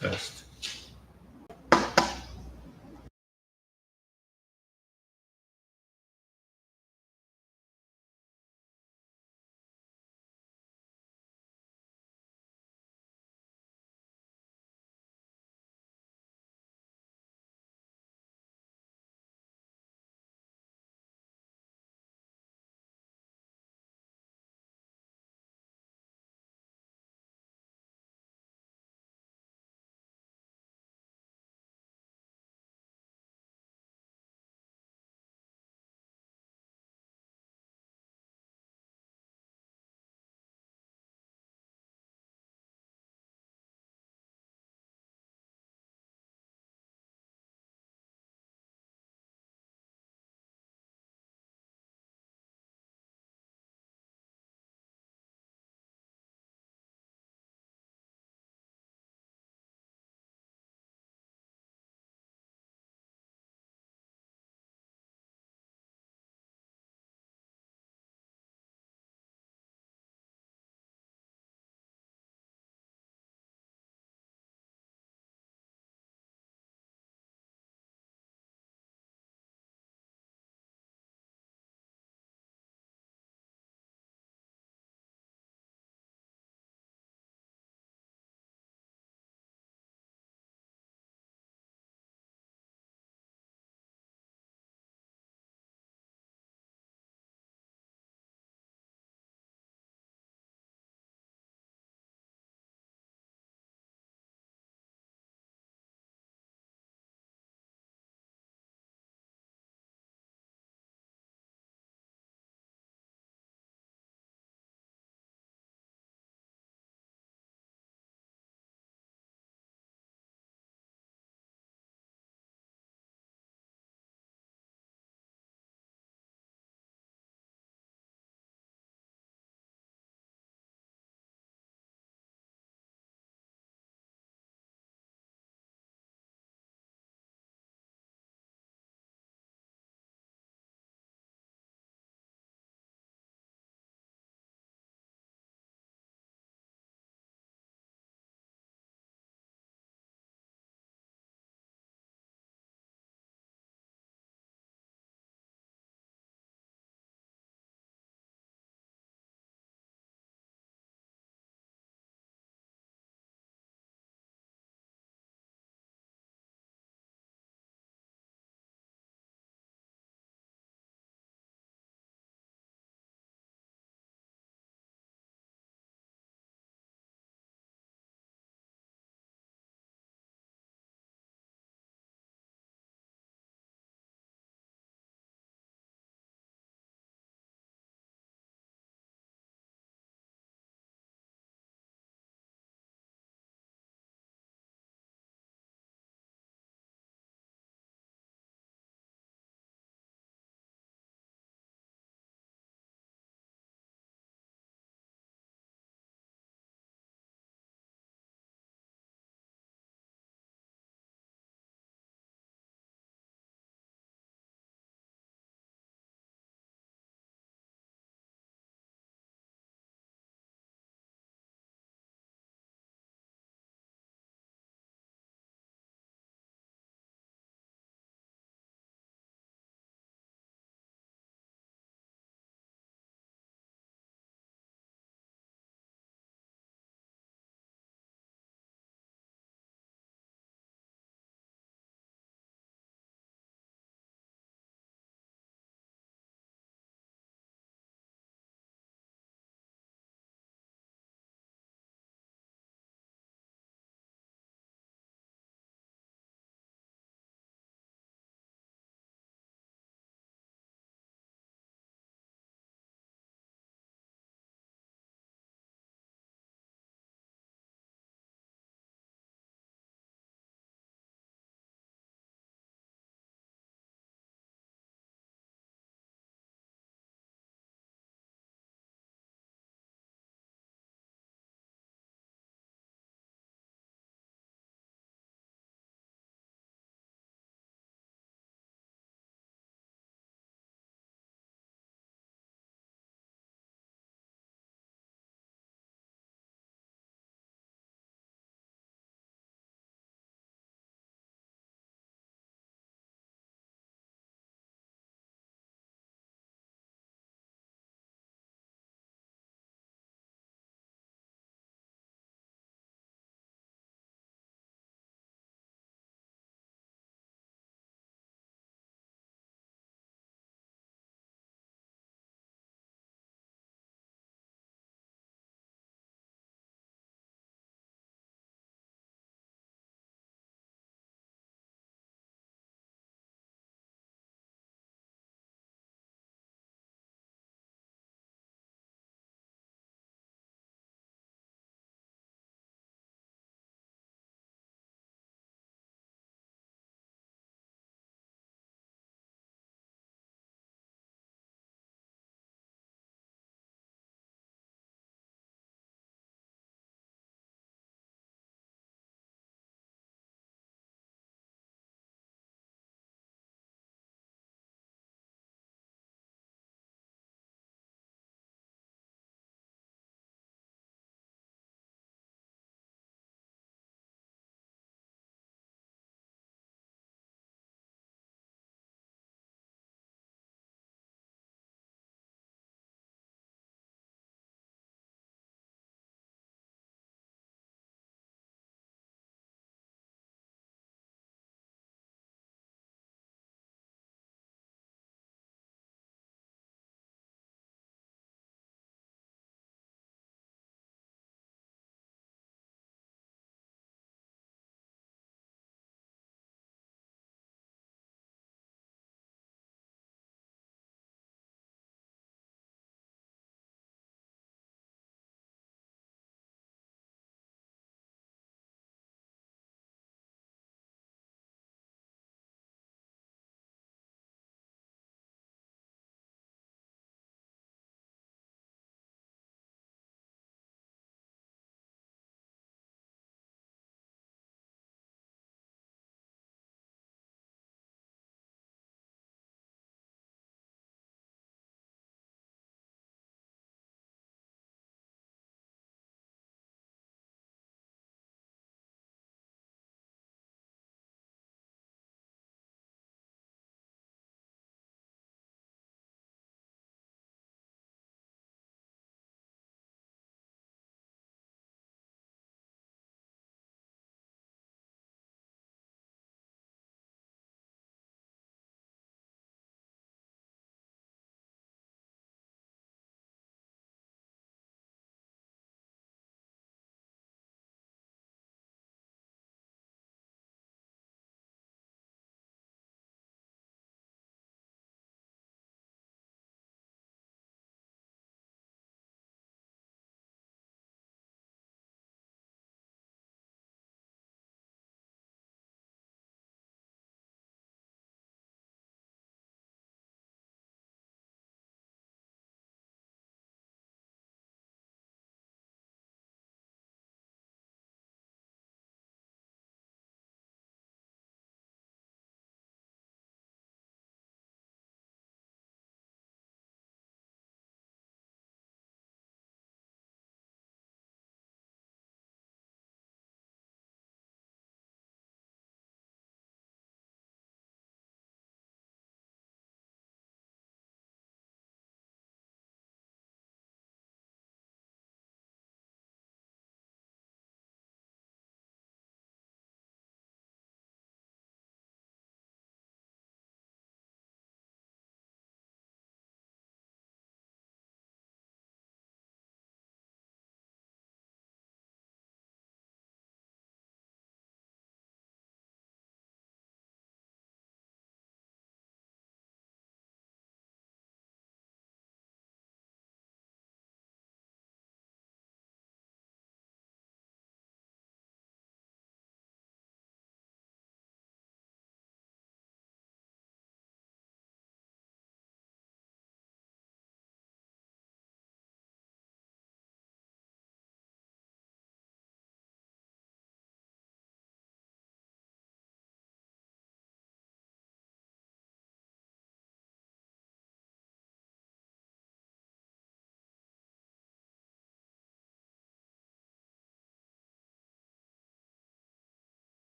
Test.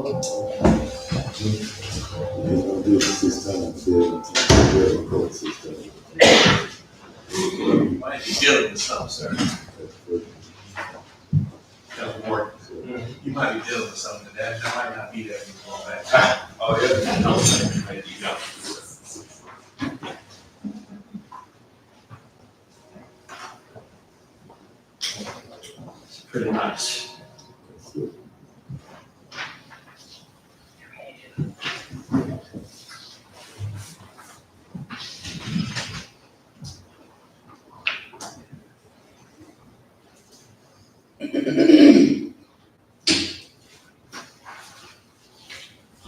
We'll do it 6 times. We'll record 6 times. You might be dealing with something, sir. More. You might be dealing with something that might not be there when you go back. Oh, yeah. No, there you go. It's pretty nice.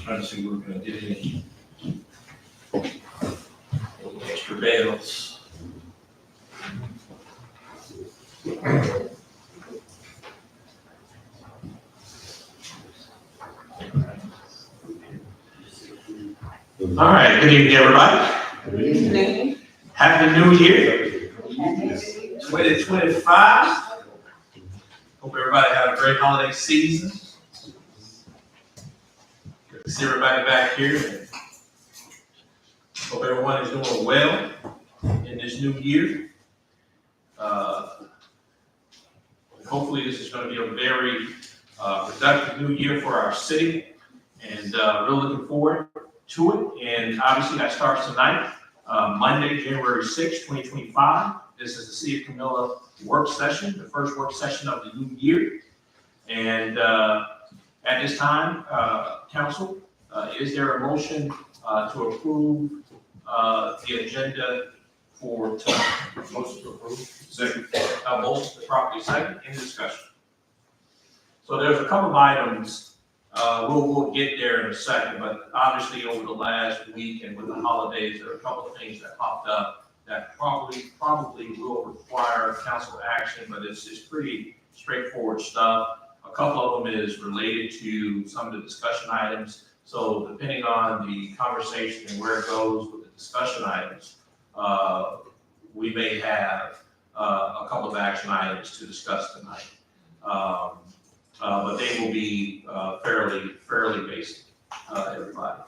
Trying to see where we're gonna get any extra bales. All right, good evening, everybody. Good evening. Happy New Year, 2025. Hope everybody had a great holiday season. Good to see everybody back here. Hope everyone is doing well in this new year. Hopefully this is going to be a very productive new year for our city, and really looking forward to it. And obviously that starts tonight, Monday, January 6, 2025. This is the City of Camilla work session, the first work session of the new year. And at this time, council, is there a motion to approve the agenda for tonight? Motion to approve. Second. Motion to properly second. Any discussion? So there's a couple of items. We'll get there in a second, but obviously over the last week and with the holidays, there are a couple of things that popped up that probably will require council action, but it's pretty straightforward stuff. A couple of them is related to some of the discussion items. So depending on the conversation and where it goes with the discussion items, we may have a couple of action items to discuss tonight. But they will be fairly basic, everybody.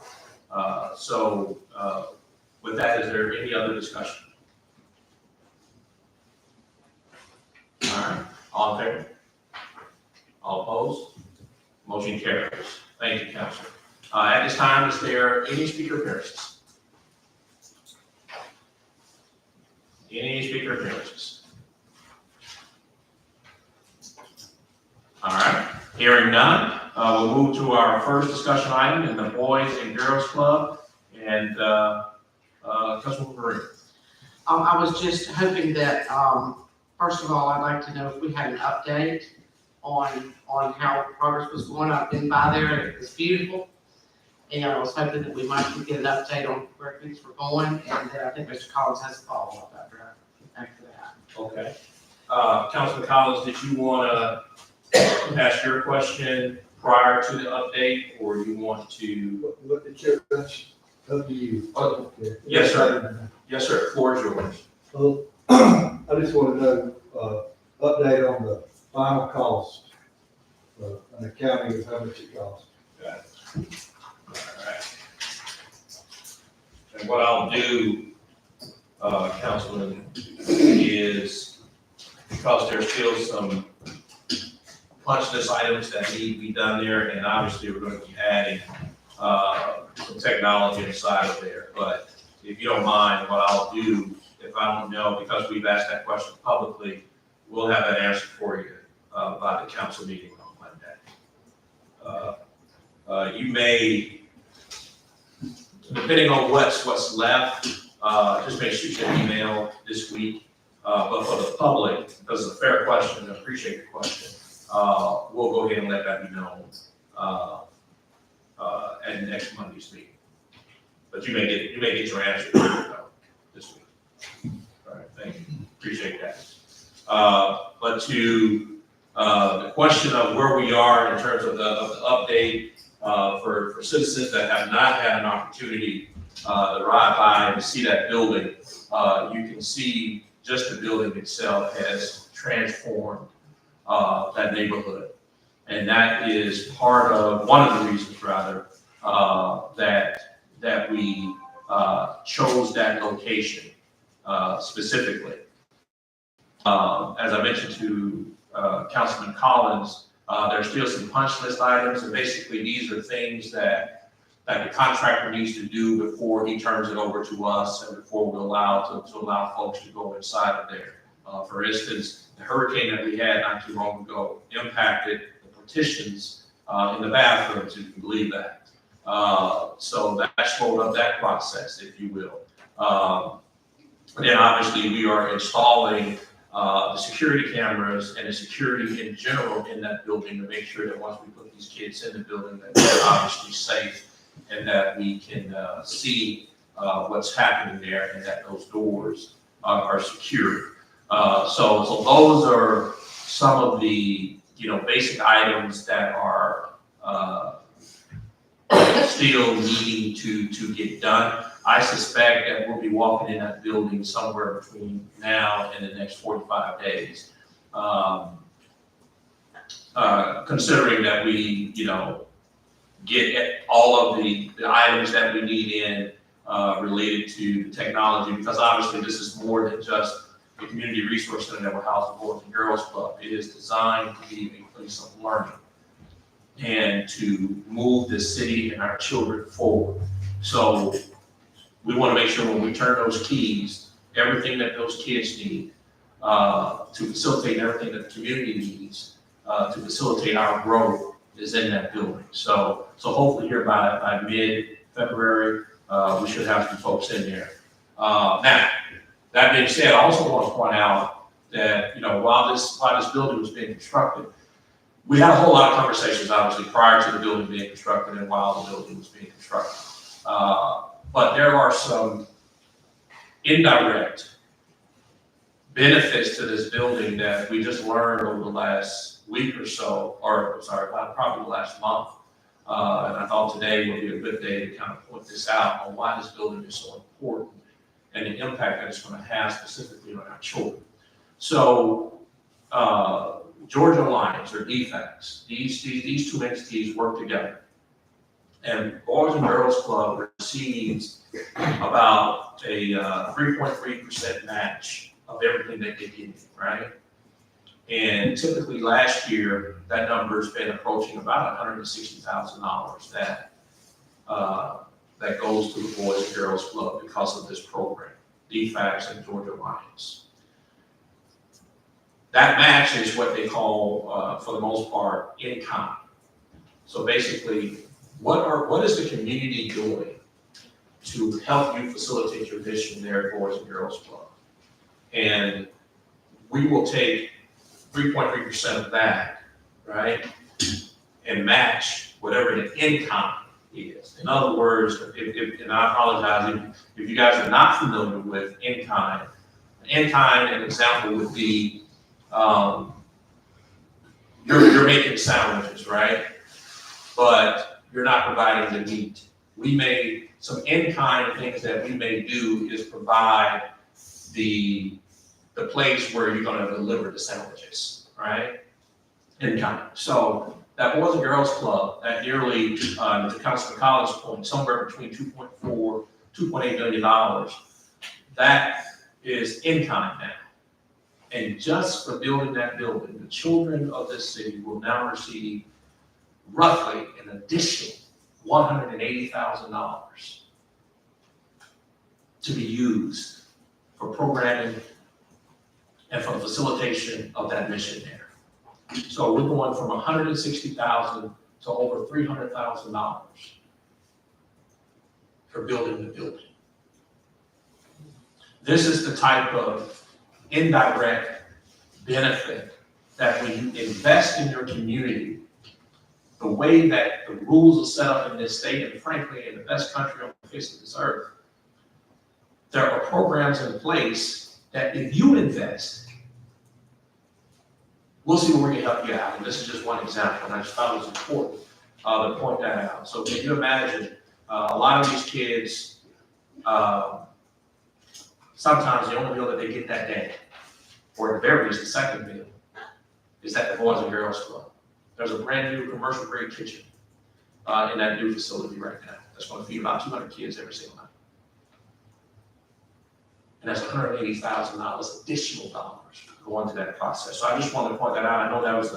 So with that, is there any other discussion? All right, all in favor? All opposed? Motion carries. Thank you, Councilor. At this time, is there any speaker appearances? Any speaker appearances? All right, hearing none, we'll move to our first discussion item in the Boys and Girls Club, and Councilwoman Marie. I was just hoping that, first of all, I'd like to know if we had an update on how progress was going. I've been by there and it was beautiful. And I was hoping that we might get an update on where things were going, and then I think Mr. Collins has a follow-up after that. Okay. Councilman Collins, did you want to ask your question prior to the update, or you want to? What the chair, that's up to you. Okay. Yes, sir. Yes, sir. Floor is yours. Well, I just want to know, update on the final cost, an accounting of how much it costs. Got it. All right. And what I'll do, Councilman, is because there's still some punch list items that need to be done there, and obviously we're going to be adding some technology inside of there. But if you don't mind, what I'll do, if I don't know, because we've asked that question publicly, we'll have an answer for you by the council meeting on Monday. You may, depending on what's left, just make sure you shoot an email this week. But for the public, because it's a fair question, I appreciate your question, we'll go ahead and let that be known at next Monday's meeting. But you may get your answer this week. All right, thank you. Appreciate that. But to the question of where we are in terms of the update for citizens that have not had an opportunity to ride by and see that building, you can see just the building itself has transformed that neighborhood. And that is part of, one of the reasons rather, that we chose that location specifically. As I mentioned to Councilman Collins, there's still some punch list items, and basically these are things that the contractor needs to do before he turns it over to us and before we allow folks to go inside of there. For instance, the hurricane that we had not too long ago impacted the partitions in the bathrooms, if you can believe that. So that slowed up that process, if you will. And then obviously we are installing the security cameras and the security in general in that building to make sure that once we put these kids in the building, that they're obviously safe and that we can see what's happening there and that those doors are secure. So those are some of the, basic items that are still needing to get done. I suspect that we'll be walking in that building somewhere between now and the next 45 days. Considering that we, get all of the items that we need in related to the technology, because obviously this is more than just the community resource center that will house the Boys and Girls Club. It is designed to be a place of learning and to move the city and our children forward. So we want to make sure when we turn those keys, everything that those kids need to facilitate everything that the community needs to facilitate our growth is in that building. So hopefully here by mid-February, we should have some folks in there. Now, that being said, I also want to point out that, while this building was being constructed, we had a whole lot of conversations, obviously, prior to the building being constructed and while the building was being constructed. But there are some indirect benefits to this building that we just learned over the last week or so, probably the last month. And I thought today would be a good day to kind of point this out on why this building is so important and the impact that it's going to have specifically on our children. So, Georgia Alliance, or DFACS, these two entities work together. And Boys and Girls Club receives about a 3.3% match of everything that they get, right? And typically last year, that number's been approaching about $160,000 that goes to the Boys and Girls Club because of this program, DFACS and Georgia Alliance. That match is what they call, for the most part, in kind. So basically, what is the community doing to help you facilitate your mission there at Boys and Girls Club? And we will take 3.3% of that, right, and match whatever the in-kind is. In other words, and I apologize if you guys are not familiar with in-kind. In-kind, an example would be you're making sandwiches, right? But you're not providing the meat. We may, some in-kind things that we may do is provide the place where you're going to deliver the sandwiches, right? In-kind. So that Boys and Girls Club, that nearly, to Councilman Collins' point, somewhere between $2.4, $2.8 million, that is in-kind now. And just for building that building, the children of this city will now receive roughly an additional $180,000 to be used for programming and for the facilitation of that mission there. So we're going from $160,000 to over $300,000 for building the building. This is the type of indirect benefit that when you invest in your community, the way that the rules are set up in this state, and frankly, in the best country on the face of this earth, there are programs in place that if you invest, we'll see where we can help you out. And this is just one example, and I just thought it was important to point that out. So can you imagine a lot of these kids, sometimes the only meal that they get that day, or at the very least, the second meal, is at the Boys and Girls Club. There's a brand new commercial grade kitchen in that new facility right now. That's going to feed about 200 kids every single night. And that's $180,000 additional dollars going to that process. So I just wanted to point that out. I know that was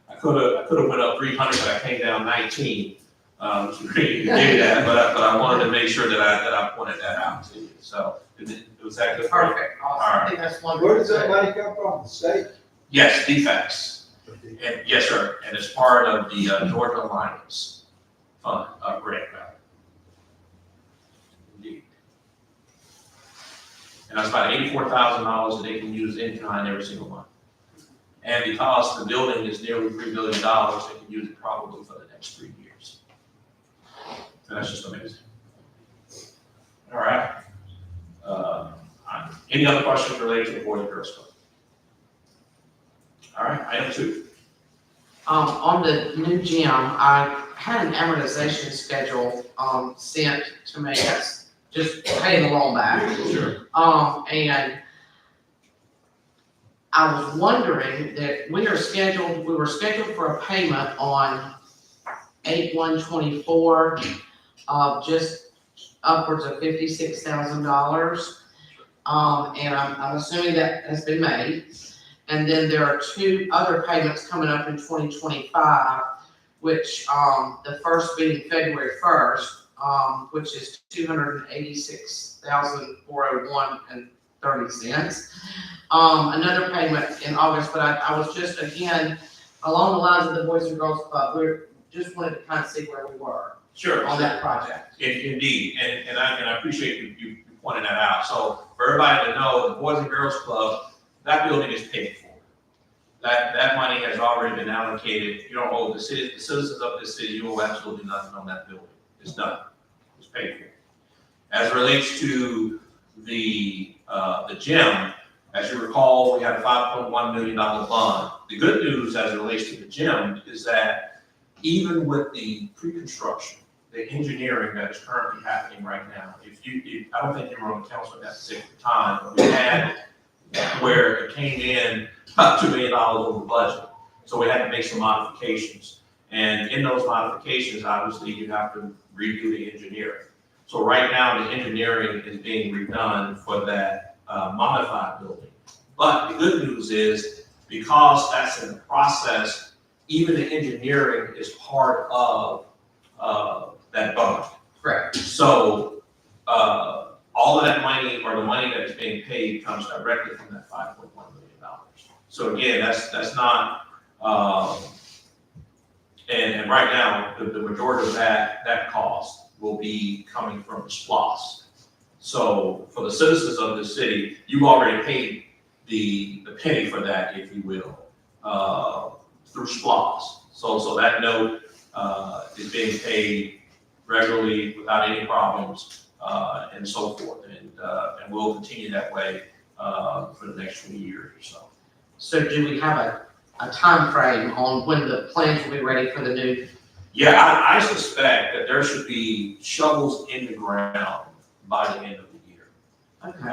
I could have went up 300, but I came down 19. To really give that, but I wanted to make sure that I pointed that out to you. So it was that good. Perfect, awesome. I think that's wonderful. Where does that money come from? The state? Yes, DFACS. And yes, sir. And it's part of the Georgia Alliance Fund grant. Indeed. And that's about $84,000 that they can use in kind every single month. And because the building is nearly $3 billion, they can use it probably for the next 3 years. And that's just amazing. All right. Any other questions related to the Boys and Girls Club? All right, item 2. On the new gym, I had an amortization schedule, sent to me, that's just paying the loan back. Sure. And I was wondering that we were scheduled for a payment on 8/1/24 of just upwards of $56,000. And I'm assuming that has been made. And then there are 2 other payments coming up in 2025, which, the first being February 1st, which is $286,401.30. Another payment in August, but I was just, again, along the lines of the Boys and Girls Club, just wanted to kind of see where we were Sure. on that project. Indeed, and I appreciate you pointing that out. So for everybody to know, the Boys and Girls Club, that building is paid for. That money has already been allocated. You don't owe the citizens of this city, you owe absolutely nothing on that building. It's done. It's paid for. As it relates to the gym, as you recall, we had a $5.1 million bond. The good news as it relates to the gym is that even with the pre-construction, the engineering that is currently happening right now, I don't think you were on the council at that particular time, but we had where it came in about $2 million over budget. So we had to make some modifications. And in those modifications, obviously, you have to redo the engineering. So right now, the engineering is being redone for that modified building. But the good news is, because that's in the process, even the engineering is part of that bond. Correct. So all of that money, or the money that is being paid, comes directly from that $5.1 million. So again, that's not, and right now, the majority of that cost will be coming from SPLOST. So for the citizens of the city, you already paid the penny for that, if you will, through SPLOST. So that note is being paid regularly without any problems, and so forth. And we'll continue that way for the next 20 years or so. So do we have a time frame on when the plans will be ready for the new? Yeah, I suspect that there should be shovels in the ground by the end of the year. Okay.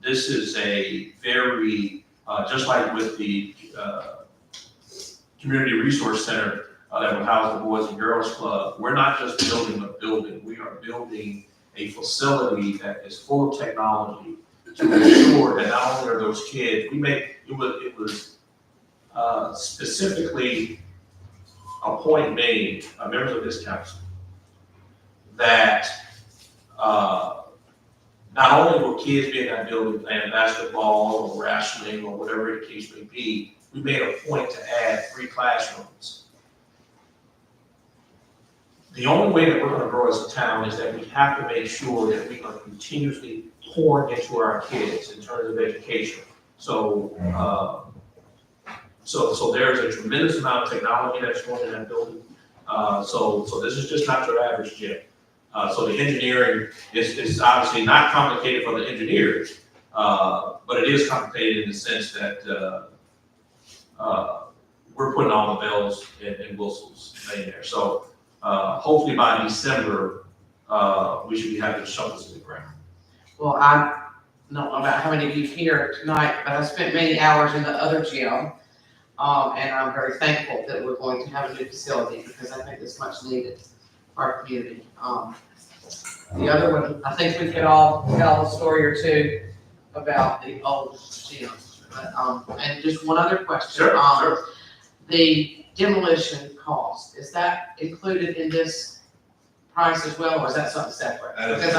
This is a very, just like with the Community Resource Center that will house the Boys and Girls Club, we're not just building a building, we are building a facility that is full of technology to ensure that not only are those kids, it was specifically a point made, members of this council, that not only will kids be in that building playing basketball or wrestling or whatever the case may be, we made a point to add 3 classrooms. The only way that we're going to grow as a town is that we have to make sure that we are continuously pouring into our kids in terms of education. So there's a tremendous amount of technology that's going in that building. So this is just not your average gym. So the engineering is obviously not complicated for the engineers, but it is complicated in the sense that we're putting all the bells and whistles in there. So hopefully by December, we should be having shovels in the ground. Well, I don't know about how many of you here tonight, but I spent many hours in the other gym. And I'm very thankful that we're going to have a new facility because I think it's much needed for our community. The other one, I think we could all tell a story or two about the old gym. But, and just one other question. Sure, sure. The demolition cost, is that included in this price as well, or is that something separate? Because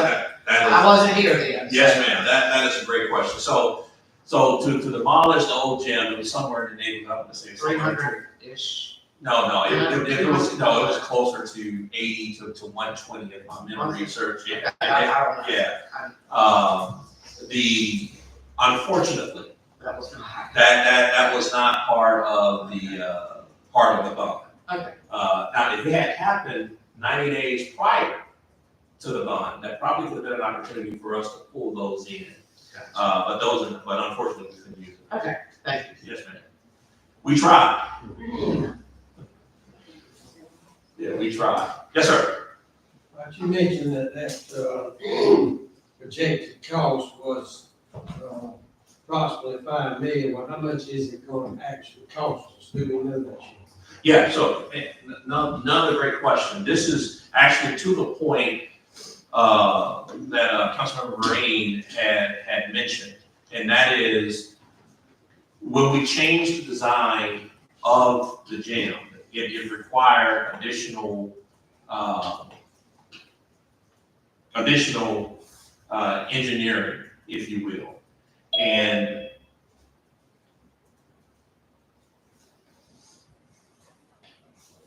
I wasn't here then. Yes, ma'am, that is a great question. So to demolish the old gym, it was somewhere in the neighborhood, I'm gonna say. 300-ish. No, it was closer to 80 to 120 if my memory serves, yeah. I don't know. Yeah. Unfortunately, That was not. that was not part of the bond. Okay. Now, if it had happened 90 days prior to the bond, that probably would have been an opportunity for us to pull those in. But unfortunately, we couldn't use it. Okay, thank you. Yes, ma'am. We tried. Yeah, we tried. Yes, sir. But you mentioned that projected cost was approximately 5 million. Well, how much is it going to actually cost us? Do we know that? Yeah, so another great question. This is actually to the point that Councilmember Green had mentioned, and that is when we changed the design of the gym, it required additional engineering, if you will. And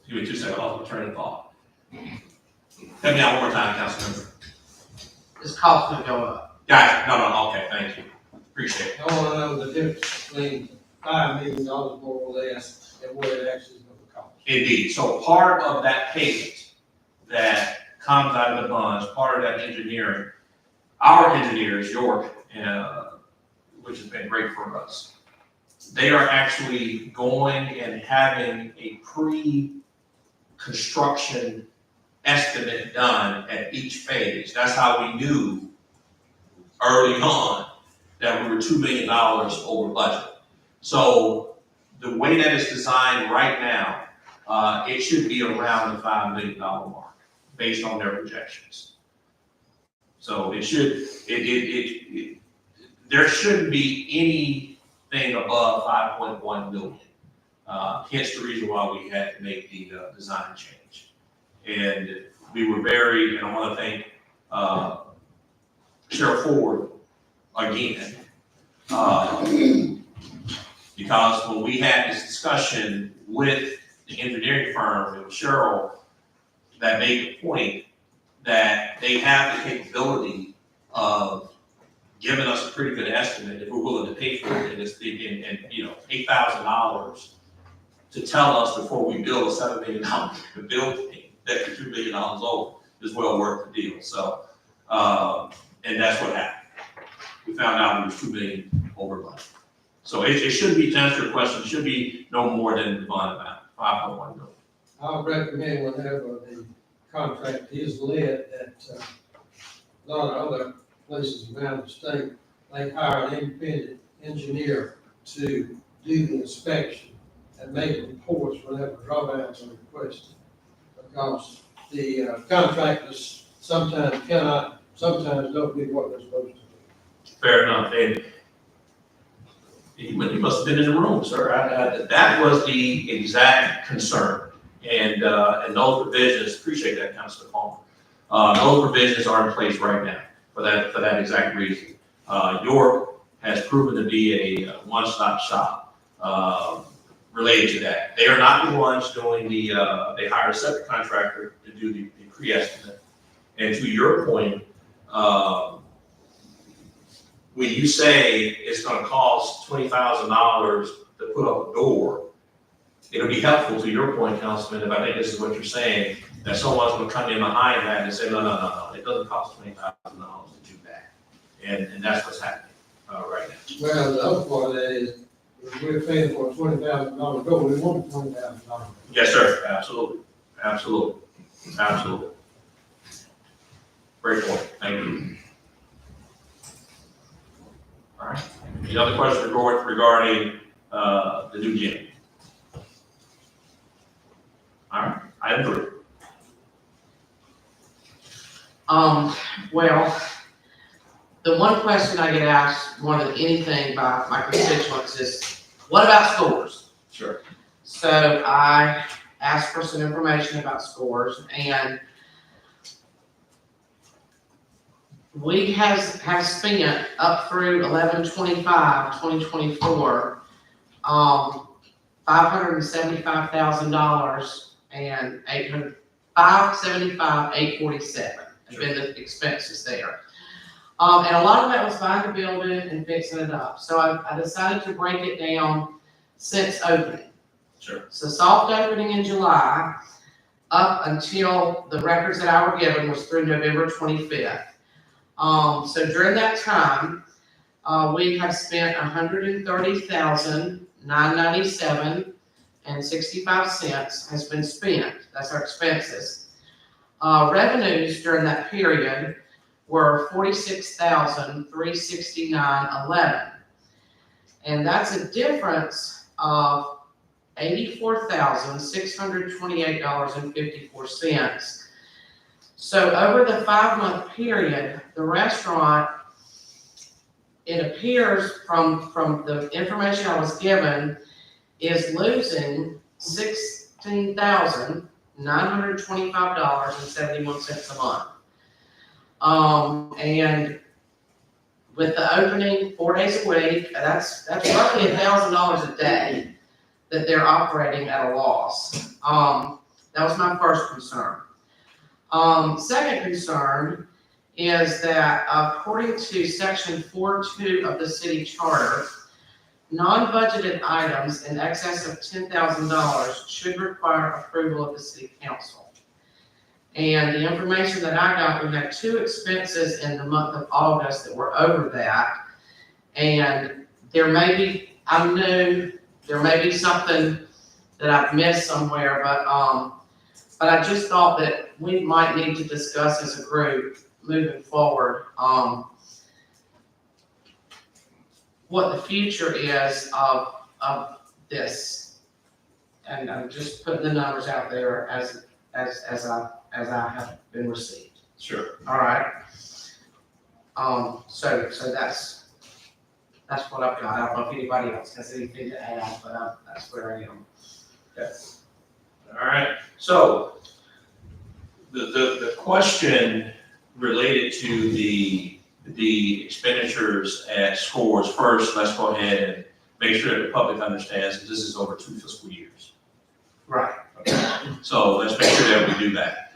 give me 2 seconds, I'll have a train of thought. Tell me out one more time, Councilmember. This cost gonna go up. Got it. No, okay, thank you. Appreciate it. I want to know the difference between $5 million more or less and what it actually is going to cost. Indeed. So part of that payment that comes out of the bonds, part of that engineering, our engineers, York, which has been great for us, they are actually going and having a pre-construction estimate done at each phase. That's how we knew early on that we were $2 million over budget. So the way that it's designed right now, it should be around the $5 million mark based on their projections. So it should, there shouldn't be anything above 5.1 million. Hence the reason why we had to make the design change. And we were very, and I want to thank Sheriff Ford again, because when we had this discussion with the engineering firm, it was Cheryl that made the point that they have the capability of giving us a pretty good estimate if we're willing to pay for it, and $8,000 to tell us before we build a $7 million building that you're $2 million over is well worth the deal. So, and that's what happened. We found out it was $2 million over budget. So it should be, to answer your question, it should be no more than the bond amount, 5.1 million. I would recommend whenever the contract is let that a lot of other places around the state, they hire an independent engineer to do the inspection and make reports whenever drawdowns are requested. Because the contractors sometimes don't do what they're supposed to do. Fair enough. And you must have been in the room, sir. That was the exact concern. And those provisions, appreciate that, Councilor Palmer. Those provisions are in place right now for that exact reason. York has proven to be a one-stop shop related to that. They are not the ones doing they hire a separate contractor to do the pre-estimate. And to your point, when you say it's gonna cost $20,000 to put up a door, it'll be helpful to your point, Councilman, if I think this is what you're saying, that someone's gonna come in behind that and say, no, it doesn't cost $20,000 to do that. And that's what's happening right now. Well, the other part of that is, if we're paying for a $20,000 bill, we want $20,000. Yes, sir, absolutely. Great point, thank you. All right, any other questions regarding the new gym? Item 3. Well, the one question I get asked more than anything by my constituents is, what about scores? Sure. So I asked for some information about scores, and we have spent up through 11/25/2024, $575,000 and $575,847 have been the expenses there. And a lot of that was buying the building and fixing it up. So I decided to break it down since opening. Sure. So soft opening in July, up until the records that I were given was through November 25th. So during that time, we have spent $130,997.65 has been spent. That's our expenses. Revenues during that period were $46,369.11. And that's a difference of $84,628.54. So over the 5-month period, the restaurant, it appears from the information I was given, is losing $16,925.71 a month. And with the opening 4 days a week, that's roughly $1,000 a day that they're operating at a loss. That was my first concern. Second concern is that according to section 4.2 of the city charter, non-budgeted items in excess of $10,000 should require approval of the city council. And the information that I got, we had 2 expenses in the month of August that were over that. And there may be, I'm new, there may be something that I've missed somewhere, but I just thought that we might need to discuss as a group moving forward, what the future is of this. And I'm just putting the numbers out there as I have been received. Sure. All right. So that's what I've got. I don't know if anybody else has anything to add, but that's where I am. Yes. All right. So the question related to the expenditures at scores, first, let's go ahead and make sure that the public understands that this is over 2 fiscal years. Right. Okay. So let's make sure that we do that.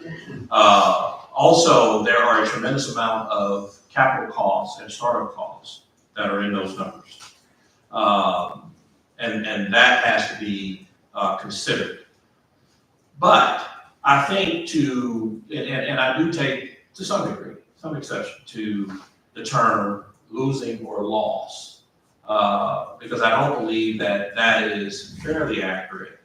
Also, there are a tremendous amount of capital costs and startup costs that are in those numbers. And that has to be considered. But I think and I do take, to some degree, some exception to the term losing or loss, because I don't believe that is fairly accurate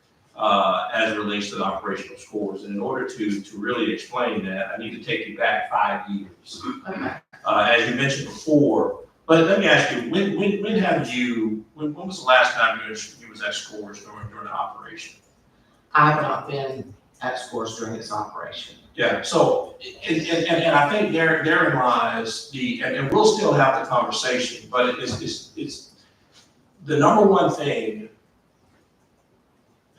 as it relates to the operational scores. And in order to really explain that, I need to take you back 5 years. Okay. As you mentioned before, but let me ask you, when was the last time you was at scores during the operation? I have not been at scores during its operation. Yeah, so, and I think therein lies and we'll still have the conversation, but it's the number one thing,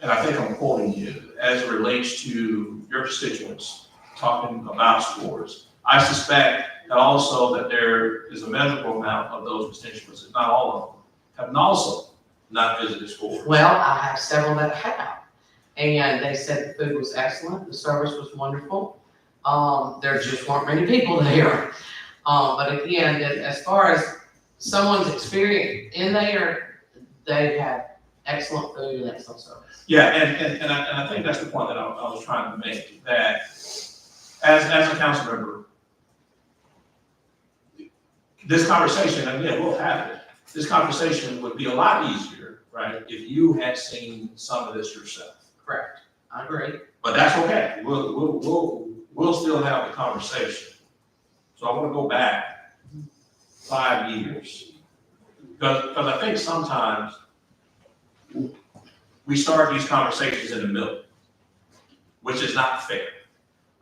and I think I'm quoting you, as it relates to your constituents talking about scores. I suspect that also that there is a measurable amount of those constituents, if not all of them, have also not visited scores. Well, I have several that have. And they said the food was excellent, the service was wonderful. There just weren't many people there. But again, as far as someone's experience in there, they had excellent food and excellent service. Yeah, and I think that's the point that I was trying to make, that as a council member, this conversation, and again, we'll have it, this conversation would be a lot easier, right, if you had seen some of this yourself. Correct. I agree. But that's okay. We'll still have the conversation. So I want to go back 5 years. Because I think sometimes we start these conversations in the middle. which is not fair.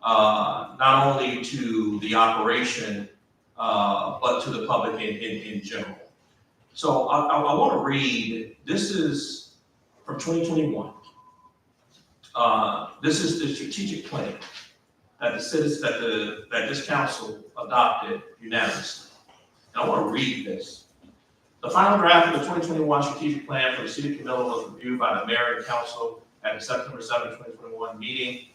Not only to the operation, but to the public in general. So I want to read, this is from 2021. This is the strategic plan that that this council adopted unanimously. And I want to read this. The final draft of the 2021 strategic plan for the city of Camilla was reviewed by the mayor and council at the September 7, 2021 meeting.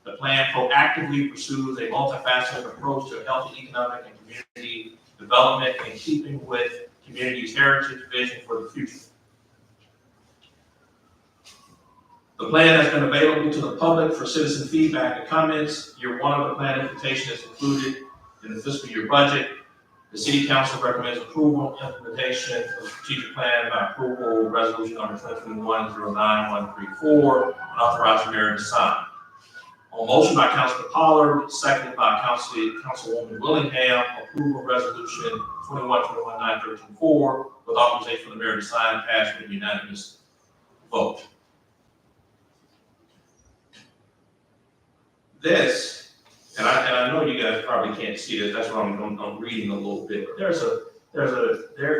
The plan proactively pursues a multifaceted approach to healthy economic and community development in keeping with community's heritage vision for the future. The plan has been available to the public for citizen feedback and comments. Year one of the plan implementation is included in the fiscal year budget. The city council recommends approval and implementation of the strategic plan by approval resolution number 2021-09134 and authorize the mayor to sign. On motion by Councilman Pollard, seconded by Councilwoman Willingham, approval of resolution 21-913-4 with authorization for the mayor to sign, passed with a unanimous vote. This, and I know you guys probably can't see this, that's why I'm reading a little bit, but there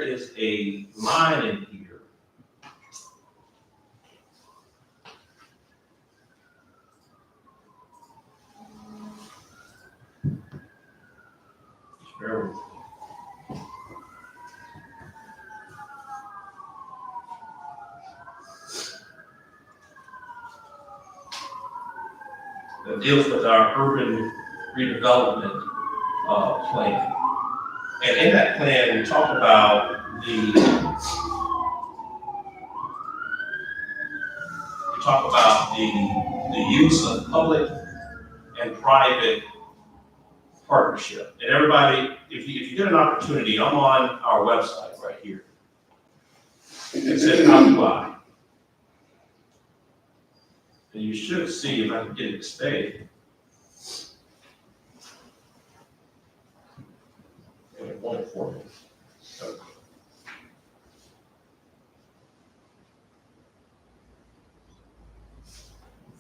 is a line in here. Just bear with me. That deals with our urban redevelopment plan. And in that plan, we talk about the use of public and private partnership. And everybody, if you get an opportunity, I'm on our website right here. It says how to buy. And you should see, if I can get it to stay. It won't for me. So.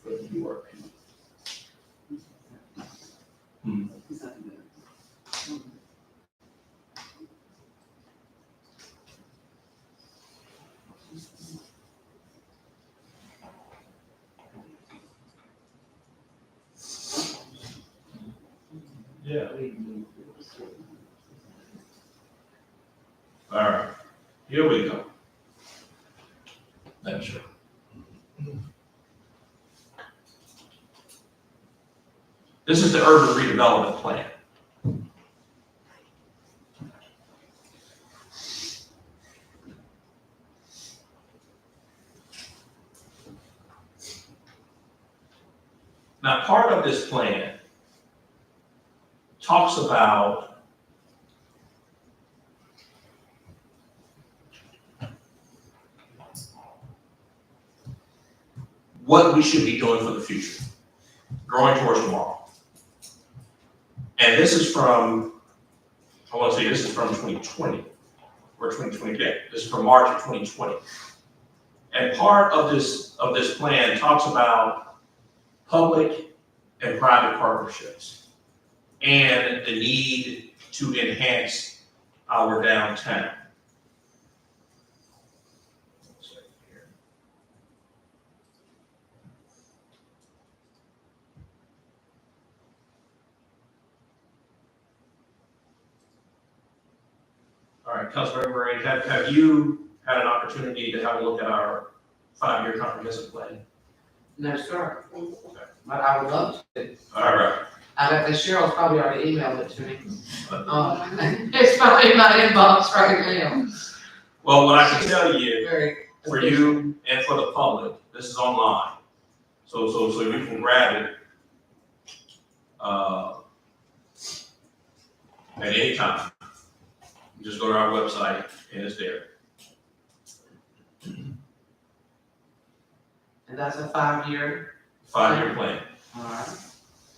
For the URL. Yeah. All right, here we go. That's right. This is the urban redevelopment plan. Now, part of this plan talks about what we should be doing for the future, growing towards tomorrow. And this is from, I want to say this is from 2020 or 2020. Yeah, this is from March of 2020. And part of this plan talks about public and private partnerships and the need to enhance our downtown. All right, Councilmember Murray, have you had an opportunity to have a look at our 5-year comprehensive plan? No, sir. But I would love to. All right. I bet that Cheryl's probably already emailed it to me. It's probably in my inbox right now. Well, what I can tell you, Very. for you and for the public, this is online. So you can grab it at any time. You just go to our website and it's there. And that's a 5-year. 5-year plan, All right.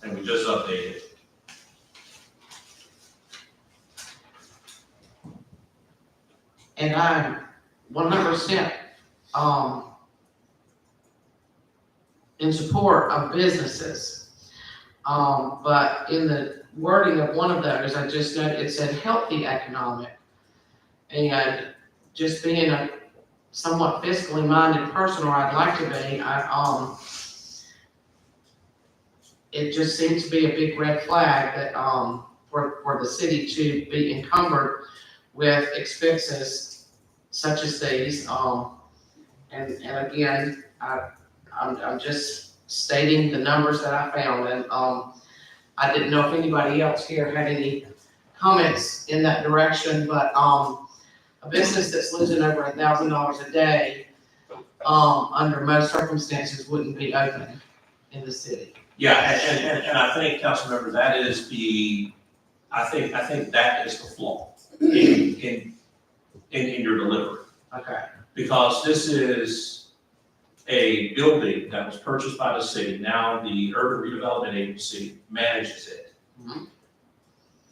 and we just updated it. And I'm 100%, in support of businesses. But in the wording of one of those, I just noted, it said healthy economic. And just being a somewhat fiscally minded person, or I'd like to be, it just seems to be a big red flag that, for the city to be encumbered with expenses such as these. And again, I'm just stating the numbers that I found, and, I didn't know if anybody else here had any comments in that direction, but, a business that's losing over $1,000 a day, under most circumstances wouldn't be open in the city. Yeah, and I think, Councilmember, that is I think that is the flaw in your delivery. Okay. Because this is a building that was purchased by the city. Now the Urban Redevelopment Agency manages it. Mhm.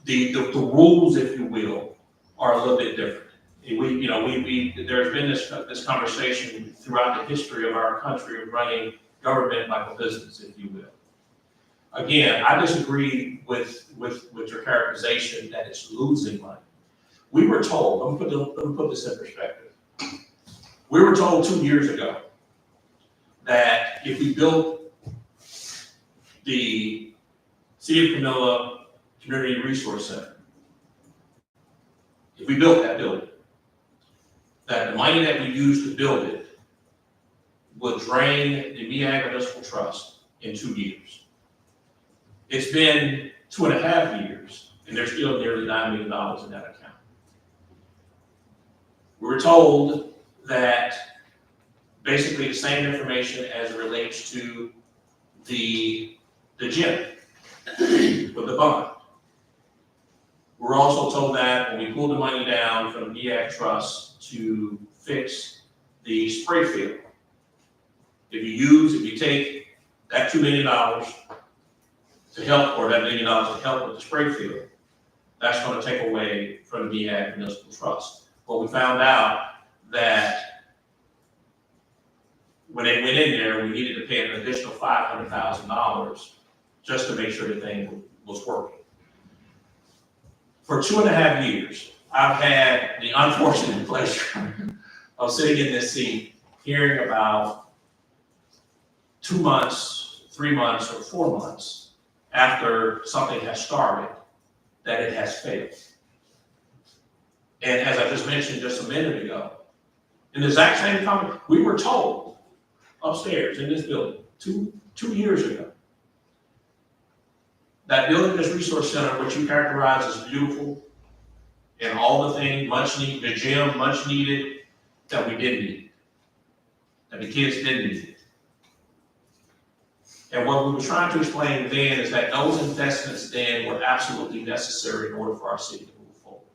The rules, if you will, are a little bit different. There's been this conversation throughout the history of our country of running government like a business, if you will. Again, I disagree with your characterization that it's losing money. We were told, let me put this in perspective. We were told 2 years ago that if we built the City of Camilla Community Resource Center, if we built that building, that the money that we used to build it would drain the MEAG Municipal Trust in 2 years. It's been 2.5 years, and there's still nearly $9 million in that account. We were told that basically the same information as it relates to the gym with the bond. We're also told that when we pulled the money down from the MEAG Trust to fix the spray field, if you take that $2 million to help, or that $1 million to help with the spray field, that's going to take away from the MEAG Municipal Trust. But we found out that when they went in there, we needed to pay an additional $500,000 just to make sure the thing was working. For 2.5 years, I've had the unfortunate pleasure of sitting in this seat, hearing about 2 months, 3 months, or 4 months after something has started, that it has failed. And as I just mentioned just a minute ago, in the exact same comment, we were told upstairs in this building two years ago, that building this resource center, which you characterize as beautiful, and all the things, much needed, the gym, much needed, that we didn't need, that the kids didn't need it. And what we were trying to explain then is that those investments then were absolutely necessary in order for our city to move forward.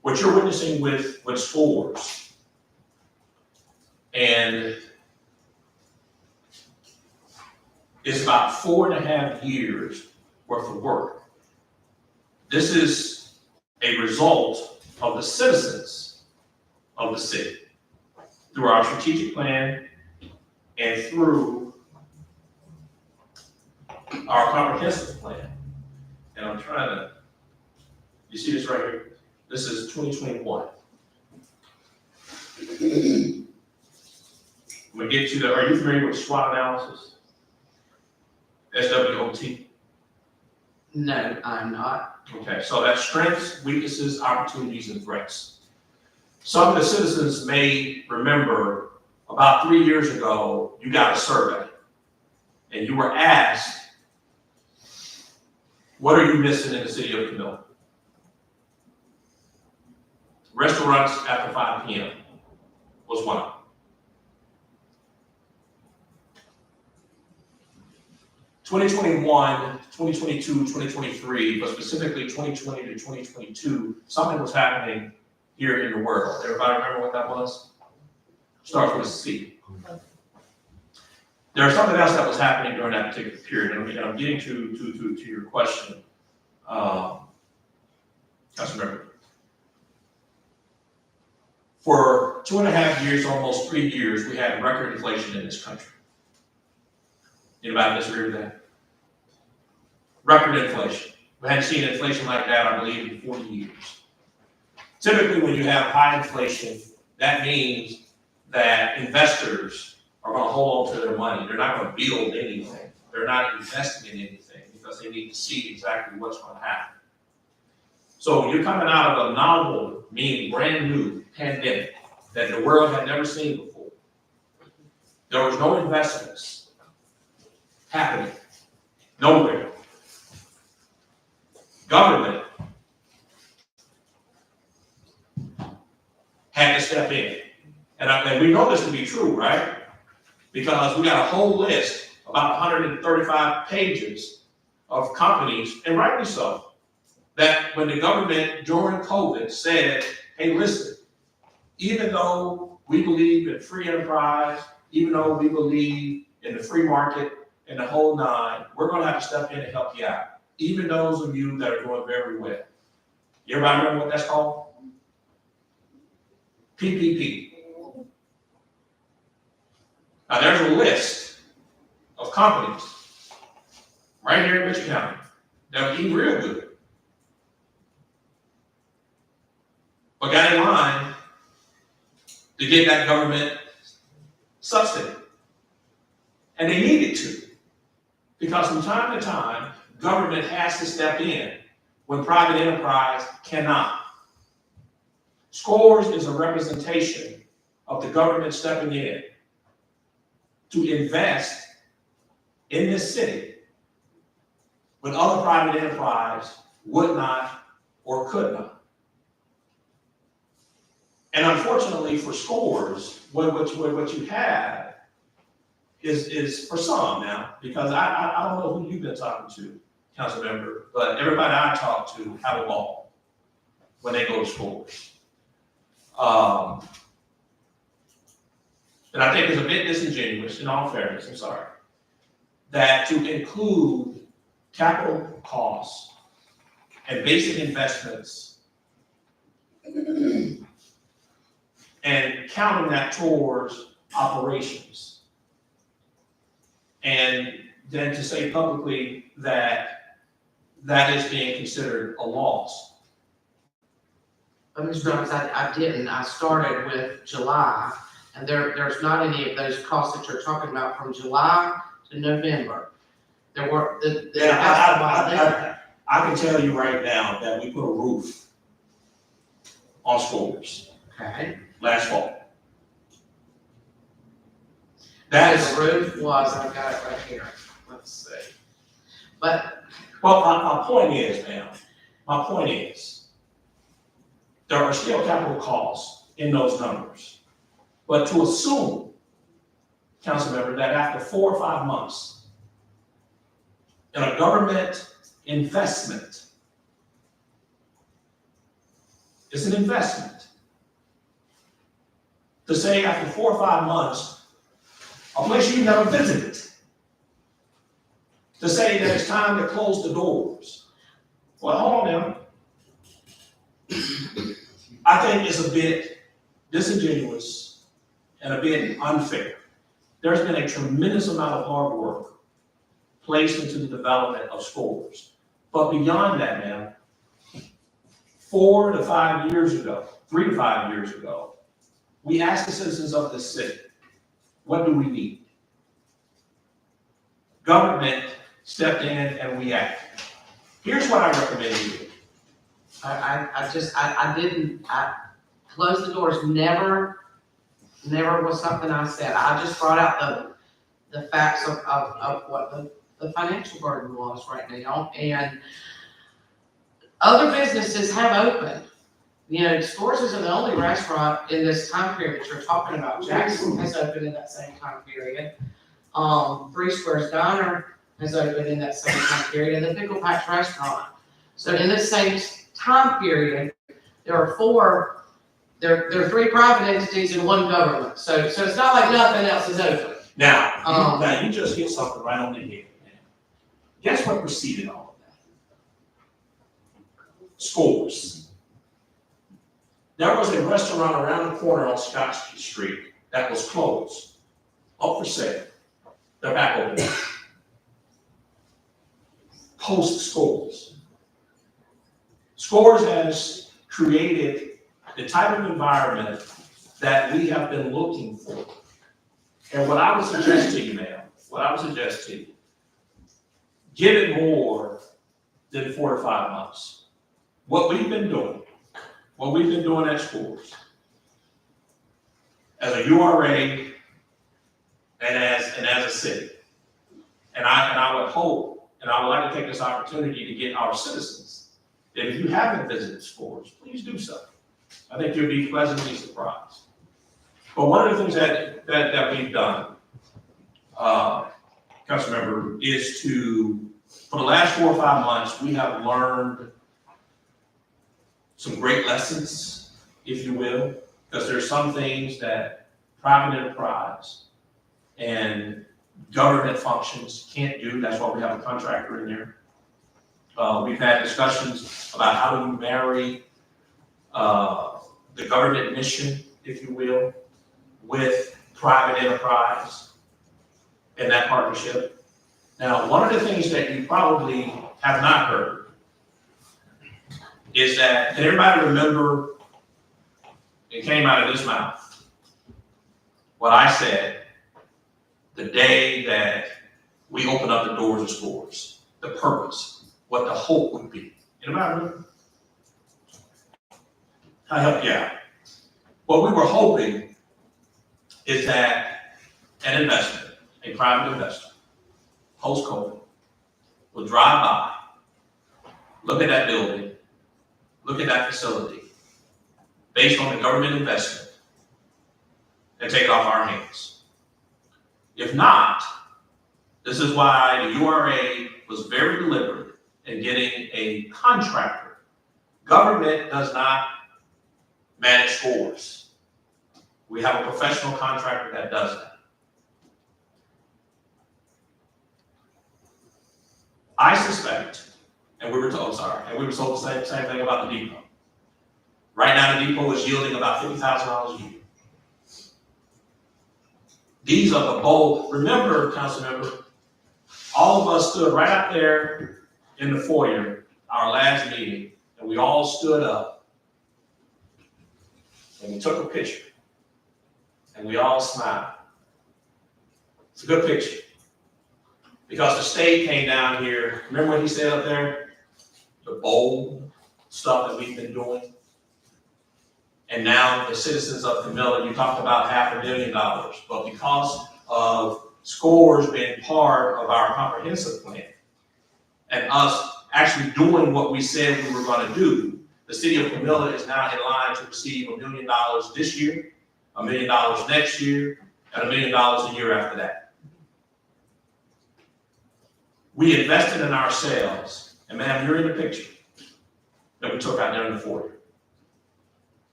What you're witnessing with scores and it's about 4.5 years worth of work. This is a result of the citizens of the city through our strategic plan and through our comprehensive plan. And I'm trying to, you see this right here? This is 2021. I'm gonna get to the, are you familiar with SWOT analysis? SWOT? No, I'm not. Okay, so that's strengths, weaknesses, opportunities, and threats. Some of the citizens may remember about 3 years ago, you got a survey and you were asked, what are you missing in the city of Camilla? Restaurants after 5 p.m. was one of them. 2021, 2022, 2023, but specifically 2020 to 2022, something was happening here in the world. Everybody remember what that was? Starts with a C. There's something else that was happening during that particular period, and I'm getting to your question, Councilmember. For 2.5 years, almost 3 years, we had record inflation in this country. Anybody disagree with that? Record inflation. We hadn't seen inflation like that, I believe, in 40 years. Typically, when you have high inflation, that means that investors are going to hold on to their money. They're not going to build anything. They're not investing in anything because they need to see exactly what's going to happen. So you're coming out of a novel, meaning brand new pandemic that the world had never seen before. There was no investments happening, nowhere. Government had to step in. And we know this to be true, right? Because we got a whole list, about 135 pages of companies, and rightly so, that when the government during COVID said, hey, listen, even though we believe in free enterprise, even though we believe in the free market and the whole nine, we're going to have to step in and help you out. Even those of you that are doing very well. Everybody remember what that's called? PPP. Now there's a list of companies right here in Mitchell County that would eat real good, but got in line to get that government subsidy. And they needed to, because from time to time, government has to step in when private enterprise cannot. SCORES is a representation of the government stepping in to invest in this city when other private enterprise would not or could not. And unfortunately for SCORES, what you have is for some now, because I don't know who you've been talking to, council member, but everybody I talk to have a ball when they go to SCORES. And I think it's a bit disingenuous, in all fairness, I'm sorry, that to include capital costs and basic investments and counting that towards operations. And then to say publicly that that is being considered a loss. But Mr. Jones, I didn't. I started with July, and there's not any of those costs that you're talking about from July to November. There were, I can tell you right now that we put a roof on SCORES Okay. last fall. The roof was, I've got it right here. Let's see. But, Well, my point is, ma'am, my point is, there are still capital costs in those numbers. But to assume, council member, that after 4 or 5 months in a government investment, it's an investment. To say after 4 or 5 months, a place you never visited, to say that it's time to close the doors. Well, hold on now. I think it's a bit disingenuous and a bit unfair. There's been a tremendous amount of hard work placed into the development of SCORES. But beyond that, man, 4 to 5 years ago, 3 to 5 years ago, we asked the citizens of this city, what do we need? Government stepped in and we acted. Here's what I recommend you do. I closed the doors, never was something I said. I just brought out the facts of what the financial burden was right now. And other businesses have opened. You know, SCORES isn't the only restaurant in this time period that you're talking about. Jackson has opened in that same time period. 3 Squares Diner has opened in that same time period, and the Pickle Patch Restaurant. So in this same time period, there are 3 private entities and 1 government. So it's not like nothing else is open. Now, you just hit something right on the head, man. Guess what preceded all of that? SCORES. There was a restaurant around the corner on Scott Street that was closed, up for sale. They're back open. host Scores. Scores has created the type of environment that we have been looking for. And what I would suggest to you, ma'am, give it more than 4 to 5 months. What we've been doing at Scores, as a URA and as a city, and I would hope, and I would like to take this opportunity to get our citizens, that if you haven't visited Scores, please do so. I think you'll be pleasantly surprised. But one of the things that we've done, Councilmember, is for the last 4 or 5 months, we have learned some great lessons, if you will, because there's some things that private enterprise and government functions can't do. That's why we have a contractor in there. We've had discussions about how do you marry the government mission, if you will, with private enterprise and that partnership. Now, one of the things that you probably have not heard is that, can everybody remember, it came out of this mouth, what I said the day that we opened up the doors of Scores, the purpose, what the hope would be. Anybody remember? I helped you out. What we were hoping is that an investor, a private investor, post-COVID, will drive by, look at that building, look at that facility, based on the government investment, and take it off our hands. If not, this is why the URA was very deliberate in getting a contractor. Government does not manage Scores. We have a professional contractor that does that. I suspect, and we were told the same thing about the depot. Right now, the depot is yielding about $50,000 a year. These are the bold, remember, Councilmember, all of us stood right out there in the foyer, our last meeting, and we all stood up and we took a picture and we all smiled. It's a good picture. Because the state came down here, remember what he said up there? The bold stuff that we've been doing. And now the citizens of Camilla, you talked about $500,000, but because of Scores being part of our comprehensive plan and us actually doing what we said we were going to do, the city of Camilla is now in line to receive $1 million this year, $1 million next year, and $1 million a year after that. We invested in ourselves, and ma'am, you're in the picture that we took out there in the foyer.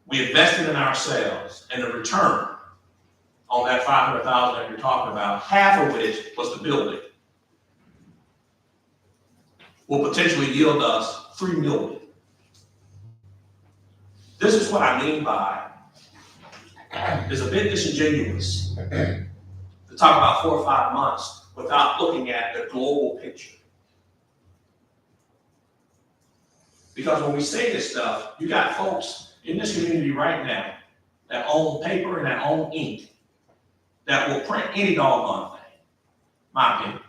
We invested in ourselves, and the return on that $500,000 that you're talking about, half of which was the building, will potentially yield us $3 million. This is what I mean by it's a bit disingenuous to talk about 4 or 5 months without looking at the global picture. Because when we say this stuff, you got folks in this community right now that own paper and that own ink that will print any doggone thing, my opinion.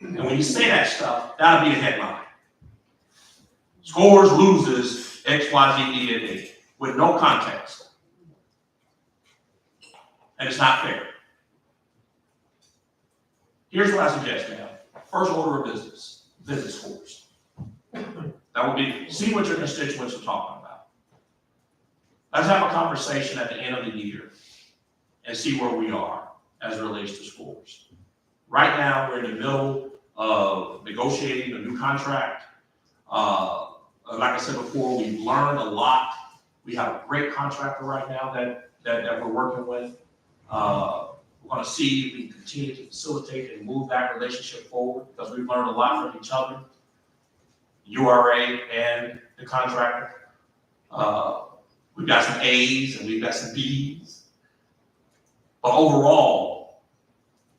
And when you say that stuff, that'll be a headline. Scores loses X, Y, Z, D, and E with no context. And it's not fair. Here's what I suggest now. First order of business, visit Scores. That would be, see what your constituents are talking about. Let's have a conversation at the end of the year and see where we are as it relates to Scores. Right now, we're in the middle of negotiating a new contract. Like I said before, we've learned a lot. We have a great contractor right now that we're working with. We're going to see if we can continue to facilitate and move that relationship forward because we've learned a lot from each other, URA and the contractor. We've got some A's and we've got some B's. But overall,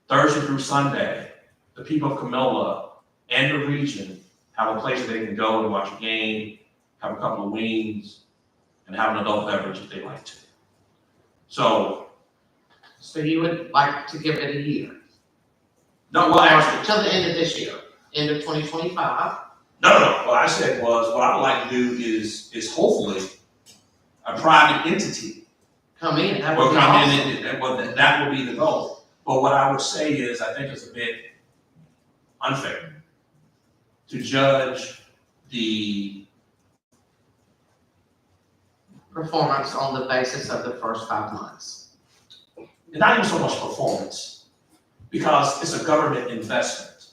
Thursday through Sunday, the people of Camilla and the region have a place where they can go and watch a game, have a couple of wings, and have an adult beverage if they like to. So, So you would like to give it a year? no, well, actually, Till the end of this year, end of 2025? no, what I said was, what I would like to do is hopefully a private entity Come in, that will would be come awesome. in and, well, that will be the goal. But what I would say is, I think it's a bit unfair to judge the, Performance on the basis of the first 5 months. not even so much performance, because it's a government investment.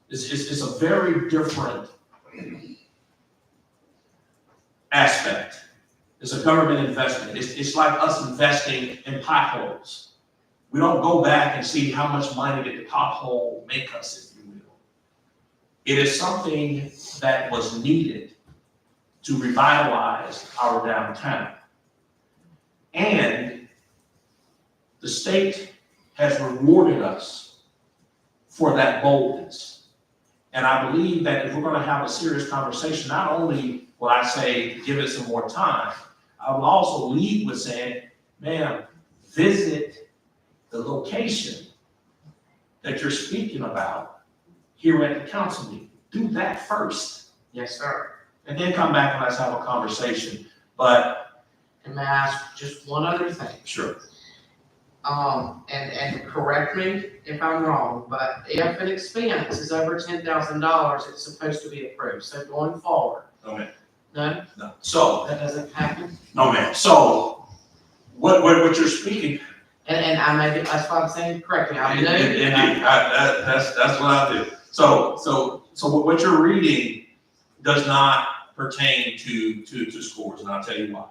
It's a very different aspect. It's a government investment. It's like us investing in potholes. We don't go back and see how much money did the pothole make us, if you will. It is something that was needed to revitalize our downtown. And the state has rewarded us for that boldness. And I believe that if we're gonna have a serious conversation, not only will I say, give it some more time, I will also lead with saying, ma'am, visit the location that you're speaking about here at the council meeting. Do that first, Yes, sir. and then come back and let's have a conversation. But, And may I ask just one other thing? sure, And correct me if I'm wrong, but if an expense is over $10,000, it's supposed to be approved. So going forward, no ma'am, no, no. So, that doesn't happen. no ma'am, so, what you're speaking, And I may be, that's why I'm saying correctly. I know. indeed, that's what I do. So what you're reading does not pertain to scores, and I'll tell you why.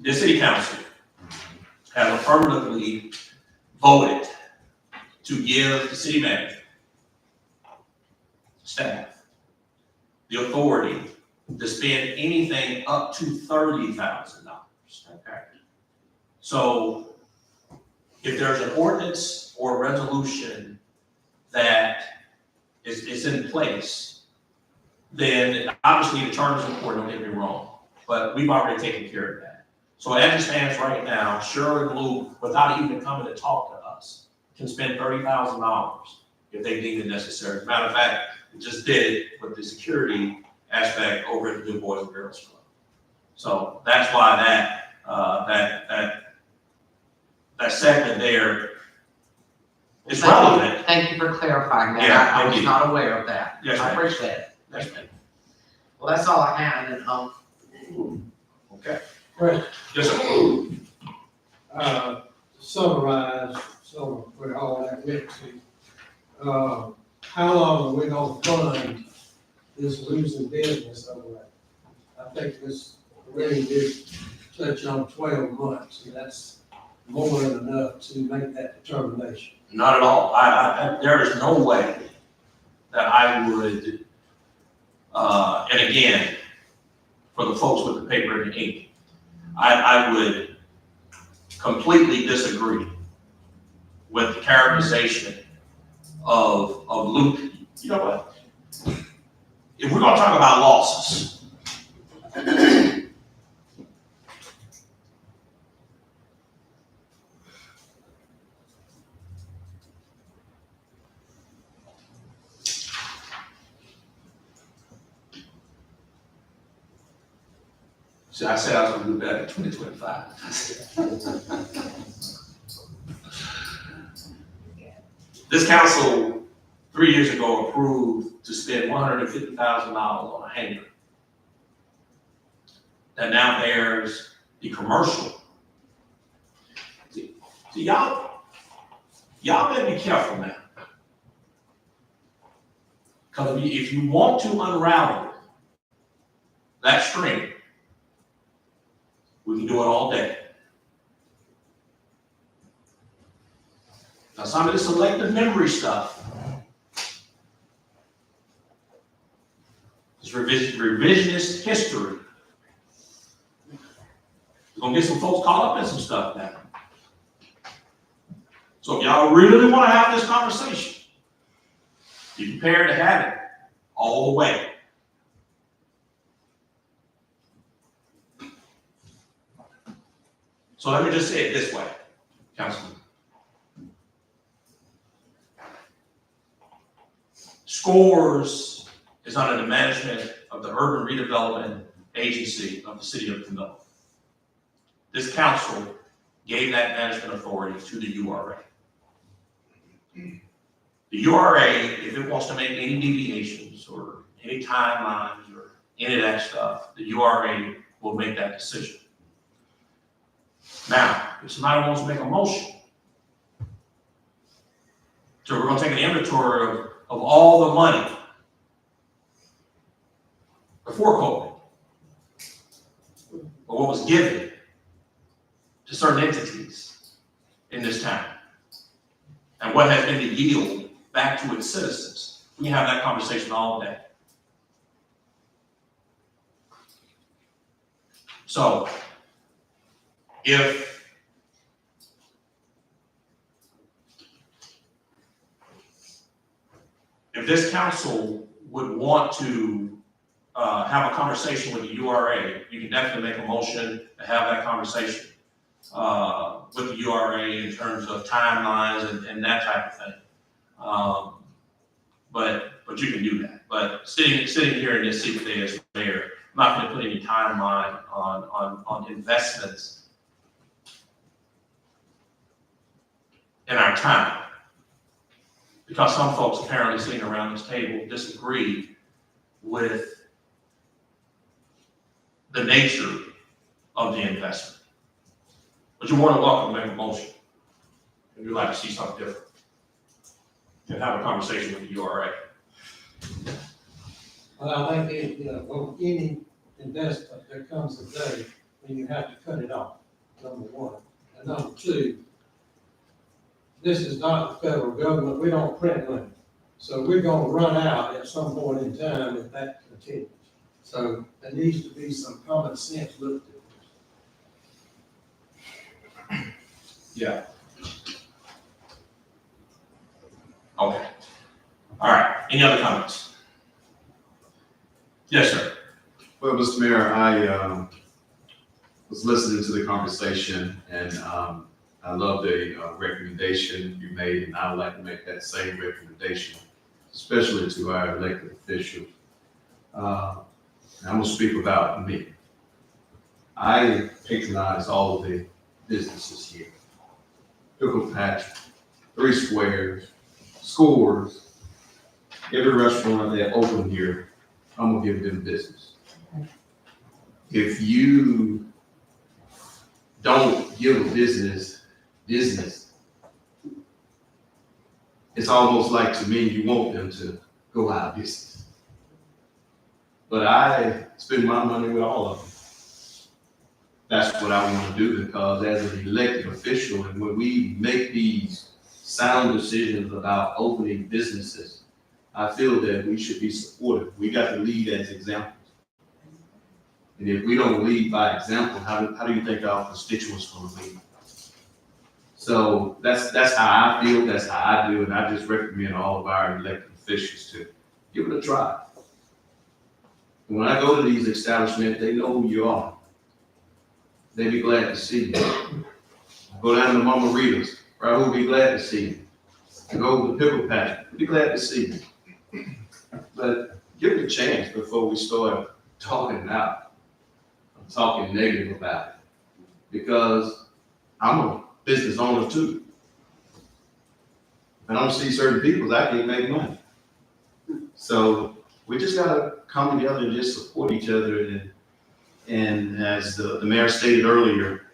The city council has affirmatively voted to give the city manager, staff, the authority to spend anything up to $30,000. Okay. So if there's an ordinance or a resolution that is in place, then obviously the terms of court, don't get me wrong, but we've already taken care of that. So as it stands right now, Shirley and Luke, without even coming to talk to us, can spend $30,000 if they deem it necessary. As a matter of fact, we just did it with the security aspect over at the New Boys and Girls Club. So that's why that segment there is relevant. Thank you for clarifying that. Yeah, I thank was you. not aware of that. Yes, I ma'am. appreciate it. Yes, ma'am. Well, that's all I had, and, Okay. Right. Yes, sir. Summarize some of what all that went to. How long are we gonna fund this losing business over there? I think this really did touch on 12 months, and that's more than enough to make that determination. Not at all. There is no way that I would, and again, for the folks with the paper and the ink, I would completely disagree with the characterization of Luke. You know what? If we're gonna talk about losses, see, I said I was gonna do better in 2025. This council, 3 years ago, approved to spend $150,000 on a hangar that now bears the commercial. See, y'all better be careful now. Because if you want to unravel that string, we can do it all day. Now, some of this selective memory stuff is revisionist history. We're gonna get some folks caught up in some stuff now. So if y'all really want to have this conversation, be prepared to have it all the way. So let me just say it this way, Councilman. SCORES is under the management of the Urban Redevelopment Agency of the City of Camilla. This council gave that management authority to the URA. The URA, if it wants to make any deviations or any timelines or any of that stuff, the URA will make that decision. Now, if somebody wants to make a motion, so we're gonna take an inventory of all the money before COVID, or what was given to certain entities in this town, and what has been the yield back to its citizens. We can have that conversation all day. So, if this council would want to have a conversation with the URA, you can definitely make a motion to have that conversation with the URA in terms of timelines and that type of thing. But you can do that. But sitting here in this seat today as mayor, I'm not going to put any timeline on investments in our time. Because some folks apparently sitting around this table disagree with the nature of the investment. But you're more than welcome to make a motion if you'd like to see something different. And have a conversation with the URA. Well, I think, with any investment, there comes a day when you have to cut it off, number one. And number two, this is not the federal government, we don't print money. So we're gonna run out at some point in time if that continues. So there needs to be some common sense looked at. Yeah. Okay. All right. Any other comments? Yes, sir. Well, Mr. Mayor, I was listening to the conversation, and I love the recommendation you made, and I would like to make that same recommendation, especially to our elected officials. I'm gonna speak about me. I patronize all of the businesses here. Pickle Patch, Three Squares, SCORES, every restaurant that open here, I'm gonna give them business. If you don't give a business, it's almost like, to me, you want them to go out of business. But I spend my money with all of them. That's what I want to do, because as an elected official, and when we make these sound decisions about opening businesses, I feel that we should be supportive. We got to lead as examples. And if we don't lead by example, how do you think our constituents will lead? So that's how I feel, that's how I do, and I just recommend all of our elected officials to give it a try. When I go to these establishments, they know who you are. They'd be glad to see you. I go down to Mama Rita's, right? We'll be glad to see you. I go to the Pickle Patch, we'll be glad to see you. But give it a chance before we start talking negative about it. Because I'm a business owner too. And I don't see certain people, I can't make money. So we just gotta come together and just support each other. And as the mayor stated earlier,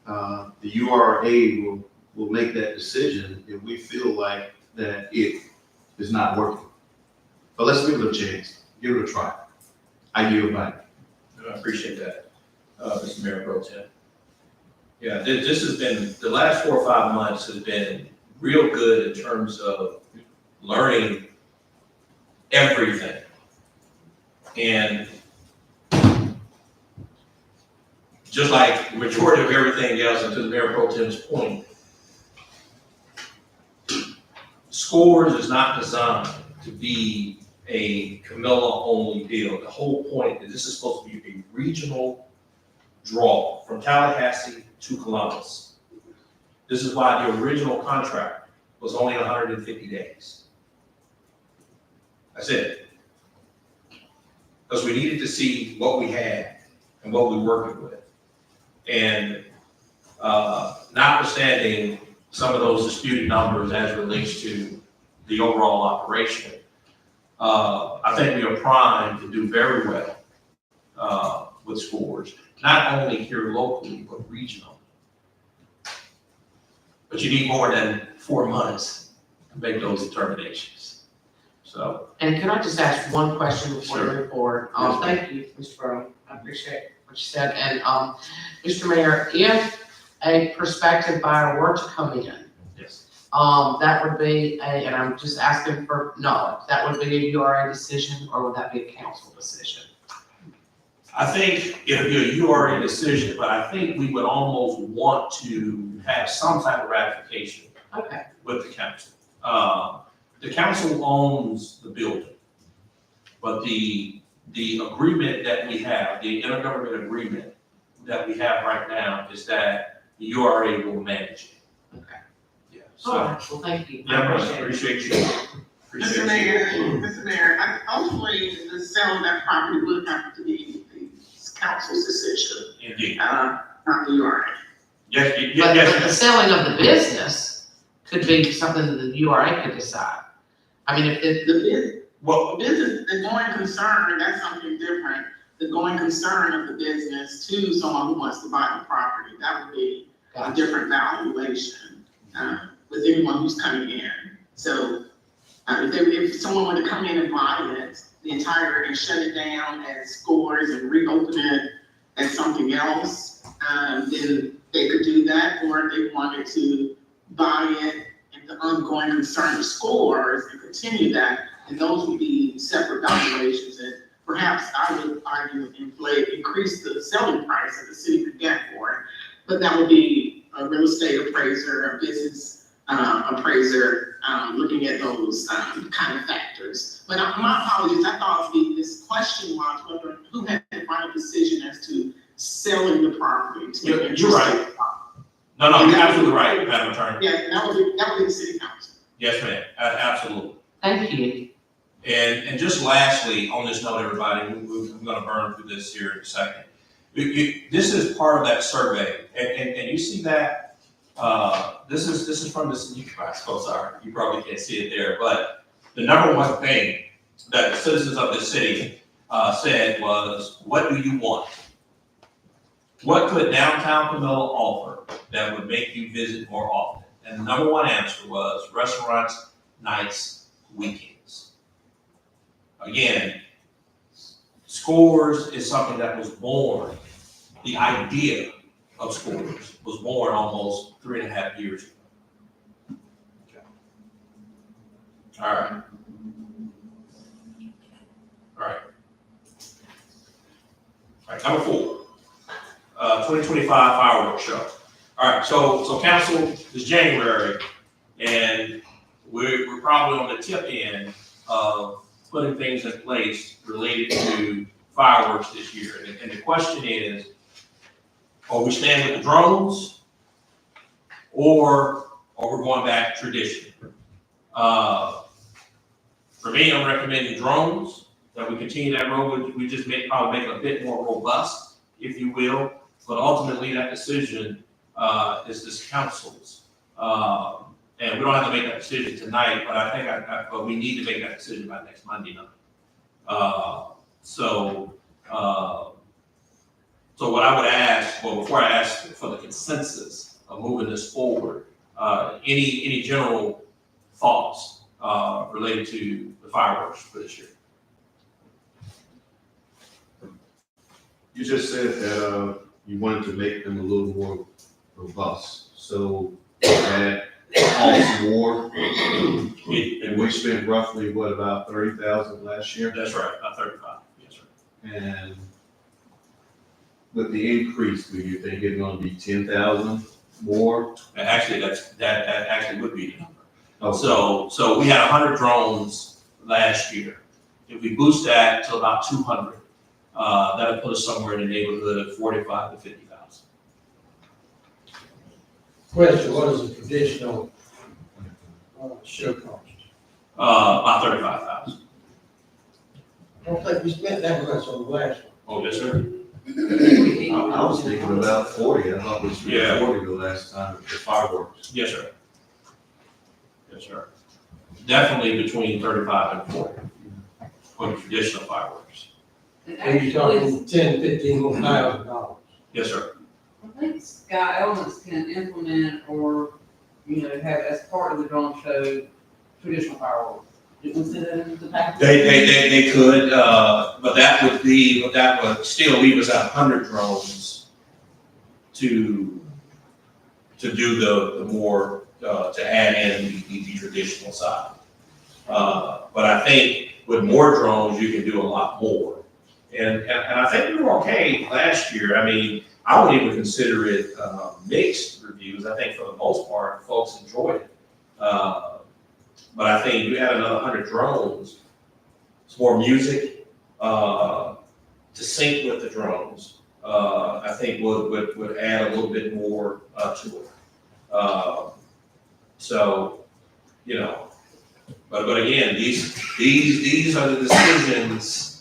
the URA will make that decision if we feel like that it is not working. But let's give it a chance, give it a try. I yield back. I appreciate that, Mr. Mayor Pro Tem. Yeah, this has been, the last 4 or 5 months has been real good in terms of learning everything. And just like the majority of everything else, and to the Mayor Pro Tem's point, Scores is not designed to be a Camilla-only deal. The whole point is this is supposed to be a regional draw from Tallahassee to Columbus. This is why the original contract was only 150 days. That's it. Because we needed to see what we had and what we were working with. And notwithstanding some of those disputed numbers as it relates to the overall operation, I think we are primed to do very well with Scores, not only here locally, but regionally. But you need more than 4 months to make those determinations. So, And can I just ask one question before we Sure. move forward? Yes, ma'am. Thank you, Mr. Burrow. I appreciate what you said. And, Mr. Mayor, if a prospective buyer were to come in, yes. that would be and I'm just asking for knowledge, that would be a URA decision, or would that be a council decision? I think it would be a URA decision, but I think we would almost want to have some type of ratification Okay, with the council. The council owns the building, but the agreement that we have, the intergovernmental agreement that we have right now is that the URA will manage it. okay. Yeah, All so, right, well, thank you. I yeah, I appreciate it. appreciate you. Appreciate you. Mr. Mayor, ultimately, the sale of that property would have to be the council's decision, Indeed. not the URA. Yes, But yes, but the yes. selling of the business could be something that the URA could decide. I mean, if it, Well, Business, the going concern, that's something different. The going concern of the business to someone who wants to buy the property, that would be a different valuation, with anyone who's coming in. So, if someone were to come in and buy it, the entire, and shut it down as Scores and reopen it as something else, then they could do that, or if they wanted to buy it and the ongoing concern of Scores and continue that, and those would be separate valuations, and perhaps I would argue increase the selling price that the city could get for it. But that would be a real estate appraiser, a business appraiser, looking at those kind of factors. But my apologies, I thought this question was whether who had the final decision as to selling the property to an You're right. interested- no, you're absolutely right, Madam Attorney. Yeah, that would be the city council. Yes, ma'am, absolutely. thank you. And just lastly, on this note, everybody, we're gonna burn through this here in a second. This is part of that survey, and you see that, this is from this, sorry, you probably can't see it there, but the number one thing that the citizens of this city, said was, what do you want? What could downtown Camilla offer that would make you visit more often? And the number one answer was restaurants, nights, weekends. Again, Scores is something that was born, the idea of Scores was born almost 3.5 years ago. Okay. All right. All right, number 4, 2025 fireworks show. All right, so council is January, and we're probably on the tip end of putting things in place related to fireworks this year. And the question is, are we staying with the drones, or are we going back to tradition? For me, I'm recommending drones, that we continue that road. We just probably make it a bit more robust, if you will. But ultimately, that decision is this council's. And we don't have to make that decision tonight, but I think but we need to make that decision by next Monday night. So what I would ask, well, before I ask for the consensus of moving this forward, any general thoughts related to the fireworks for this year? You just said that, you wanted to make them a little more robust, so that costs more. And we spent roughly, what, about 30,000 last year? That's right, about 35, yes, sir. And with the increase, do you think it's gonna be 10,000 more? And actually, that actually would be the number. Okay. So we had 100 drones last year. If we boost that to about 200, that'll put us somewhere in the neighborhood of 45 to 50,000. Question, what is a traditional, show cost? About 35,000. I don't think we spent that much on the last one. Oh, yes, sir. I was thinking about 40, I thought we Yeah. spent 40 the last time, the fireworks. Yes, sir. Yes, sir. Definitely between 35 and 40 for the traditional fireworks. And And you're actually, talking $10,000-15,000. Yes, sir. I think Sky Elements can implement or, have as part of the drone show, traditional fireworks. Did we say that in the package? They could, but that would still leave us at 100 drones to do the more, to add in the traditional side. But I think with more drones, you can do a lot more. And I think we were okay last year. I mean, I wouldn't even consider it, mixed reviews. I think for the most part, folks enjoyed it. But I think we had another 100 drones. It's more music, to sync with the drones. I think would add a little bit more, to it. So, but again, these are the decisions,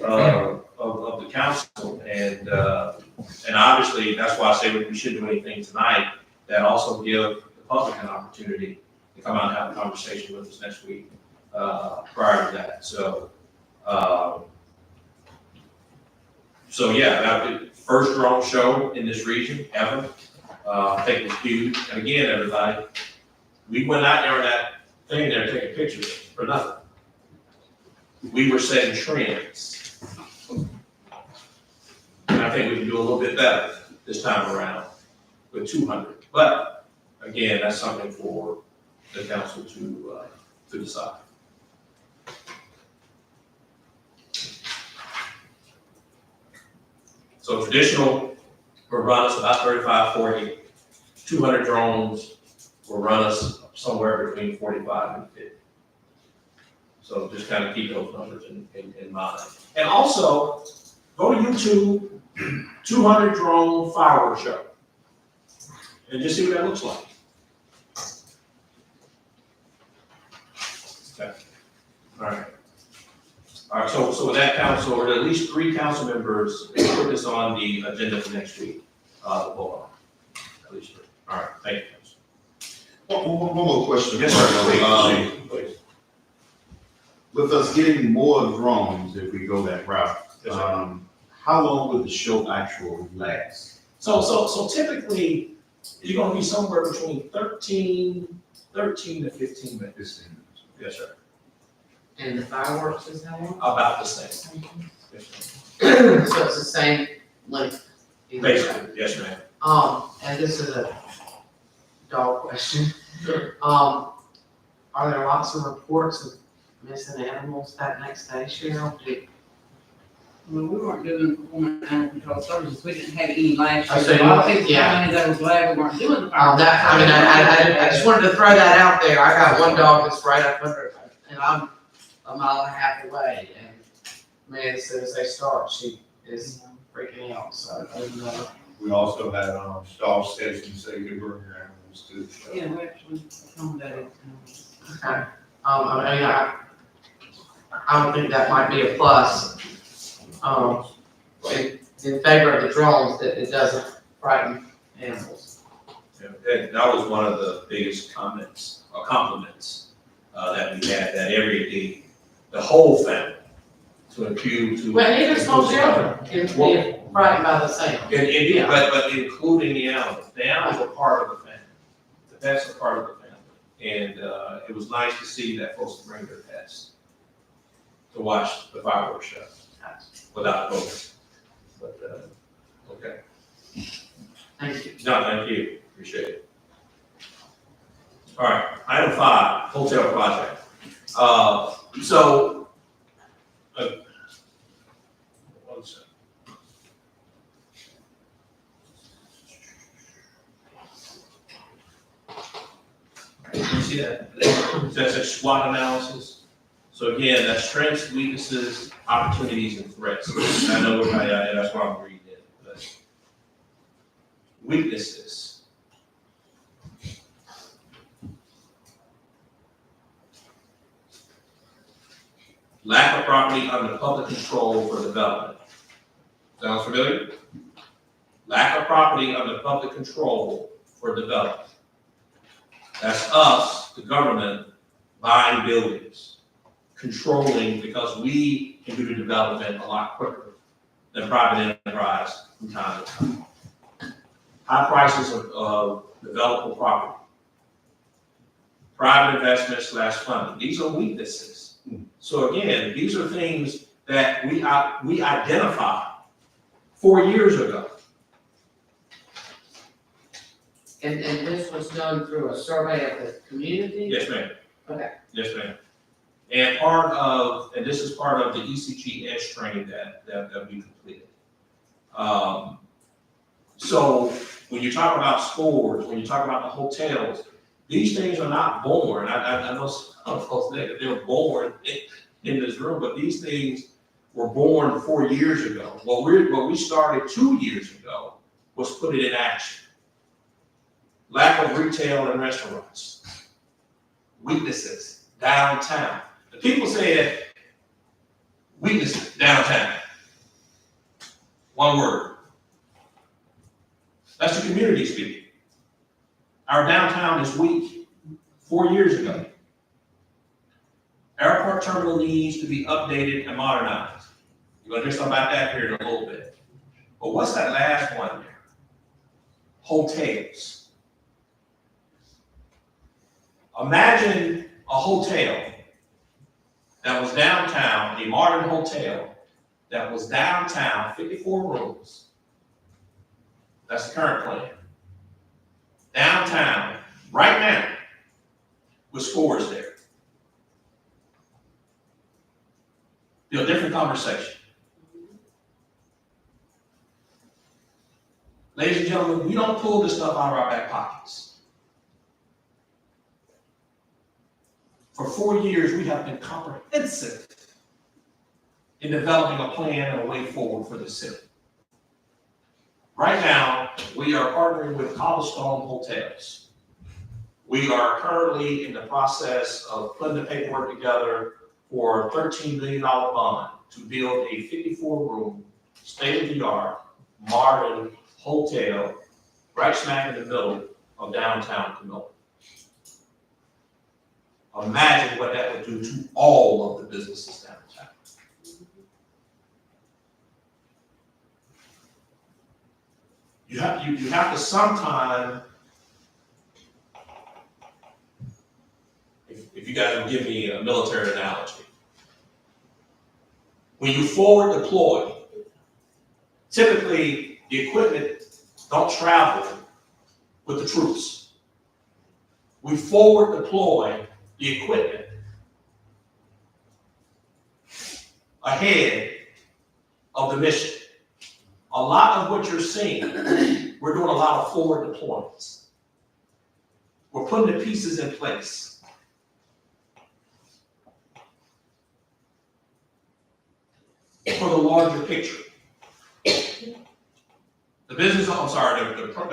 of the council, and obviously, that's why I say we shouldn't do anything tonight, that also give the public an opportunity to come out and have a conversation with us next week, prior to that, so yeah, that the first drone show in this region ever, I think it was huge, and again, everybody, we went out there on that thing there taking pictures for nothing. We were setting trends. And I think we can do a little bit better this time around with 200. But again, that's something for the council to decide. So traditional will run us about 35, 40. 200 drones will run us somewhere between 45 and 50. So just kind of keep those numbers in mind. And also, go to YouTube, 200 drone fireworks show. And just see what that looks like. Okay. All right. All right, so with that council, or at least 3 council members, put this on the agenda for next week. Well, at least 3. All right, thank you. One more question. Yes, sir. Please. With us getting more drones, if we go that route, Yes, sir. how long would the show actually last? So typically, you're gonna be somewhere between 13 to 15 minutes. Yes, sir. And the fireworks is how long? About the same. Yes, So it's the same length. ma'am. Basically, yes, ma'am. And this is a dog question. Are there lots of reports of missing animals that next day, Cheryl? Well, we weren't doing performance animal control services, we didn't have any last I year. see. A lot of people Yeah. told me they was glad we weren't doing the I just wanted to throw that out there. I got one dog that's right up under it, and I'm a mile and a half away, and man, as soon as they start, she is freaking out, so, We also had, stall stations, so you could bring your animals to the show. Yeah, we actually accommodated. okay. I don't think that might be a plus, in favor of the drones, that it doesn't frighten animals. And that was one of the biggest comments, or compliments, that we had, that the whole family, to include to. Well, even small children can be frightened by the sound. And but including the animals. The animals are part of the family. The pets are part of the family. And it was nice to see that folks bring their pets to watch the fireworks show without voting. But, okay. Thank you. No, thank you. Appreciate it. All right, item 5, hotel project. So, one second. You see see that? That's a SWOT analysis. So again, that's strengths, weaknesses, opportunities, and threats. I know that's why I'm reading it, but weaknesses. Lack of property under public control for development. Sounds familiar? Lack of property under public control for development. That's us, the government, buying buildings, controlling, because we can do the development a lot quicker than private enterprise from time to time. High prices of developable property. Private investment / funding. These are weaknesses. So again, these are things that we identified 4 years ago. And this was done through a survey of the community? Yes, ma'am. Okay. Yes, ma'am. And this is part of the ECG Edge training that we completed. So when you talk about scores, when you talk about the hotels, these things are not born. I know some folks think they were born in this room, but these things were born 4 years ago. What we started 2 years ago was put it in action. Lack of retail and restaurants. Weaknesses, downtown. The people say that weaknesses, downtown. One word. That's the community speaking. Our downtown is weak 4 years ago. Airport terminal needs to be updated and modernized. You're gonna hear something about that here in a little bit. But what's that last one there? Hotels. Imagine a hotel that was downtown, a modern hotel that was downtown, 54 rooms. That's the current plan. Downtown, right now, with scores there. Be a different conversation. Ladies and gentlemen, we don't pull this stuff out of our back pockets. For 4 years, we have been comprehensive in developing a plan and a way forward for the city. Right now, we are partnering with Cobblestone Hotels. We are currently in the process of putting the paperwork together for a $13 million bond to build a 54-room, state-of-the-art, modern hotel right smack in the middle of downtown Camilla. Imagine what that would do to all of the businesses downtown. You have to sometime, if you guys will give me a military analogy, when you forward deploy, typically the equipment don't travel with the troops. We forward deploy the equipment ahead of the mission. A lot of what you're seeing, we're doing a lot of forward deployments. We're putting the pieces in place. For the larger picture. The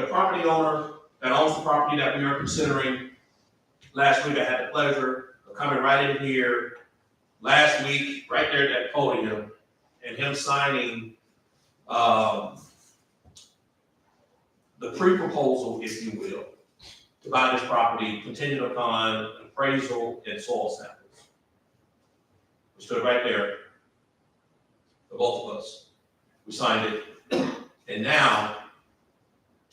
property owner that owns the property that we are considering. Last week I had the pleasure of coming right in here last week, right there at that podium, and him signing the pre-proposal, if you will, to buy this property contingent upon appraisal and soil samples. We stood right there, the both of us. We signed it, and now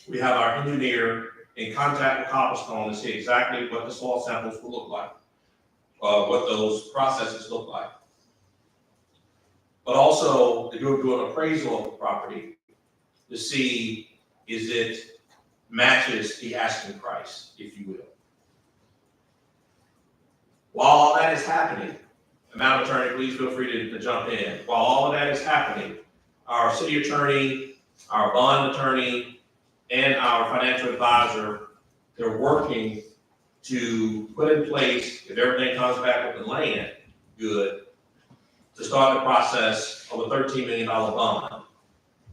we have our engineer in contact with Cobblestone to see exactly what the soil samples will look like, what those processes look like. But also to do an appraisal of the property to see is it matches the asking price, if you will. While all that is happening, Madam Attorney, please feel free to jump in. While all of that is happening, our city attorney, our bond attorney, and our financial advisor, they're working to put in place, if everything comes back with the land, good, to start the process of a $13 million bond.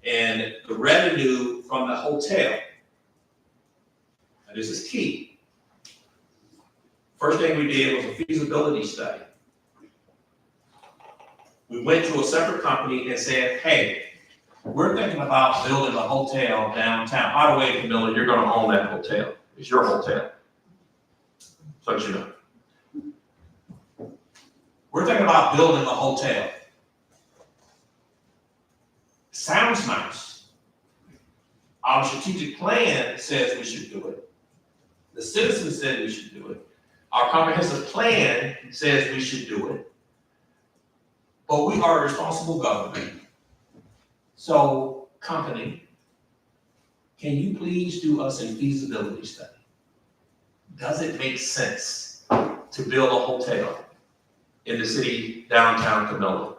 And the revenue from the hotel, and this is key. First thing we did was a feasibility study. We went to a separate company and said, hey, we're thinking about building a hotel downtown. By the way, Camilla, you're gonna own that hotel. It's your hotel. So that you know. We're thinking about building a hotel. Sounds nice. Our strategic plan says we should do it. The citizens said we should do it. Our comprehensive plan says we should do it. But we are a responsible government. So, company, can you please do us a feasibility study? Does it make sense to build a hotel in the city downtown Camilla?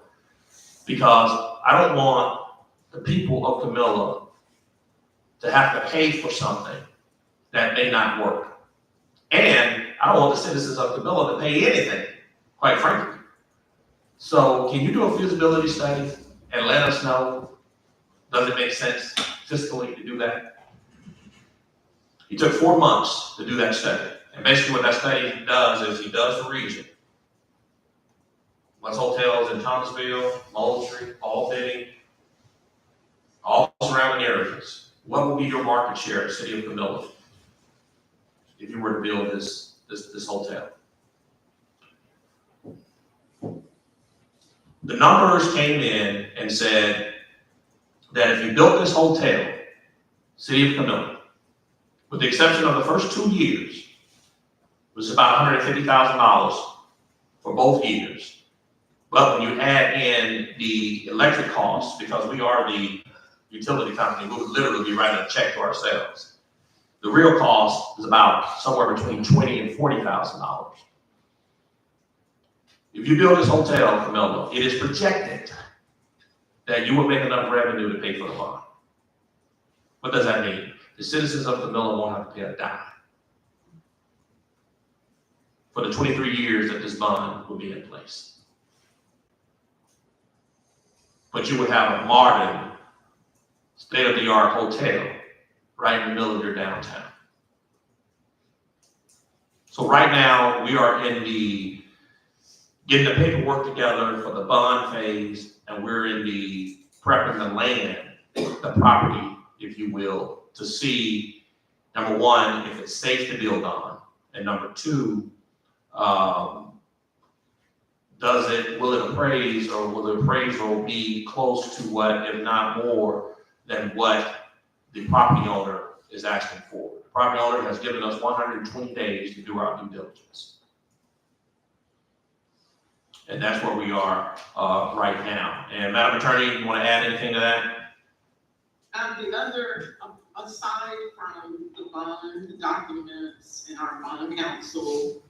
Because I don't want the people of Camilla to have to pay for something that may not work. And I don't want the citizens of Camilla to pay anything, quite frankly. So can you do a feasibility study and let us know, does it make sense fiscally to do that? It took 4 months to do that study. And basically what that study does is he does the region. What's hotels in Thomasville, Moultrie, Albany, all surrounding areas. What will be your market share in the city of Camilla if you were to build this hotel? The numbers came in and said that if you built this hotel, city of Camilla, with the exception of the first 2 years, it was about $150,000 for both years. But when you add in the electric costs, because we are the utility company, we would literally be writing a check to ourselves. The real cost is about somewhere between $20,000 and $40,000. If you build this hotel, Camilla, it is projected that you will make enough revenue to pay for the bond. What does that mean? The citizens of Camilla won't have to pay a dime for the 23 years that this bond will be in place. But you would have a modern, state-of-the-art hotel right in the middle of your downtown. So right now, we are in the getting the paperwork together for the bond phase, and we're in the prepping the land, the property, if you will, to see, number one, if it's safe to build on, and number two, will it appraise, or will the appraisal be close to what, if not more, than what the property owner is asking for? The property owner has given us 120 days to do our due diligence. And that's where we are right now. And Madam Attorney, you want to add anything to that? The other, aside from the bond documents and our bond counsel,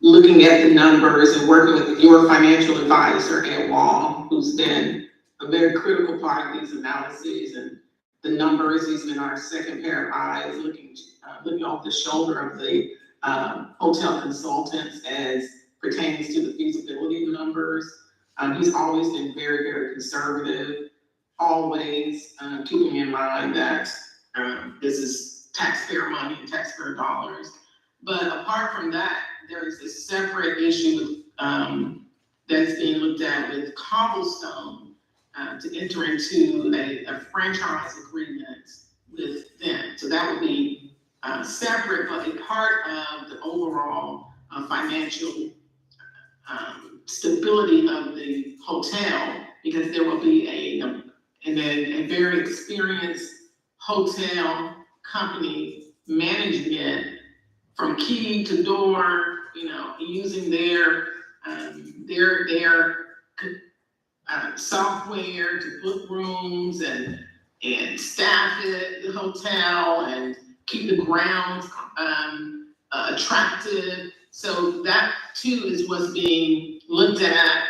looking at the numbers and working with your financial advisor, Ed Wall, who's been a very critical part of these analyses and the numbers, he's been our second pair of eyes, looking off the shoulder of the hotel consultants as pertains to the feasibility numbers. He's always been very, very conservative, always keeping in mind that this is taxpayer money and taxpayer dollars. But apart from that, there is a separate issue that's being looked at with Cobblestone to enter into a franchise agreement with them. So that would be separate, but a part of the overall financial stability of the hotel, because there will be a very experienced hotel company managing it from key to door, using their software to book rooms and staff the hotel and keep the grounds attractive. So that too is what's being looked at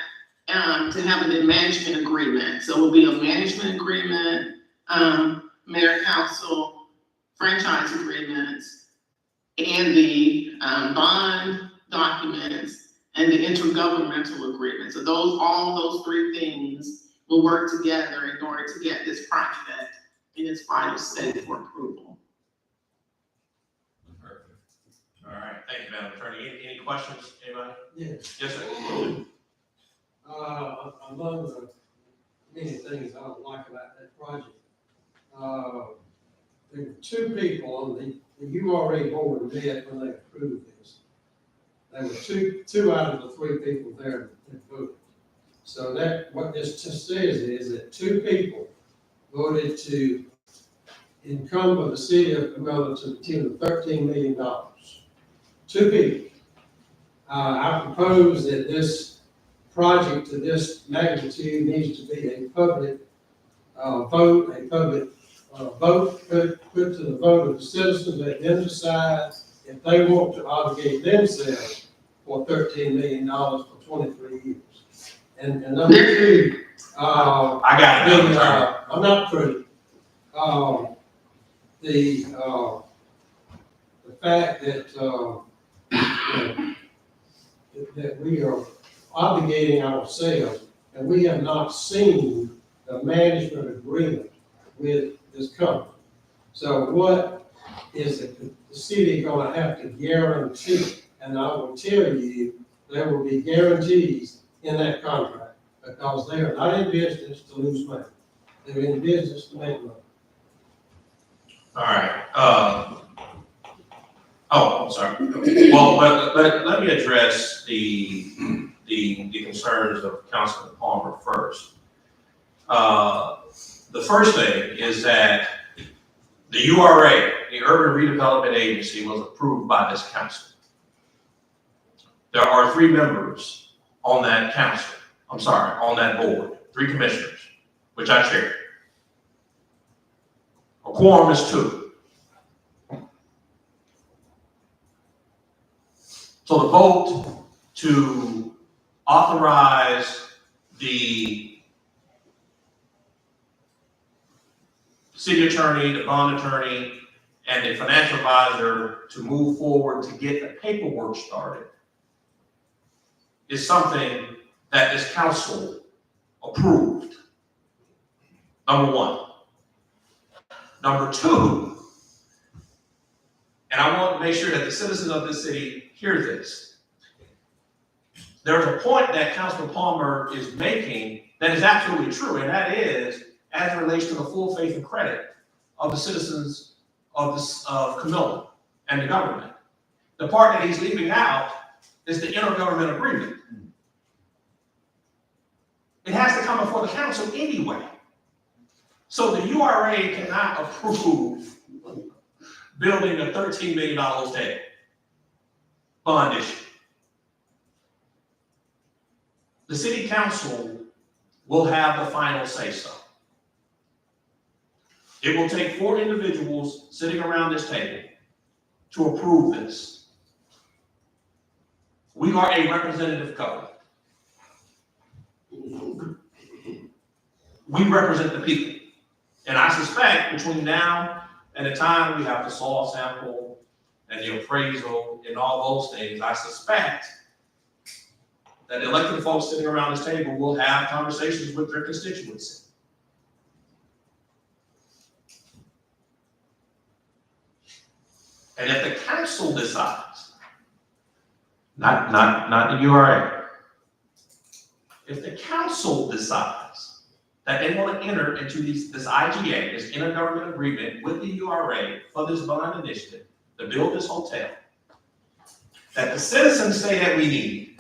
to have a management agreement. So it will be a management agreement, mayor council, franchise agreements, and the bond documents and the intergovernmental agreement. So all those three things will work together in order to get this project in its final state for approval. Perfect. All right, thank you, Madam Attorney. Any questions, anybody? Yes. Yes, sir. Among the many things I don't like about that project, there were two people on the URA board met when they approved this. There were two out of the three people there that voted. So what this just says is that two people voted to encumber the city of Camilla to the tune of $13 million. Two people. I propose that this project to this magnitude needs to be a public vote, put to the vote of the citizens, let them decide if they want to obligate themselves for $13 million for 23 years. And number two, I got it, Madam Attorney. I'm not through. The fact that, that we are obligating ourselves, and we have not seen the management agreement with this company. So what is the city gonna have to guarantee? And I will tell you, there will be guarantees in that contract, because they are not in business to lose money. They're in business to make money. All right, I'm sorry. Well, but let me address the concerns of Councilman Palmer first. The first thing is that the URA, the Urban Redevelopment Agency, was approved by this council. There are 3 members on that council, on that board, 3 commissioners, which I chair. A quorum is 2. So the vote to authorize the city attorney, the bond attorney, and the financial advisor to move forward to get the paperwork started is something that this council approved. Number 1. Number 2, and I want to make sure that the citizens of this city hear this. There's a point that Councilman Palmer is making that is absolutely true, and that is as it relates to the full faith and credit of the citizens of Camilla and the government. The part that he's leaving out is the intergovernmental agreement. It has to come before the council anyway. So the URA cannot approve building a $13 million hotel bond issue. The city council will have the final say so. It will take 4 individuals sitting around this table to approve this. We are a representative government. We represent the people. And I suspect between now and the time we have the soil sample and the appraisal and all those things, I suspect that elected folks sitting around this table will have conversations with their constituency. And if the council decides, not the URA, if the council decides that they want to enter into this IGA, this intergovernmental agreement with the URA for this bond initiative to build this hotel, that the citizens say that we need,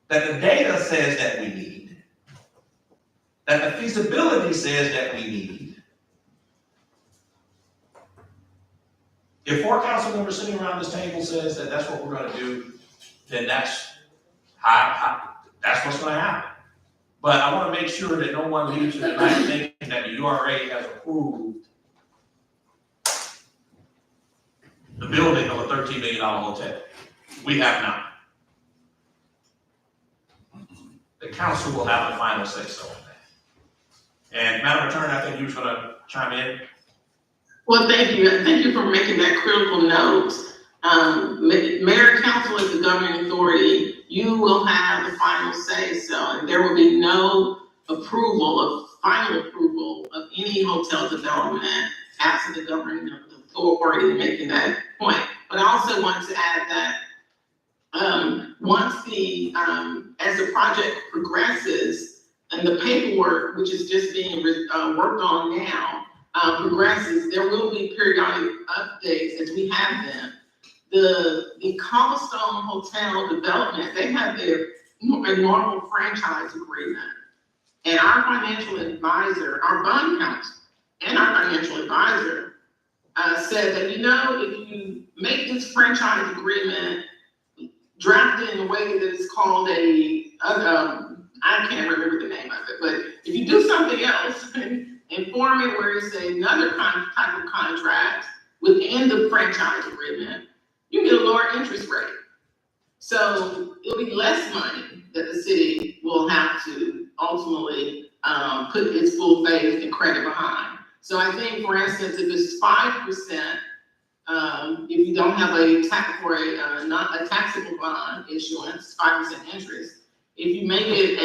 that the data says that we need, that the feasibility says that we need. If 4 council members sitting around this table says that that's what we're going to do, then that's what's going to happen. But I want to make sure that no one leaves here tonight thinking that the URA has approved the building of a $13 million hotel. We have not. The council will have the final say so on that. And Madam Attorney, I think you was going to chime in. Well, thank you for making that critical note. Mayor and council as the governing authority, you will have the final say so, and there will be no final approval of any hotel development after the governing authority making that point. But I also want to add that, once as the project progresses and the paperwork, which is just being worked on now, progresses, there will be periodic updates as we have them. The Cobblestone Hotel development, they have a normal franchise agreement. And our financial advisor, our bond counsel, and our financial advisor said that, if you make this franchise agreement drafted in a way that is called I can't remember the name of it, but if you do something else and form it where it's another type of contract within the franchise agreement, you get a lower interest rate. So it'll be less money that the city will have to ultimately put its full faith and credit behind. So I think, for instance, if it's 5%, if you don't have not a taxable bond issuance, 5% interest. If you make it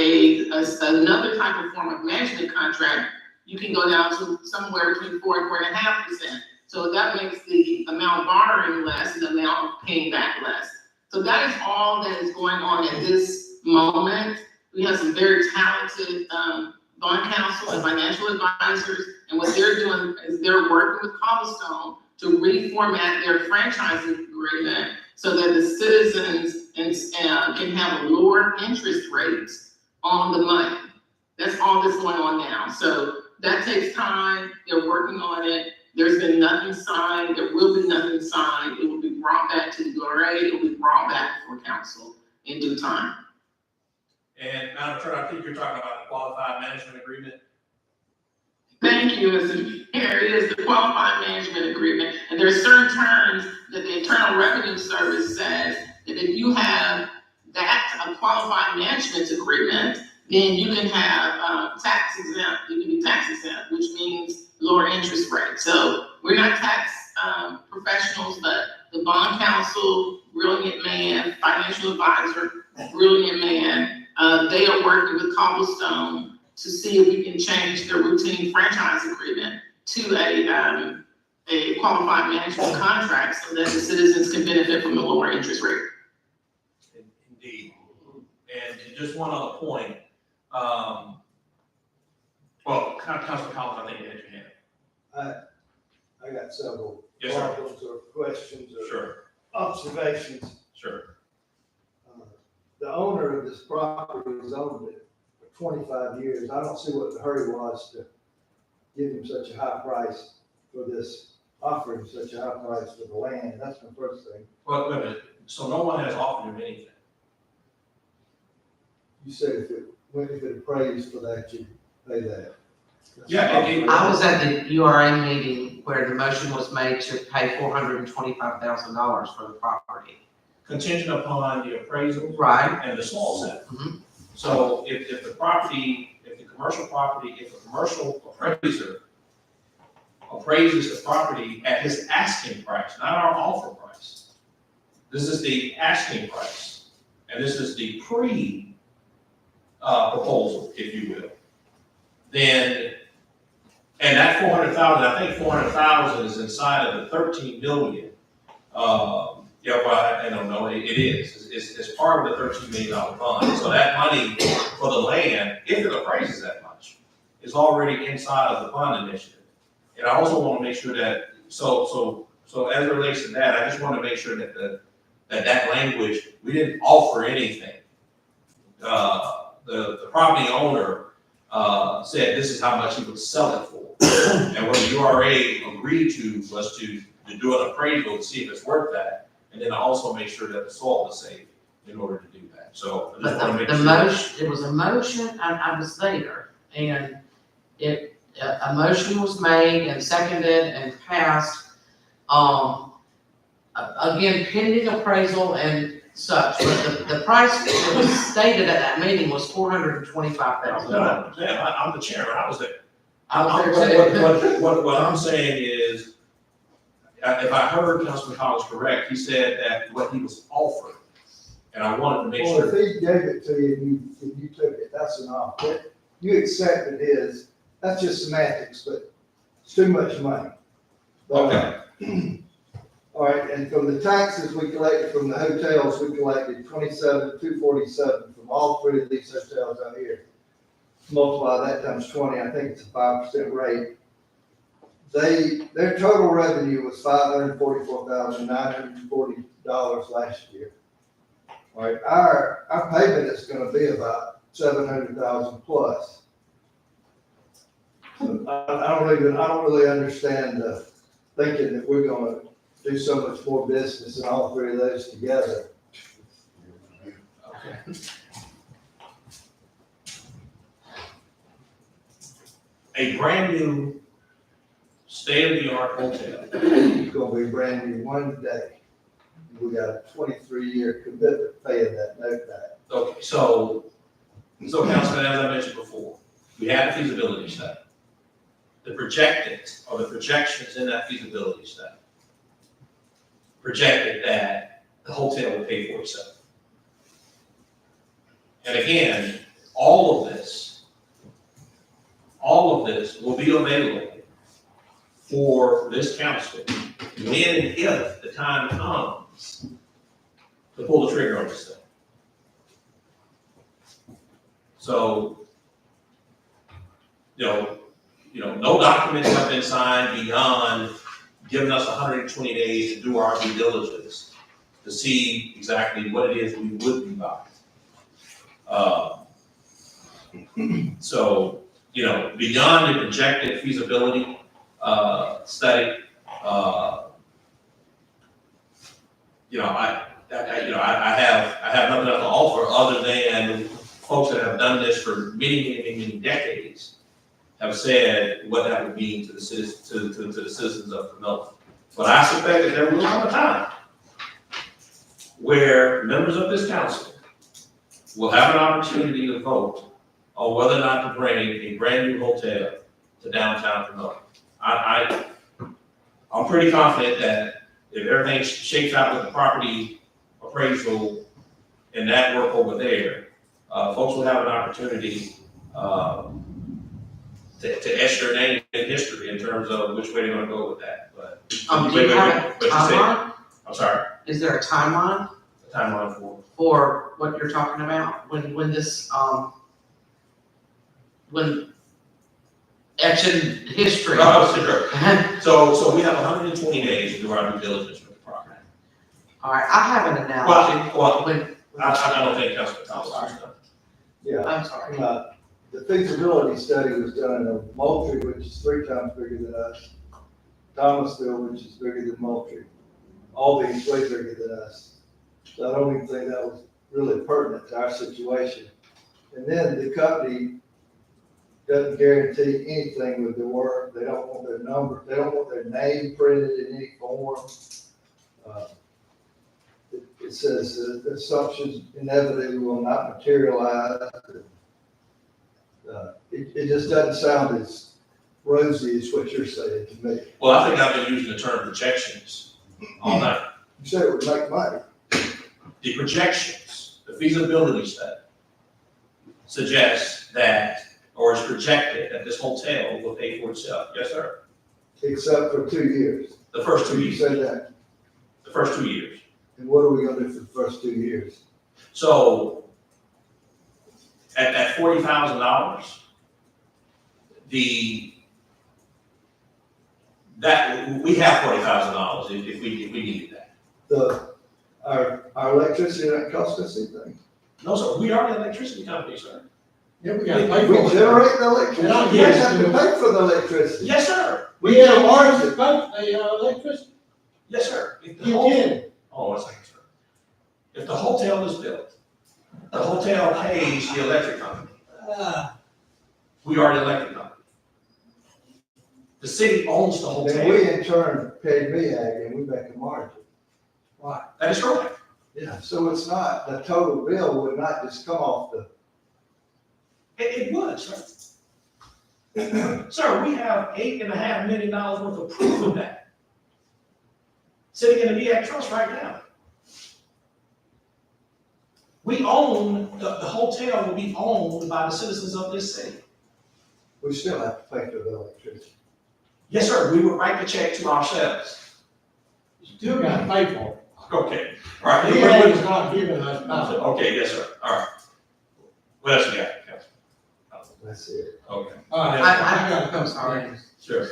another type of form of management contract, you can go down to somewhere between 4% and 4.5%. So that makes the amount of borrowing less and the amount of paying back less. So that is all that is going on at this moment. We have some very talented bond counsel and financial advisors, and what they're doing is they're working with Cobblestone to reformat their franchise agreement so that the citizens can have a lower interest rates on the money. That's all that's going on now. So that takes time. They're working on it. There's been nothing signed. There will be nothing signed. It will be brought back to the DRA. It will be brought back before council in due time. And Madam Chair, I think you're talking about the qualified management agreement. Thank you, Mr. Mayor. It is the qualified management agreement, and there are certain terms that the Internal Revenue Service says that if you have a qualified management agreement, then you can have tax exempt. You can be tax exempt, which means lower interest rate. So we're not tax professionals, but the bond counsel, brilliant man, financial advisor, brilliant man. They are working with Cobblestone to see if we can change their routine franchise agreement to a qualified management contract so that the citizens can benefit from a lower interest rate. Indeed. And just one other point. Councilor Collins, I think you had your hand. I got several Yes, sir. problems or questions or Sure, observations. sure. The owner of this property has owned it for 25 years. I don't see what the hurry was to give him such a high price for this, offering such a high price for the land. That's my first thing. Well, wait a minute. So no one has offered him anything. You said if it appraised for that, you'd pay that. Yeah, and I was at the URA meeting where the motion was made to pay $425,000 for the property. contingent upon the appraisal Right. and the small set. Mhm. So if the commercial appraiser appraises the property at his asking price, not our offer price. This is the asking price, and this is the proposal, if you will. Then, and that 400,000, I think 400,000 is inside of the 13 million. Yeah, well, I don't know, it is. It's part of the $13 million fund. So that money for the land, if it appraises that much, is already inside of the fund initiative. And I also want to make sure that, so as it relates to that, I just want to make sure that that language, we didn't offer anything. The property owner said this is how much he would sell it for. And what the URA agreed to was to do an appraisal to see if it's worth that. And then also make sure that the soil is safe in order to do that. So I just want to make The sure. motion, it was a motion, I was there, and a motion was made and seconded and passed. Again, pending appraisal and such, but the price that was stated at that meeting was $425,000. Yeah, I'm the chairman, I was there. I was there too. What I'm saying is, if I heard Councilman Collins correct, he said that what he was offered, and I wanted to make Well, sure. if he gave it to you and you took it, that's an offer. You accepted his, that's just semantics, but it's too much money. But, Okay. all right, and from the taxes we collected from the hotels, we collected 247 from all three of these hotels out here. Multiply that times 20, I think it's a 5% rate. Their total revenue was $544,940 last year. All right, our payment is gonna be about 700,000 plus. So I don't really understand thinking that we're gonna do so much more business in all three of those together. Okay. A brand new state-of-the-art hotel. It's gonna be brand new one day. We got a 23-year commitment paying that note back. Okay, so Councilman, as I mentioned before, we had a feasibility study. The projections in that feasibility study projected that the hotel would pay for itself. And again, all of this will be available for this council when and if the time comes to pull the trigger on this thing. So, no documents have been signed beyond giving us 120 days to do our due diligence to see exactly what it is we would be buying. So, beyond the projected feasibility study, I have nothing else to offer other than folks that have done this for many decades have said what that would mean to the citizens, to the citizens of Camilla. But I suspect that there will come a time where members of this council will have an opportunity to vote on whether or not to bring a brand new hotel to downtown Camilla. I'm pretty confident that if everything shakes out with the property appraisal and that work over there, folks will have an opportunity to etch their name in history in terms of which way they're gonna go with that, but. Do you have a But you said- timeline? I'm sorry, Is there a timeline the timeline for. for what you're talking about? When this, when etching history? Oh, sure. So we have 120 days to do our due diligence with the property. All right, I have an analogy. Well, When, I don't think Councilman Thomas is done. Yeah. I'm sorry. The feasibility study was done in Moultrie, which is 3 times bigger than us. Thomasville, which is bigger than Moultrie. Albany's way bigger than us. So I don't even think that was really pertinent to our situation. And then the company doesn't guarantee anything with their work. They don't want their number, they don't want their name printed in any form. It says the assumptions inevitably will not materialize. It just doesn't sound as rosy as what you're saying to me. Well, I think I've been using the term projections all night. You said it would make money. The projections, the feasibility study suggests that, or is projected that this hotel will pay for itself. Yes, sir. Except for 2 years. The first 2 You years, said that. the first 2 years. And what are we gonna do for the first 2 years? So at $40,000, we have $40,000 if we needed that. Our electricity doesn't cost us anything. No, sir, we are the electricity company, sir. Yeah, we gotta pay We for it. generate the electricity. Yeah, We yes. have to pay for the electricity. Yes, sir. We have ours that pay the electricity. Yes, sir. If the You whole- can. Oh, one second, sir. If the hotel is built, the hotel pays the electric company. We are the electric company. The city owns the Then hotel. we in turn pay MEAG and we make a margin. That is correct. Yeah, so it's not, the total bill would not just come off the, It would, sir. Sir, we have $8.5 million worth of proof of that. sitting in the MEAC trust right now. We own, the hotel will be owned by the citizens of this city. We still have to pay for the electricity. Yes, sir, we would write the check to ourselves. You still gotta pay for it. Okay, all right. The EA is not giving us power. Okay, yes, sir, all right. What else you got, Councilman? That's it. Okay. All right, I- I got a couple sorry. things. Sure.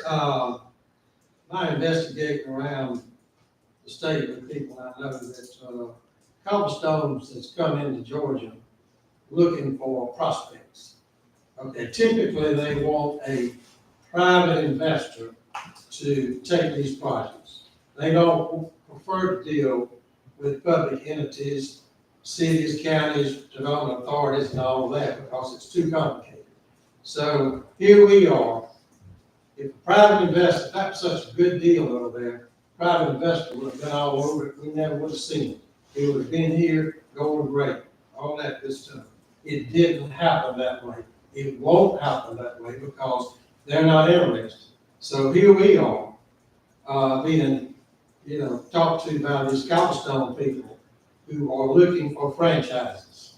My investigating around the state with people, I know that, cobblestones that's come into Georgia looking for prospects. Okay, typically they want a private investor to take these projects. They don't prefer to deal with public entities, cities, counties, development authorities and all of that because it's too complicated. So here we are. If a private investor, that was such a good deal over there, private investor would have been all over it, we never would have seen it. It would have been here, going great, all that good stuff. It didn't happen that way. It won't happen that way because they're not interested. So here we are, being, talked to by these cobblestone people who are looking for franchises.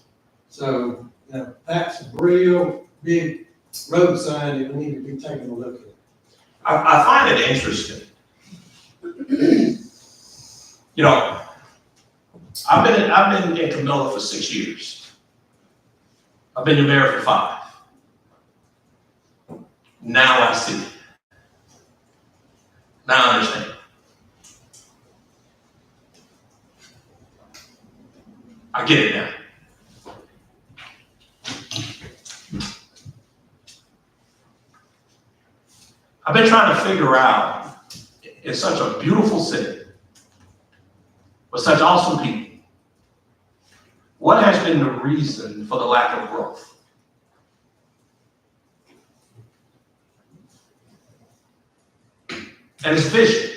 So, that's a real big road sign that we need to be taking a look at. I find it interesting. I've been in Camilla for 6 years. I've been the mayor for 5. Now I see it. Now I understand. I get it now. I've been trying to figure out, in such a beautiful city, with such awesome people, what has been the reason for the lack of growth? And it's vision.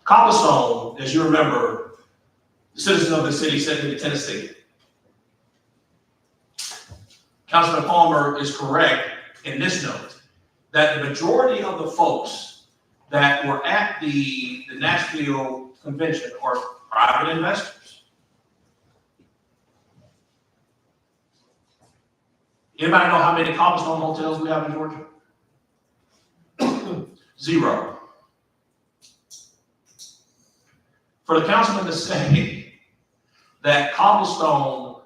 Cobblestone, as you remember, the citizens of the city sent me to Tennessee. Councilman Palmer is correct in this note, that the majority of the folks that were at the Nashville convention are private investors. Anybody know how many cobblestone hotels we have in Georgia? 0. For the councilman to say that Cobblestone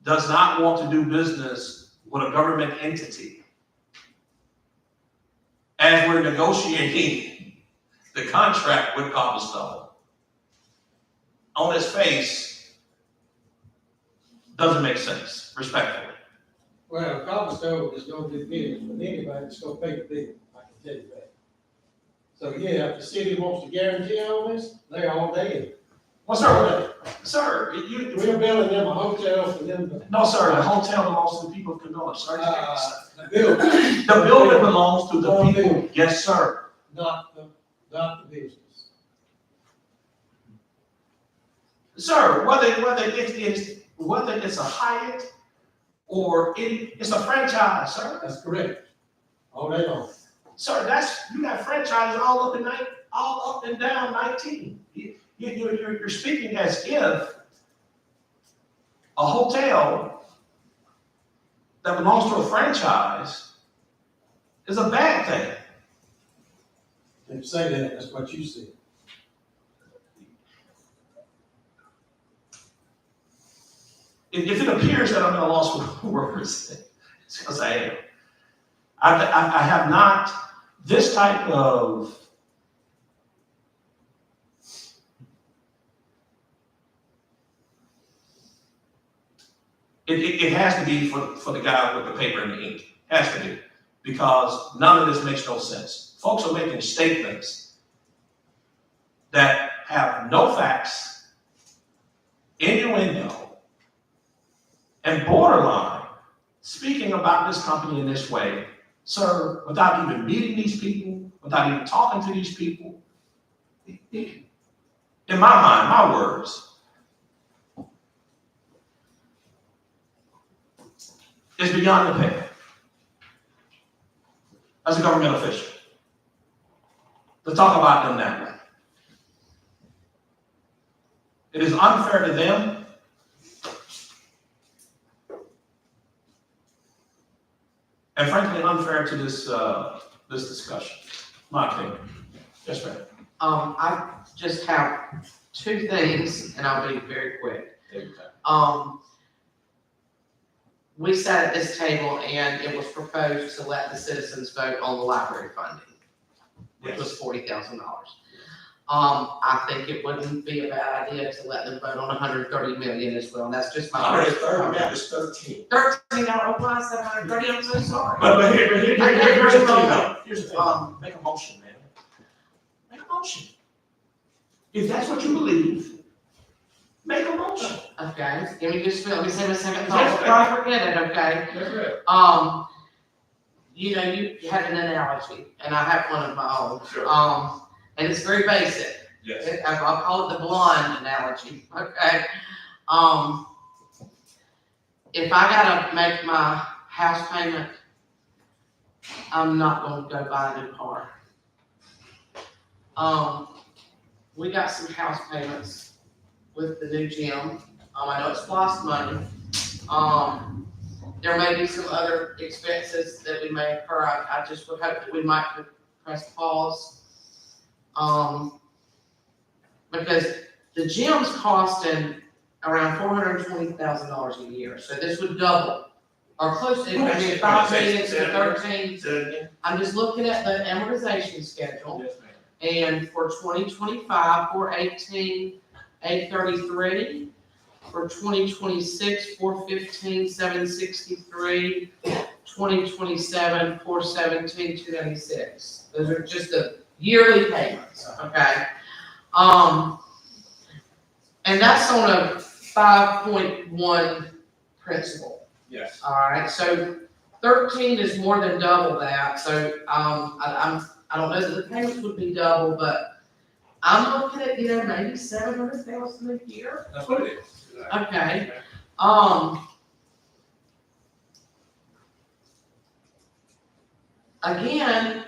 does not want to do business with a government entity as we're negotiating the contract with Cobblestone, on its face, doesn't make sense, respectfully. Well, Cobblestone is gonna do business with anybody that's gonna pay the bill, I can tell you that. So, yeah, if the city wants to guarantee on this, they're all day. Well, sir, We're building them a hotel for them to. no, sir, the hotel belongs to the people of Camilla, sir. The building, The building belongs to the people, yes, sir. not the business. Sir, whether it's a Hyatt or it's a franchise, sir. That's correct. All day long. Sir, you got franchises all up and down 19. You're speaking as if a hotel that belongs to a franchise is a bad thing. If you say that, that's what you said. If it appears that I'm at a loss for words, it's because I am. I have not, this type of it has to be for the guy with the paper and the ink. Has to be. Because none of this makes no sense. Folks are making statements that have no facts, innuendo, and borderline speaking about this company in this way, sir, without even meeting these people, without even talking to these people. In my mind, my words, is beyond the pale. as a government official to talk about them that way. It is unfair to them. And frankly, unfair to this discussion, my opinion. Yes, ma'am. I just have two things, and I'll be very quick. Take your time. We sat at this table and it was proposed to let the citizens vote on the library funding, which was $40,000. I think it wouldn't be a bad idea to let them vote on 130 million as well, and that's just my. 130, that is 13. 13, I applied 730, I'm so sorry. But here's the thing, though. Here's the thing. Make a motion, man. Make a motion. If that's what you believe, make a motion. Okay, let me say my second Yes, thought before I forget it, okay? That's right. You know, you had an analogy, and I have one of my own. Sure. And it's very basic. Yes. I'll call it the blonde analogy, okay? If I gotta make my house payment, I'm not gonna go buy a new car. We got some house payments with the new gym. I know it's lost money. There may be some other expenses that we may incur. I just would hope that we might press pause. Because the gym's costing around $420,000 a year, so this would double. Or close to, I mean, 5 million to 13. Say it again. I'm just looking at the amortization schedule. Yes, ma'am. And for 2025, 418, 833. For 2026, 415, 763. 2027, 417, 296. Those are just the yearly payments, okay? And that's on a 5.1 principal. Yes. All right, so 13 is more than double that, so, I don't know that the payments would be double, but I'm looking at, maybe 700,000 a year. That's what it is. Okay, again,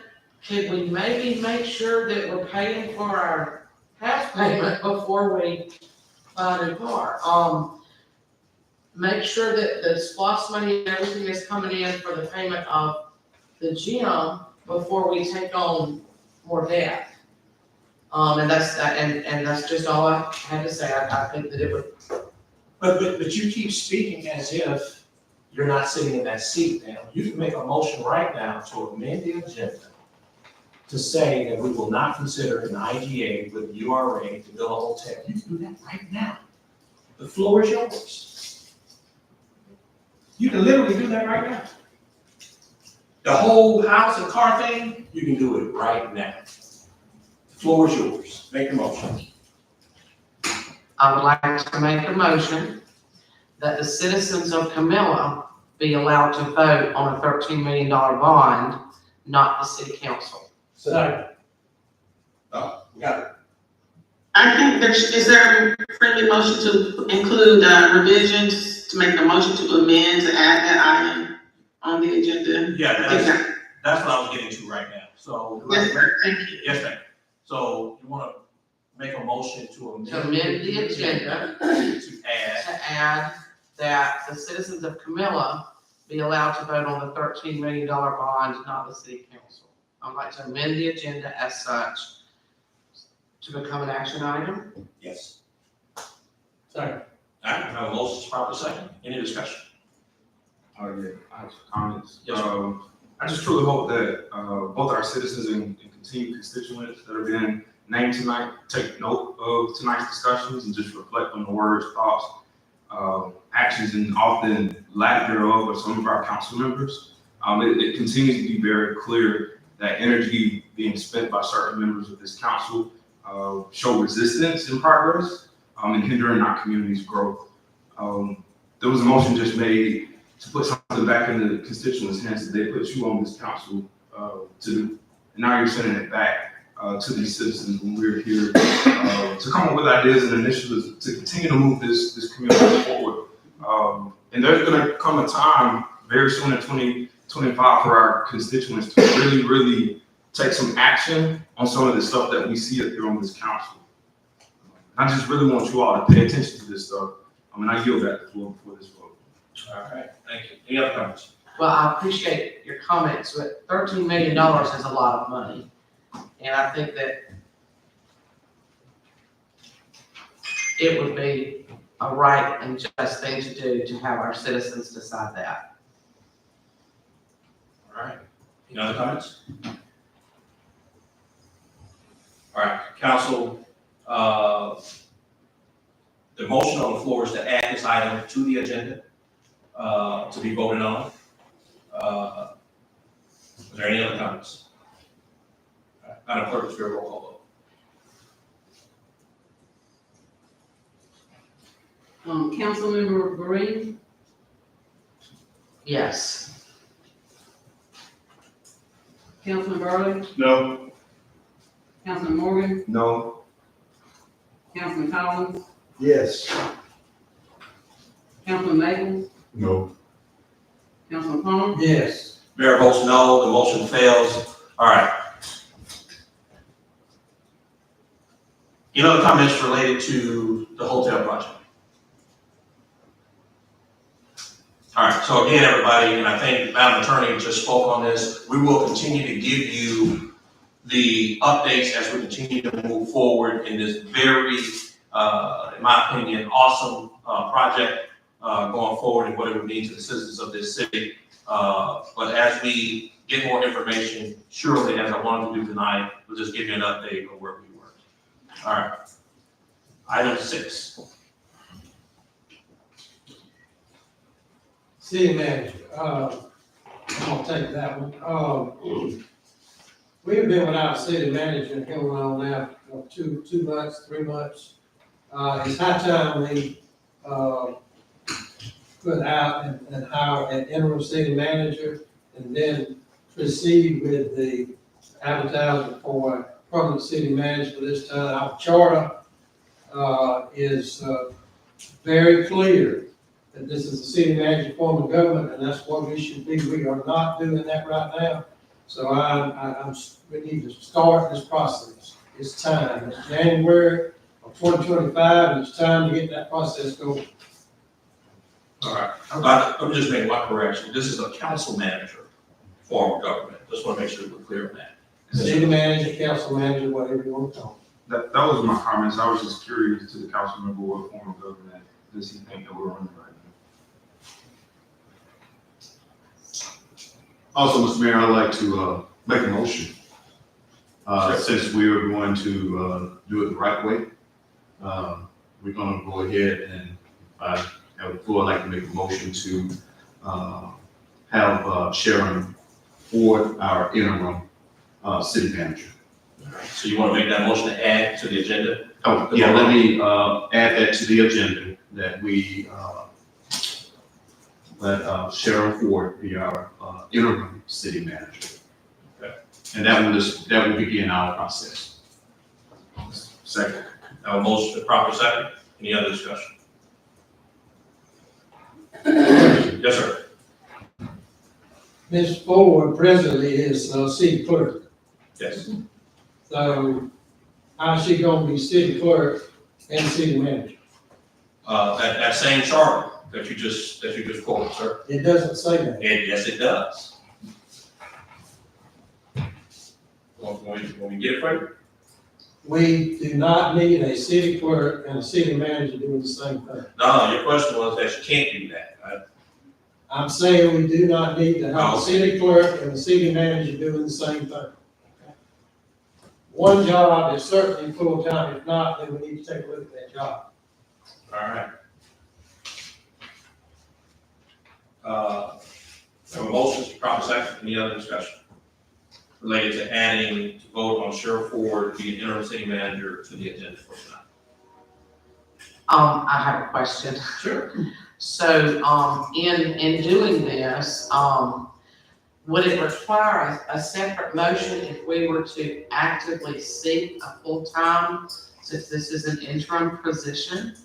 could we maybe make sure that we're paying for our house payment before we buy a new car? Make sure that the SPOS money and everything is coming in for the payment of the gym before we take on more debt. And that's just all I had to say. I think that it would. But you keep speaking as if you're not sitting in that seat now. You can make a motion right now to amend the agenda to say that we will not consider an IGA with URA to build a hotel. You can do that right now. The floor is yours. You can literally do that right now. The whole house and car thing, you can do it right now. The floor is yours. Make a motion. I would like to make a motion that the citizens of Camilla be allowed to vote on a $13 million bond, not the city council. Second. Oh, we got it. I think is there a friendly motion to include revisions, to make a motion to amend, to add that item on the agenda? Yeah, that's what I was getting to right now. So. Yes, sir, thank you. Yes, ma'am. So you want to make a motion to amend. To amend the agenda To add. to add that the citizens of Camilla be allowed to vote on the $13 million bond, not the city council. I'd like to amend the agenda as such to become an action item. Yes. Second. All right, I have a motion, proper second. Any discussion? Oh, yeah, I have some comments. Yes, sir. I just truly hope that, both our citizens and continued constituents that are being named tonight take note of tonight's discussions and just reflect on the words, thoughts, actions, and often lack thereof of some of our council members. It continues to be very clear that energy being spent by certain members of this council show resistance in progress and hindering our community's growth. There was a motion just made to put something back in the constituents' hands that they put you on this council to do. And now you're sending it back to these citizens when we're here to come up with ideas and initiatives to continue to move this community forward. And there's gonna come a time very soon in 25 for our constituents to really, really take some action on some of the stuff that we see up here on this council. I just really want you all to pay attention to this stuff. I mean, I yield back the floor before this vote. All right, thank you. Any other comments? Well, I appreciate your comments, but $13 million is a lot of money. And I think that it would be a right and just thing to do to have our citizens decide that. All right, any other comments? All right, council, the motion on the floor is to add this item to the agenda, to be voted on. Is there any other comments? All right, Madam Clerk, is your roll call vote. Councilmember Green, Yes. Councilman Burley, No. Councilman Morgan, No. Councilman Collins, Yes. Councilman Maples, No. Councilman Palmer, Yes. Mayor votes no, the motion fails. All right. Any other comments related to the hotel project? All right, so again, everybody, and I think Madam Attorney just spoke on this, we will continue to give you the updates as we continue to move forward in this very, in my opinion, awesome project going forward and what it would mean to the citizens of this city. But as we get more information, surely, as I wanted to do tonight, we'll just give you an update of where we were. All right. Item 6. City manager, I'm gonna take that one. We've been without a city manager going on now for 2 months, 3 months. It's high time we, put out and hire an interim city manager and then proceed with the advertising for a permanent city manager for this time. Our charter, is, very clear that this is a city manager form of government, and that's what we should be. We are not doing that right now. So we need to start this process. It's time. It's January of 2025, and it's time to get that process going. All right. I'm just making one correction. This is a council manager form of government. Just want to make sure we're clear on that. City manager, council manager, whatever you want to call That was my comments. I was just curious to the council member what form of government does he think that we're running right now? Also, Mr. Mayor, I'd like to make a motion. Since we are going to do it the right way, we're going to go ahead and I have the floor. I'd like to make a motion to have Sharon Ford, our interim city manager. All right. So you want to make that motion to add to the agenda? Oh, yeah, let me add that to the agenda, that we let Sharon Ford be our interim city manager. Okay. And that will begin our process. Second. Now a motion to proper second. Any other discussion? Yes, sir. Ms. Ford presently is city clerk. Yes. So how's she gonna be city clerk and city manager? That same charter that you just quoted, sir. It doesn't say that. And yes, it does. When we get it for you? We do not need a city clerk and a city manager doing the same thing. No, your question was that you can't do that. I'm saying we do not need to have a Okay. city clerk and a city manager doing the same thing. One job is certainly full-time. If not, then we need to take a look at that job. All right. Have a motion to proper second. Any other discussion related to adding to vote on Sheriff Ford to be an interim city manager to the agenda for tonight? I have a question. Sure. So, in doing this, would it require a separate motion if we were to actively seek a full-time, since this is an interim position?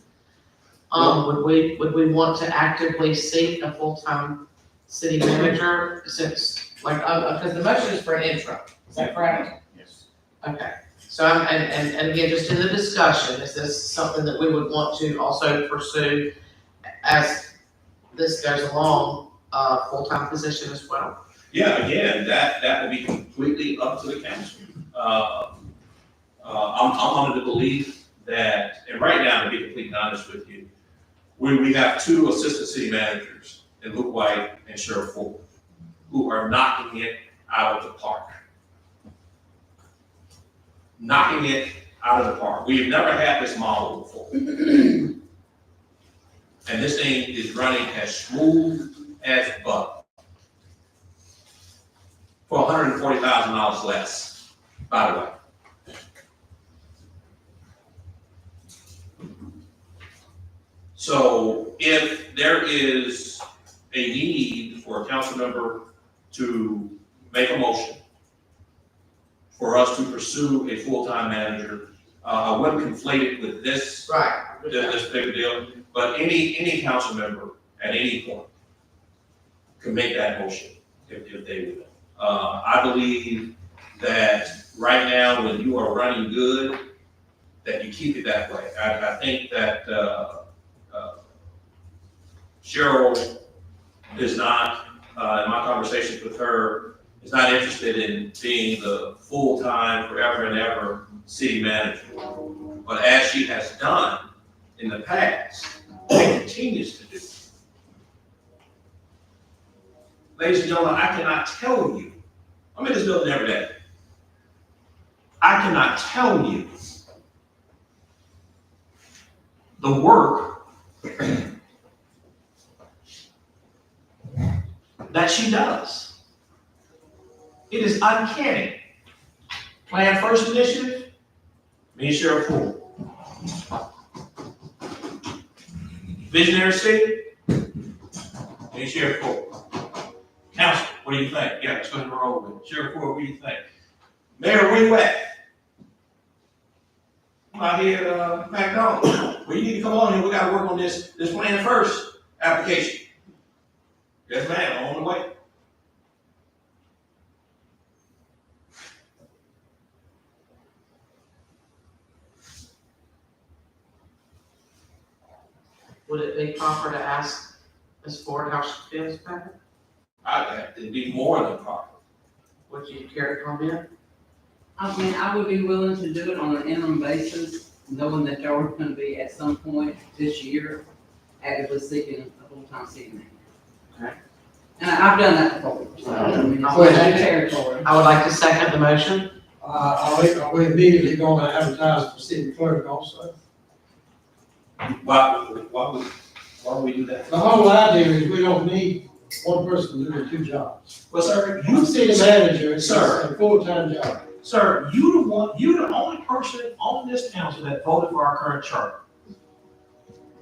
Would we want to actively seek a full-time city manager, since, like, because the motion is for an intro, is that correct? Yes. Okay, so and again, just in the discussion, is this something that we would want to also pursue as this goes along, full-time position as well? Yeah, again, that will be completely up to the council. I'm under the belief that, and right now, to be completely honest with you, we have two assistant city managers in Luke White and Sheriff Ford, who are knocking it out of the park. Knocking it out of the park. We've never had this model before. And this thing is running as smooth as butter. For $140,000 less, by the way. So if there is a need for a council member to make a motion for us to pursue a full-time manager, I wouldn't conflate it with this, Right. this big deal, but any council member at any point can make that motion if they would. I believe that right now, when you are running good, that you keep it that way. I think that, Cheryl is not, in my conversations with her, is not interested in being the full-time forever and ever city manager. But as she has done in the past, and continues to do. Ladies and gentlemen, I cannot tell you, I'm in this building every day. I cannot tell you the work that she does. It is uncanny. Plan First Initiative, me and Sheriff Ford. Visionary City, me and Sheriff Ford. Council, what do you think? Yeah, let's go ahead and roll with it. Sheriff Ford, what do you think? Mayor, where you at? I'm out here at McDonald's. Well, you need to come on here. We gotta work on this Plan First application. Yes, ma'am, I'm on the way. Would it be proper to ask Ms. Ford how she feels about it? It'd be more than proper. Would you care to comment? I mean, I would be willing to do it on an interim basis, knowing that y'all are gonna be at some point this year actively seeking a full-time city manager. Okay. And I've done that before, so I mean, it's Well, new territory. I would like to second the motion. Are we immediately gonna advertise for city clerk also? Why would we do that? The whole idea is we don't need one person doing two jobs. Well, sir, One city manager is Sir. a full-time job. Sir, you're the only person on this council that voted for our current charter.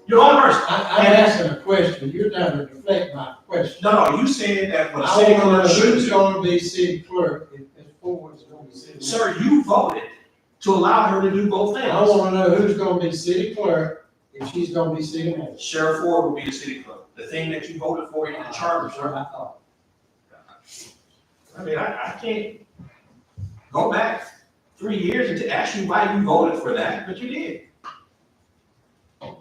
You're the only person. I'm asking a question, you're trying to deflect my question. No, you said that what a I city want to clerk know should who's do. gonna be city clerk if Ford's gonna be city manager. Sir, you voted to allow her to do both things. I wanna know who's gonna be city clerk if she's gonna be city manager. Sheriff Ford will be the city clerk. The thing that you voted for in the charter, That's what sir. I thought. I mean, I can't go back 3 years and to ask you why you voted for that, but you did.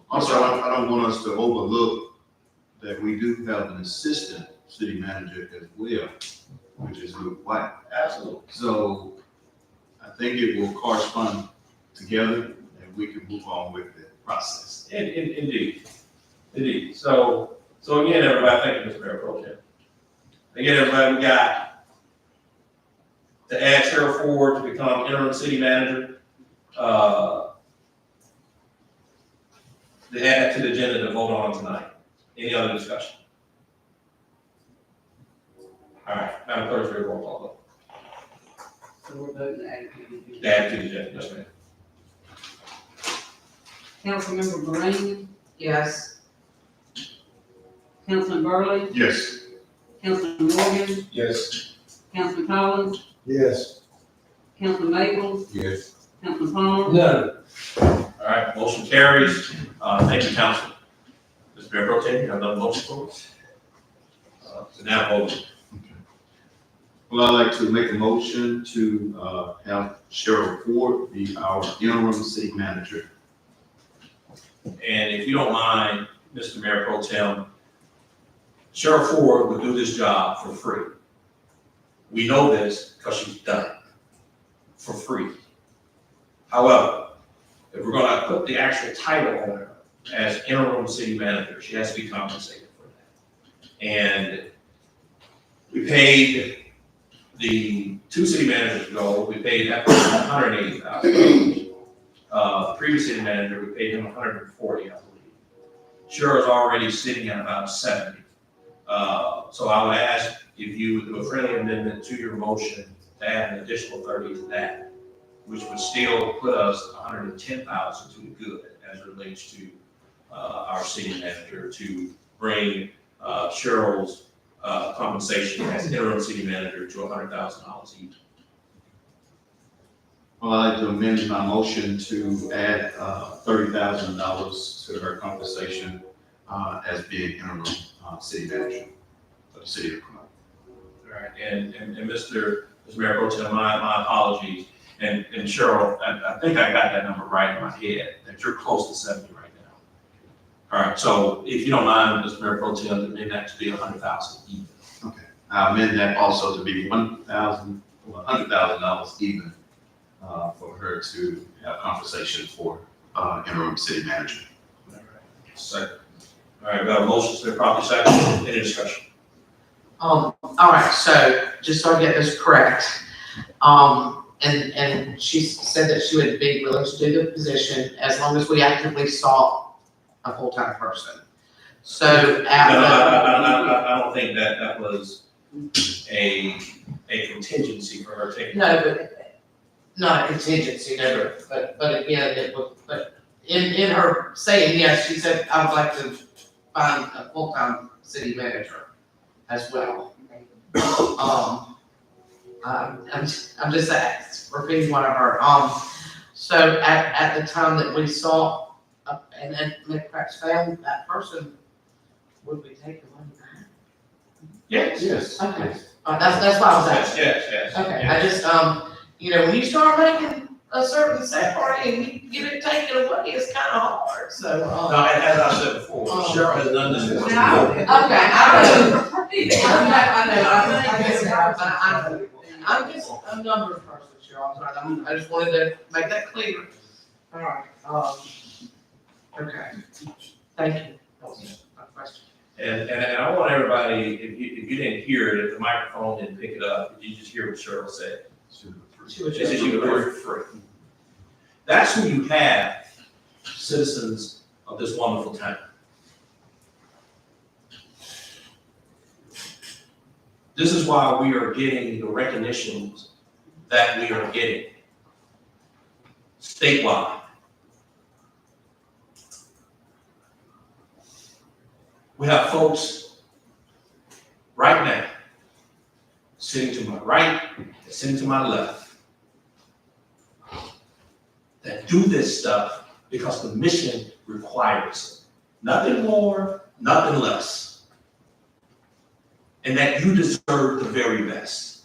Also, I don't want us to overlook that we do have an assistant city manager as well, which is Luke White. Absolutely. So I think it will correspond together and we can move on with the process. Indeed. So again, everybody, thank you, Mr. Mayor Pro Tem. Again, everybody, we got to add Sheriff Ford to become interim city manager. To add that to the agenda to vote on tonight. Any other discussion? All right, Madam Clerk, for your roll call So we're voting to add it to the vote. agenda. Add to the agenda, yes, ma'am. Councilmember Green, Yes. Councilman Burley, Yes. Councilman Morgan, Yes. Councilman Collins, Yes. Councilman Maples, Yes. Councilman Palmer. No. All right, motion carries. Thank you, council. Mr. Mayor Pro Tem, you have another motion for us? So now vote. Well, I'd like to make a motion to have Cheryl Ford be our interim city manager. And if you don't mind, Mr. Mayor Pro Tem, Cheryl Ford would do this job for free. We know this because she's done it for free. However, if we're gonna put the actual title on her as interim city manager, she has to be compensated for that. And we paid the two city managers ago, we paid that person $180,000. The previous city manager, we paid him $140,000, I believe. Cheryl's already sitting at about 70. So I would ask if you would do a friendly amendment to your motion to add an additional 30 to that, which would still put us 110,000 to the good as it relates to our city manager to bring Cheryl's compensation as interim city manager to $100,000 even. Well, I'd like to amend my motion to add $30,000 to her compensation as being interim city manager of the city of Columbia. All right, and Mr. Mayor Pro Tem, my apologies. And Cheryl, I think I got that number right in my head, that you're close to 70 right now. All right, so if you don't mind, Mr. Mayor Pro Tem, amend that to be 100,000 even. Okay. I amend that also to be $100,000 even for her to have compensation for interim city manager. All right, second. All right, we got a motion to the property second. Any discussion? All right, so just so I get this correct, and she said that she would be willing to do the position as long as we actively sought a full-time person. So I don't think that was a contingency for her taking. No, but not a contingency, no, but again, it was, but in her saying yes, she said, I would like to find a full-time city manager as well. I'm just repeating one of her, so at the time that we saw, and then perhaps found that person, would we take the money back? Yes. Yes. Okay, that's why I was asking. Yes. Okay, I just, when you start making a certain salary and you get it taken away, it's kind of hard, so, No, and as I said before, Cheryl has done this before. Okay, I know. I'm just a numbers person, Cheryl, I'm sorry, I just wanted to make that clear. All right, okay, thank you. That was my question. And I want everybody, if you didn't hear it, if the microphone didn't pick it up, if you just hear what Cheryl said. She was She said she would do it for free. That's who you have, citizens of this wonderful town. This is why we are getting the recognitions that we are getting statewide. We have folks right now sitting to my right, sitting to my left, that do this stuff because the mission requires it. Nothing more, nothing less. And that you deserve the very best.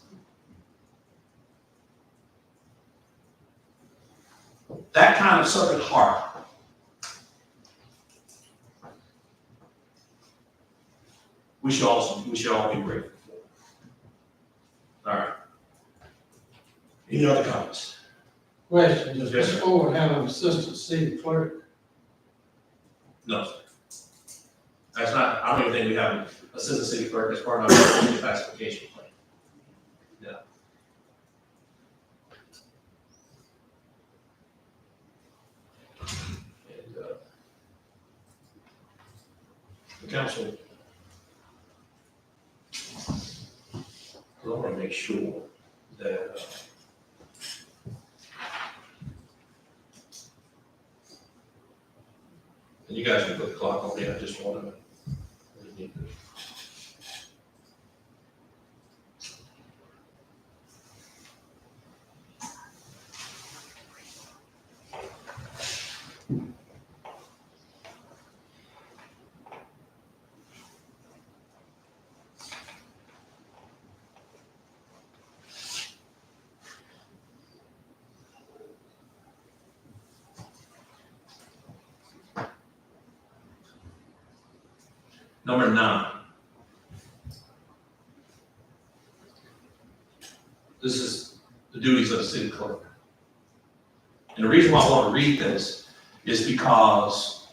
That kind of servant heart we should all be grateful for. All right. Any other comments? Question, does Yes, Ms. sir. Ford have an assistant city clerk? No, sir. That's not, I don't even think we have an assistant city clerk as part of our classification plan. Yeah. And, the council, I want to make sure that, and you guys can put the clock on there, I just want to. Number 9. This is the duties of the city clerk. And the reason why I want to read this is because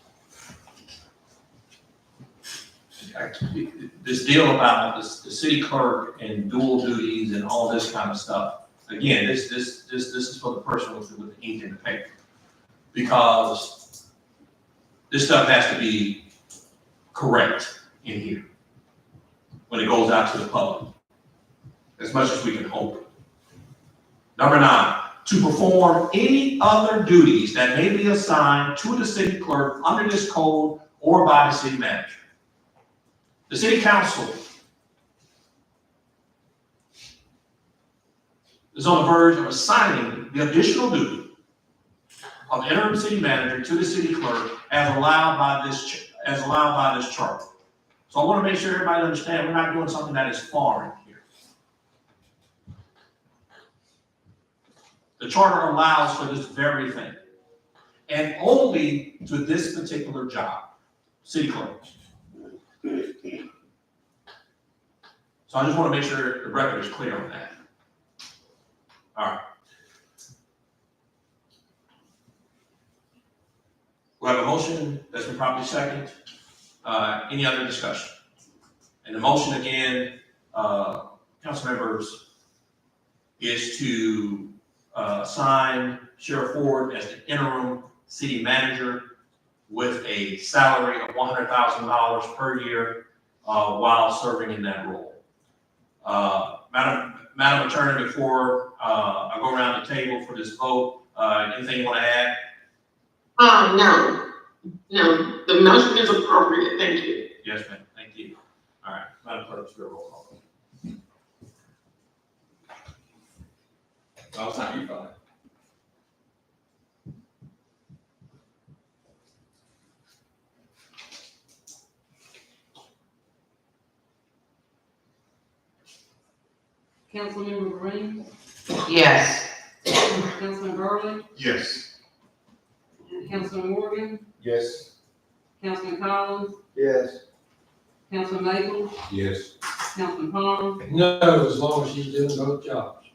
this deal about the city clerk and dual duties and all this kind of stuff, again, this is for the person with the ink and the paper. Because this stuff has to be correct in here when it goes out to the public, as much as we can hope. Number 9, to perform any other duties that may be assigned to the city clerk under this code or by the city manager. The city council is on the verge of assigning the additional duty of interim city manager to the city clerk as allowed by this charter. So I want to make sure everybody understands we're not doing something that is foreign here. The charter allows for this very thing, and only to this particular job, city clerk. So I just want to make sure the record is clear on that. All right. We have a motion that's been properly seconded. Any other discussion? And the motion again, council members, is to assign Sheriff Ford as the interim city manager with a salary of $100,000 per year while serving in that role. Madam Attorney, before I go around the table for this vote, anything you want to add? No, the motion is appropriate, thank you. Yes, ma'am, thank you. All right, Madam Clerk, let's do a roll call. I'll time you fine. Councilmember Green, Yes. Councilman Burley, Yes. Councilman Morgan, Yes. Councilman Collins, Yes. Councilman Maple, Yes. Councilman Palmer, No, as long as she's doing both jobs.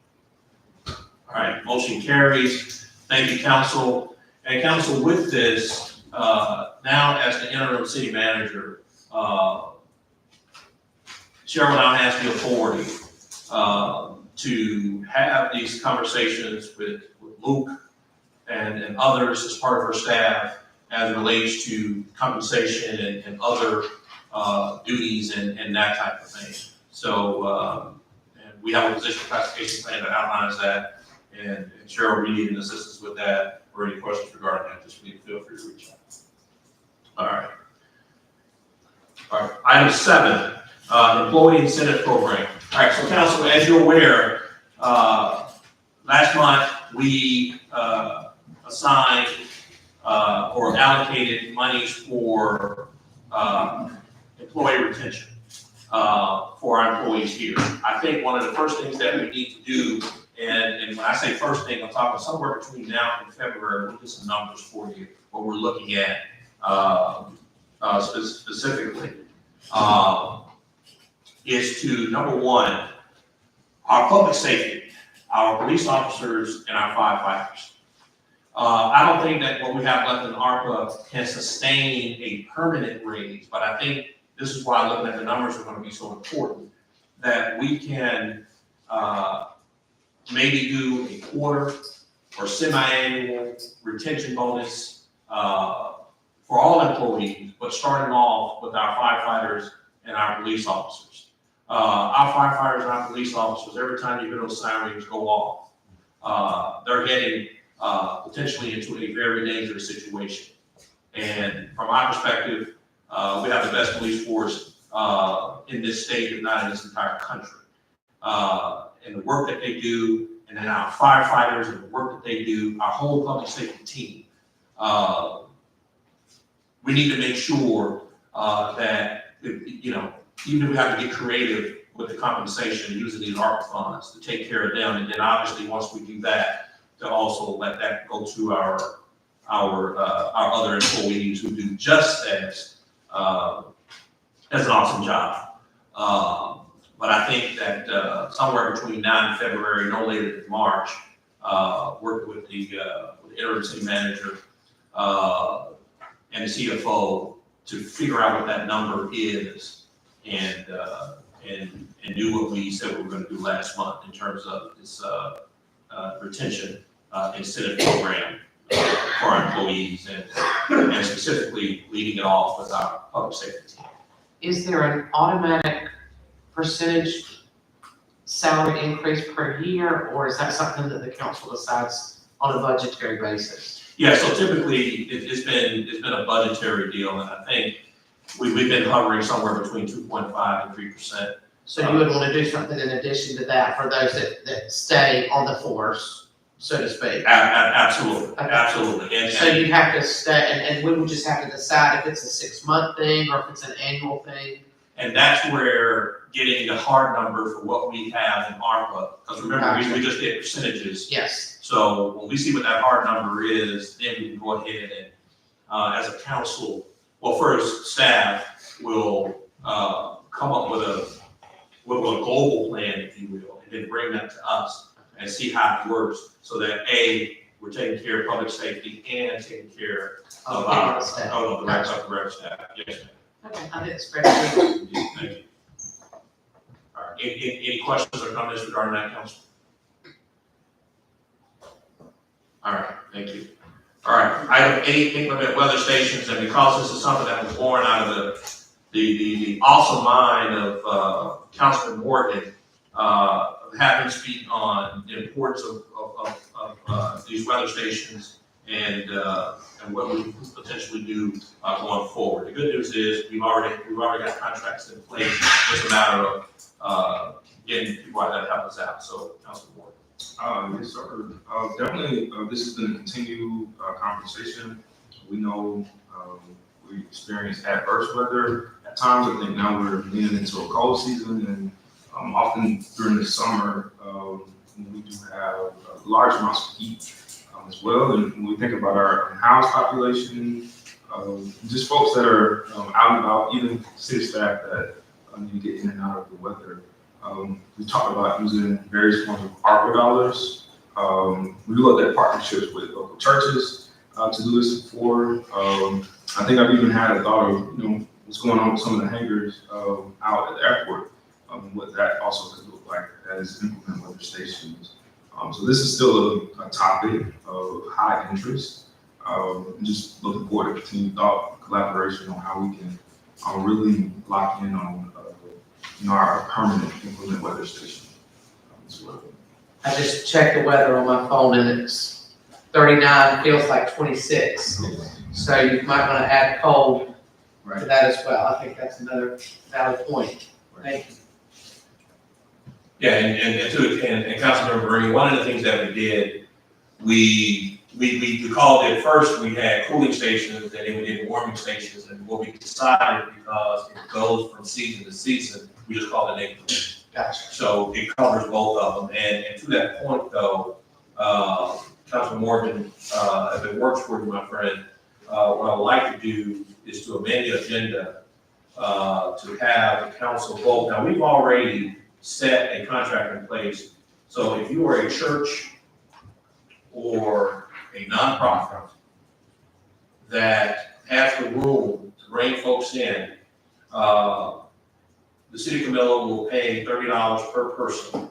All right, motion carries. Thank you, council. And council, with this, now as the interim city manager, Cheryl now has the authority to have these conversations with Luke and others as part of her staff as it relates to compensation and other duties and that type of thing. So, and we have a position classification plan that outlines that, and Cheryl, we need an assistance with that, or any questions regarding that, just feel free to reach out. All right. All right, item 7, employee incentive program. All right, so council, as you're aware, last month we assigned or allocated monies for employee retention for our employees here. I think one of the first things that we need to do, and when I say first thing, I'm talking somewhere between now and February, we'll get some numbers for you, what we're looking at specifically, is to, number one, our public safety, our police officers, and our firefighters. I don't think that what we have left in ARPA can sustain a permanent raise, but I think this is why looking at the numbers are going to be so important, that we can maybe do a quarter or semi-annual retention bonus for all employees, but starting off with our firefighters and our police officers. Our firefighters and our police officers, every time you hear those sirens go off, they're getting potentially into a very dangerous situation. And from my perspective, we have the best police force in this state, if not in this entire country. And the work that they do, and then our firefighters and the work that they do, our whole public safety team, we need to make sure that, you know, even if we have to get creative with the compensation using these ARPA funds to take care of them, and then obviously once we do that, to also let that go to our other employees who do just as does an awesome job. But I think that somewhere between now and February, no later than March, working with the interim city manager and the CFO to figure out what that number is and do what we said we were going to do last month in terms of this retention incentive program for our employees and specifically leading it off with our public safety team. Is there an automatic percentage salary increase per year, or is that something that the council decides on a budgetary basis? Yeah, so typically it's been a budgetary deal, and I think we've been hovering somewhere between 2.5 and 3%. So you would want to do something in addition to that for those that stay on the force, so to speak? Absolutely, Okay. absolutely. So you have to stay, and we would just have to decide if it's a 6-month thing or if it's an annual thing? And that's where getting the hard number for what we have in ARPA, because remember, we just did percentages. Yes. So when we see what that hard number is, then we can go ahead and, as a council, well, first, staff will, come up with a global plan, if you will, and then bring that to us and see how it works, so that A, we're taking care of public safety and taking care of our, staff. of the rest staff. Yes, ma'am. Okay, I think it's very good. Thank you. All right, any questions or comments regarding that, council? All right, thank you. All right, item 8, implement weather stations, and because this is something that was born out of the awesome mind of Councilman Morgan, having to speak on the importance of these weather stations and what we can potentially do going forward. The good news is we've already got contracts in place. It's a matter of getting people out that help us out. So, Councilman Morgan. Yes, sir. Definitely, this has been a continued conversation. We know we experience adverse weather at times. I think now we're leaning into a cold season, and often during the summer, we do have large amounts of heat as well. And when we think about our house population, just folks that are out and about, even city staff that need to get in and out of the weather. We talked about using various forms of ARPA dollars. We looked at partnerships with local churches to do this before. I think I've even had a thought of, what's going on with some of the hangars out at the airport, what that also could look like as implement weather stations. So this is still a topic of high interest. Just looking forward to continued thought, collaboration on how we can really lock in on our permanent implement weather station as well. I just checked the weather on my phone and it's 39, feels like 26. So you might want to add cold to that as well. I think that's another valid point. Thank you. Yeah, and Councilmember Marie, one of the things that we did, we called it first, we had cooling stations, and then we did warming stations, and what we decided, because it goes from season to season, we just called it neighborhood. Gotcha. So it covers both of them, and to that point though, Councilman Morgan, if it works for you, my friend, what I would like to do is to amend the agenda to have the council vote. Now, we've already set a contract in place, so if you are a church or a nonprofit that has the room to bring folks in, the city of Camilla will pay $30 per person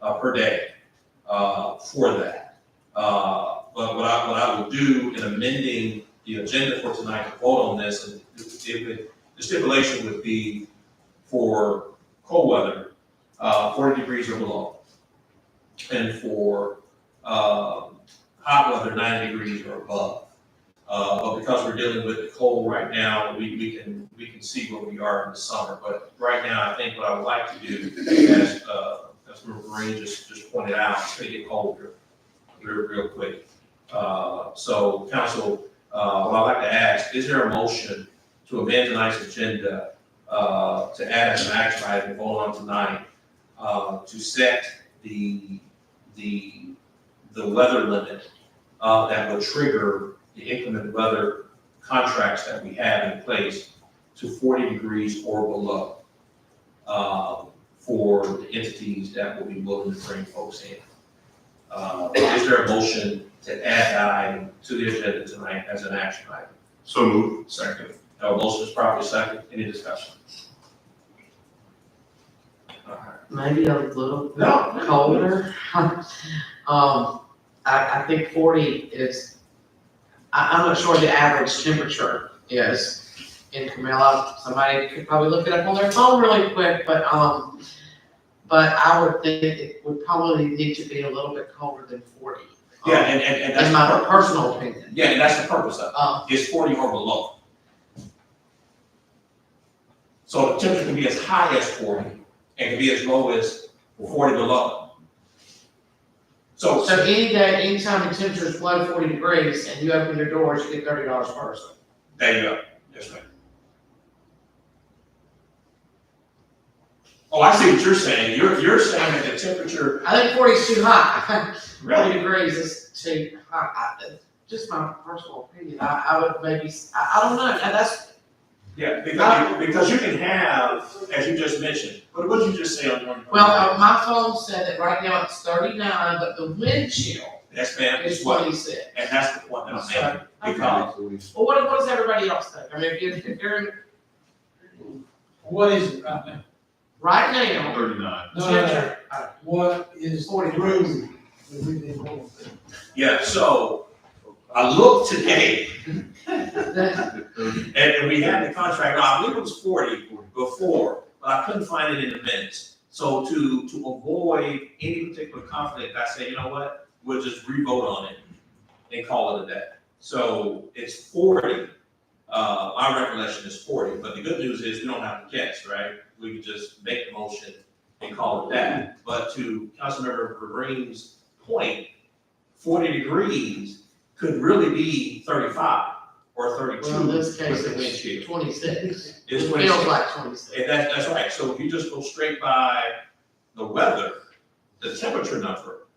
per day for that. But what I will do in amending the agenda for tonight to vote on this, and the stipulation would be for cold weather, 40 degrees or below, and for hot weather, 90 degrees or above. But because we're dealing with the cold right now, we can see where we are in the summer. But right now, I think what I would like to do, as Marie just pointed out, it's going to get colder real quick. So, council, what I'd like to ask, is there a motion to amend tonight's agenda to add as an action item, vote on tonight, to set the weather limit that would trigger the inclement weather contracts that we have in place to 40 degrees or below for the entities that will be willing to bring folks in. Is there a motion to add that item to the agenda tonight as an action item? So moved. Second. Our motion is properly second. Any discussion? All right. Maybe a little bit No. colder. I think 40 is, I'm not sure the average temperature is in Camilla. Somebody could probably look it up on their phone really quick, but I would think it would probably need to be a little bit colder than 40. Yeah, and that's In the my purpose. personal opinion. Yeah, and that's the purpose of it. It's 40 or below. So the temperature can be as high as 40 and can be as low as 40 below. So, So any day, anytime the temperature is below 40 degrees and you open your doors, you get $30 per person. there you go. Yes, ma'am. Oh, I see what you're saying. You're saying that the temperature, I think 40 is too hot. 40 really? degrees is too hot. Just my personal opinion. I would maybe, I don't know. And that's, Yeah, because you can have, as you just mentioned, but what did you just say on your? well, my phone said that right now it's 39, but the wind chill Yes, ma'am, is is what, 26. and that's the point that I'm making. So, okay. Because, Well, what does everybody else think? I mean, if you're in, What is it right now? right now, 39. temperature, What is 40 approved that we need more? yeah, so I looked today the- and we had the contract, now, I believe it was 40 before, but I couldn't find it in the minutes. So to avoid any particular conflict, I said, you know what, we'll just re-vote on it and call it a day. So it's 40, my recollection is 40, but the good news is we don't have to guess, right? We can just make the motion and call it that. But to Councilmember Green's point, 40 degrees could really be 35 or 32 well, in this case, with the wind it's chill. 26. It's It 26. feels like 26. And that's right, so if you just go straight by the weather, the temperature number,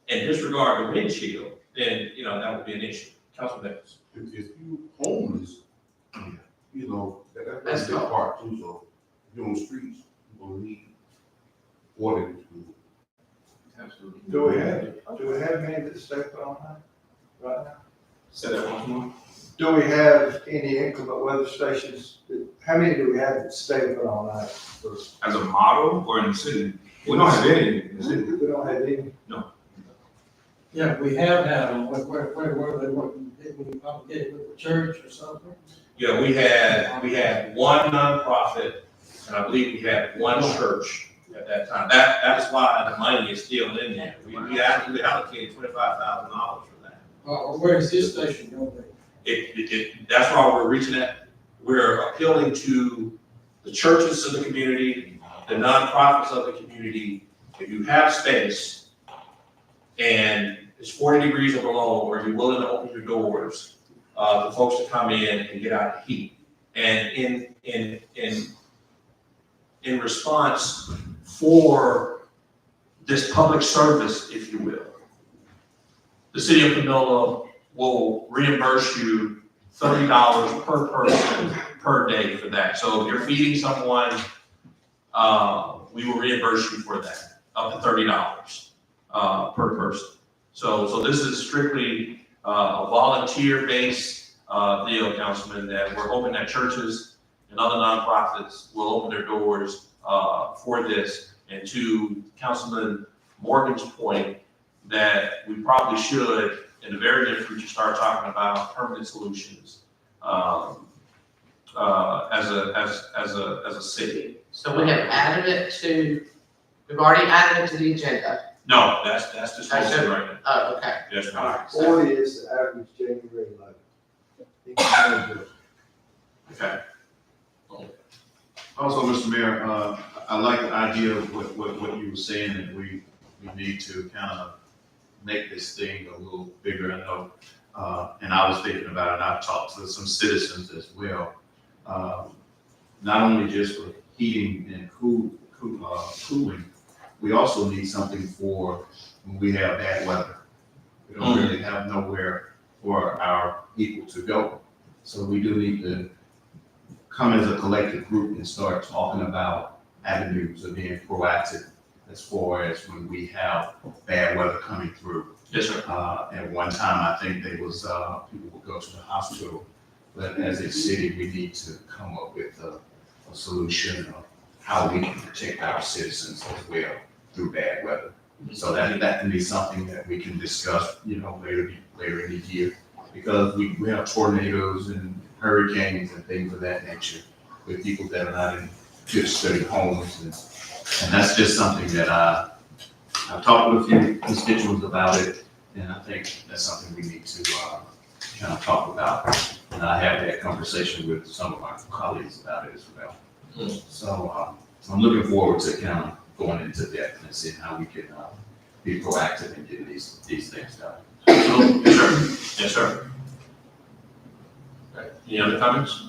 and disregard the wind chill, then, you know, that would be an issue. Councilman Davis. If you homeless, you know, that's That's a big cool. part too, so if you're on the streets, you're gonna need water to Absolutely. Do we have many that stay put on high right now? Say that once more. Do we have any inclement weather stations? How many do we have that stay put on high? As a model or in the city? We don't have any in the city. We don't have any. Yeah, we have had them, where were they working, did we obligate with the church or something? Yeah, we had one nonprofit, and I believe we had one church at that time. That is why the money is still in there. We actually allocated $25,000 for that. Where is this station going to be? That's why we're reaching that. We're appealing to the churches of the community, the nonprofits of the community. If you have space and it's 40 degrees or below, or you're willing to open your doors, for folks to come in and get out of the heat. And in response for this public service, if you will, the city of Camilla will reimburse you $30 per person per day for that. So if you're feeding someone, we will reimburse you for that, up to $30 per person. So this is strictly a volunteer-based deal, Councilman, that we're hoping that churches and other nonprofits will open their doors for this. And to Councilman Morgan's point, that we probably should, in the very near future, start talking about permanent solutions as a city. So we have added it to, we've already added it to the agenda. No, that's just what That's I'm it. right now. Oh, okay. Yes, All ma'am. right. So 40 is the average January low. Okay. Also, Mr. Mayor, I like the idea of what you were saying, that we need to kind of make this thing a little bigger. I know, and I was thinking about it, and I've talked to some citizens as well. Not only just for heating and cooling, we also need something for when we have bad weather. We don't really have nowhere for our people to go. So we do need to come as a collective group and start talking about avenues of being proactive as far as when we have bad weather coming through. Yes, sir. At one time, I think there was, people would go to the hospital, but as a city, we need to come up with a solution of how we can protect our citizens as well through bad weather. So that can be something that we can discuss, later in the year. Because we have tornadoes and hurricanes and things of that nature with people that are not in good steady homes. And that's just something that I've talked with a few constituents about it, and I think that's something we need to kind of talk about. And I had that conversation with some of my colleagues about it as well. So I'm looking forward to kind of going into depth and seeing how we can be proactive in getting these things done. Absolutely. Yes, sir. Yes, sir. Right. Any other comments?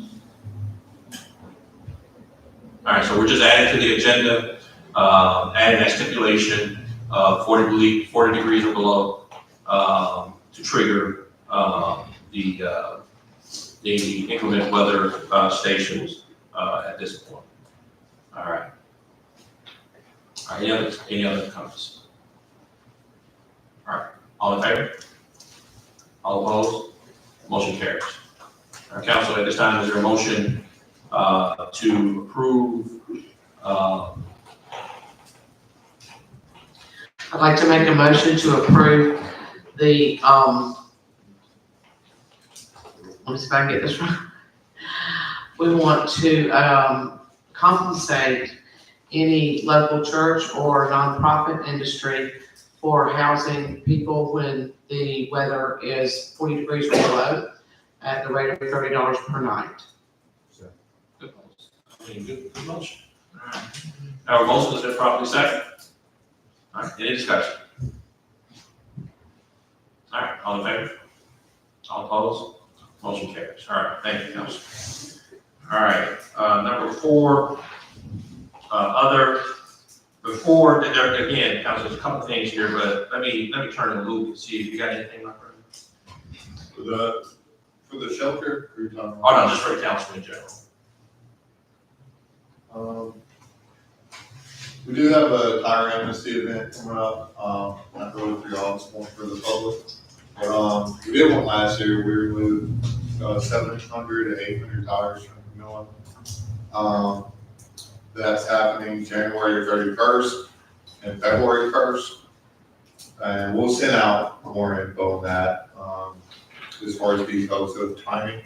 All right, so we're just adding to the agenda, adding that stipulation of 40 degrees or below to trigger the inclement weather stations at this point. All right. All right, any other comments? All right, all in favor? All opposed? Motion carries. All right, council, at this time, is there a motion to approve? I'd like to make a motion to approve the, let me see if I can get this right. We want to, compensate any local church or nonprofit industry for housing people when the weather is 40 degrees or below at the rate of $30 per night. Good motion. All right. Our motion has been properly seconded. All right, any discussion? All right, all in favor? All opposed? Motion carries. All right, thank you, council. All right, number 4, before, again, council, there's a couple things here, but let me turn to Luke and see if you got anything, my friend. For the shelter, or you're talking Oh, about? no, just for the council in general. We do have a tire amnesty event coming up, not really for y'all, it's more for the public. But, we did one last year, we removed 700 to 800 tires from Macmillan. That's happening January 31st and February 1st. And we'll send out more info on that, as far as details of timing.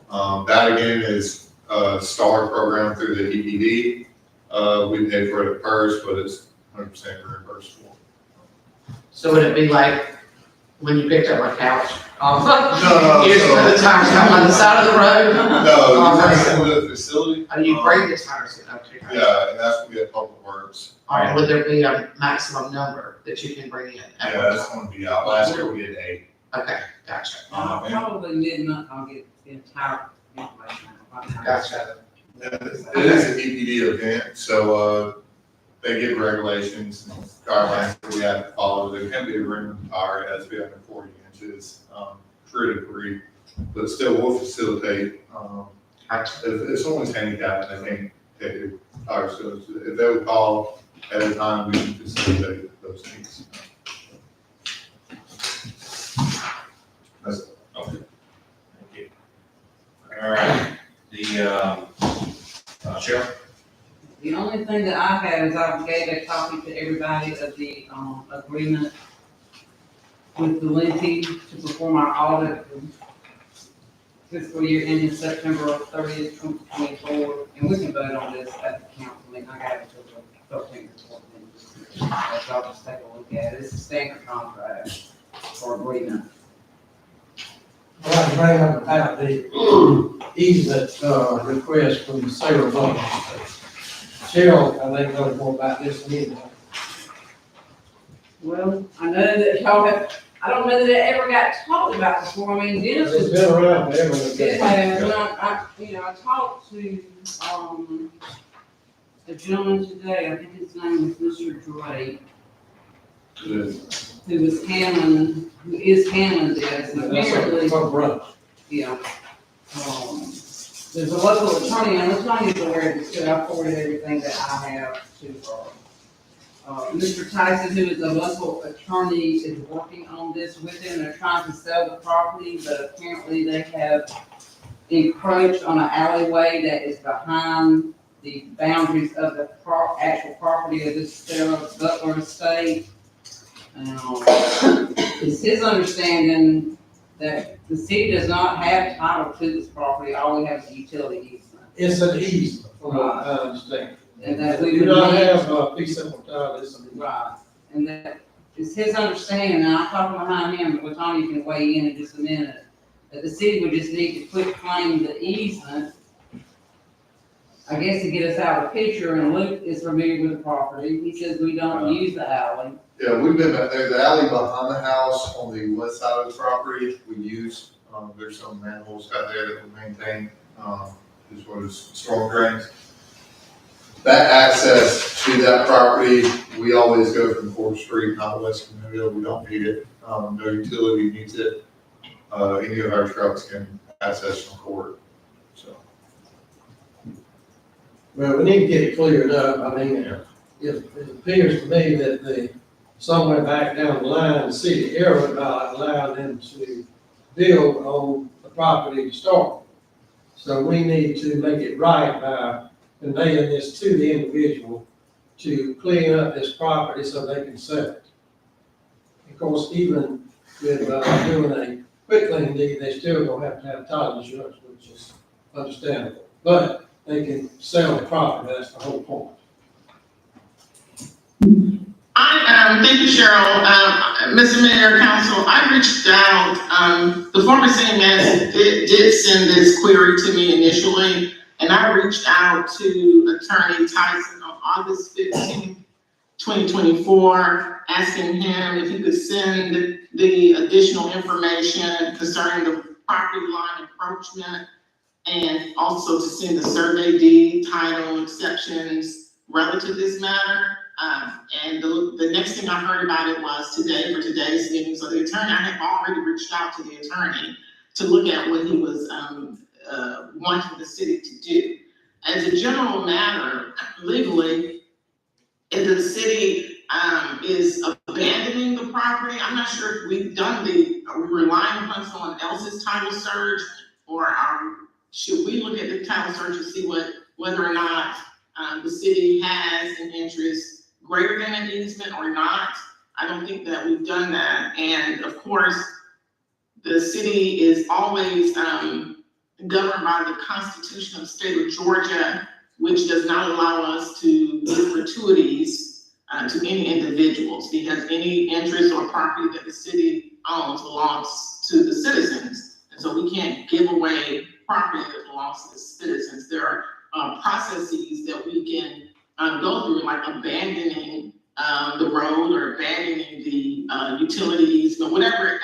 That again is a STAR program through the EPD. We pay for it at first, but it's 100% reimbursed for. So would it be like when you picked up my couch? No, You just put the tires out on the side of the road? No, you bring it to the facility. Oh, you bring the tires in, okay. Yeah, and that's gonna be at Public Works. All right, would there be a maximum number that you can bring in? at Yeah, one that's time? gonna be out. Last year we did 8. Okay, gotcha, And Probably mid-month, I'll get the entire information. gotcha. it is an EPD event, so, they give regulations and guidelines that we have to follow. There can be a rim tire, it has to be under 40 inches, true degree, but still will facilitate, Gotcha. if someone's handicapped and they can't take their tires, so if they would call at a time, we can facilitate those needs. That's Okay. Thank you. All right, the, Cheryl? The only thing that I have is I gave a copy to everybody of the, agreement with Valenti to perform our audit for fiscal year ending September 30th, 2024. And we can vote on this at the council meeting. I got it until the 13th or 14th. So I'll just take a look at it. It's a standard contract for agreement. I'd like to bring up about the easement, request from the Sarah Bowman. Cheryl, I think knows more about this than me. Well, I know that y'all have, I don't know that it ever got talked about before. I mean, Dennis It's was. been around forever. It has, and I talked to, a gentleman today, I think his name was Mr. Drake, who is handling this, and apparently, From Brush. yeah. there's a local attorney, and Latonia's aware of this too, I forwarded everything that I have to her. Mr. Tyson, who is a local attorney, is working on this with them. They're trying to sell the property, but apparently they have encroached on an alleyway that is behind the boundaries of the actual property of this Sarah Butler estate. It's his understanding that the city does not have title to this property, all we have is utility easement. It's an easement, from what I understand. And that we We would do not need- have a fee simple title, it's an easement. Right, and that it's his understanding, and I'll talk behind him, but Tony can weigh in just a minute, that the city would just need to quit claiming the easement, I guess to get us out of the picture, and Luke is familiar with the property, he says we don't use the alley. Yeah, we've been back there, the alley behind the house on the west side of the property, we use, there's some manholes out there that we maintain, as well as storm drains. That access to that property, we always go from 4th Street, not West Canoga, we don't need it, no utility needs it. Any of our trucks can access from court, so. Well, we need to get it cleared up, I mean, it appears to me that somewhere back down the line, the city erred about allowing them to build on the property to start. So we need to make it right by conveying this to the individual to clean up this property so they can sell it. Of course, even with doing a quick claim deed, they still gonna have to have title insurance, which is understandable. But they can sell the property, that's the whole point. Thank you, Cheryl. Mr. Mayor, Council, I reached out, the former city manager did send this query to me initially, and I reached out to Attorney Tyson on August 15th, 2024, asking him if he could send the additional information concerning the property line encroachment, and also to send the survey deed, title, exceptions relative to this matter. And the next thing I heard about it was today, for today's meeting. So the attorney, I had already reached out to the attorney to look at what he was wanting the city to do. As a general matter, legally, if the city is abandoning the property, I'm not sure if we've done are we relying upon someone else's title search, or should we look at the title search to see whether or not the city has an interest greater than an easement or not? I don't think that we've done that. And of course, the city is always governed by the Constitution of the state of Georgia, which does not allow us to give gratuities to any individuals, because any interest or property that the city owns belongs to the citizens. And so we can't give away property that belongs to the citizens. There are processes that we can go through, like abandoning the road or abandoning the utilities, but whatever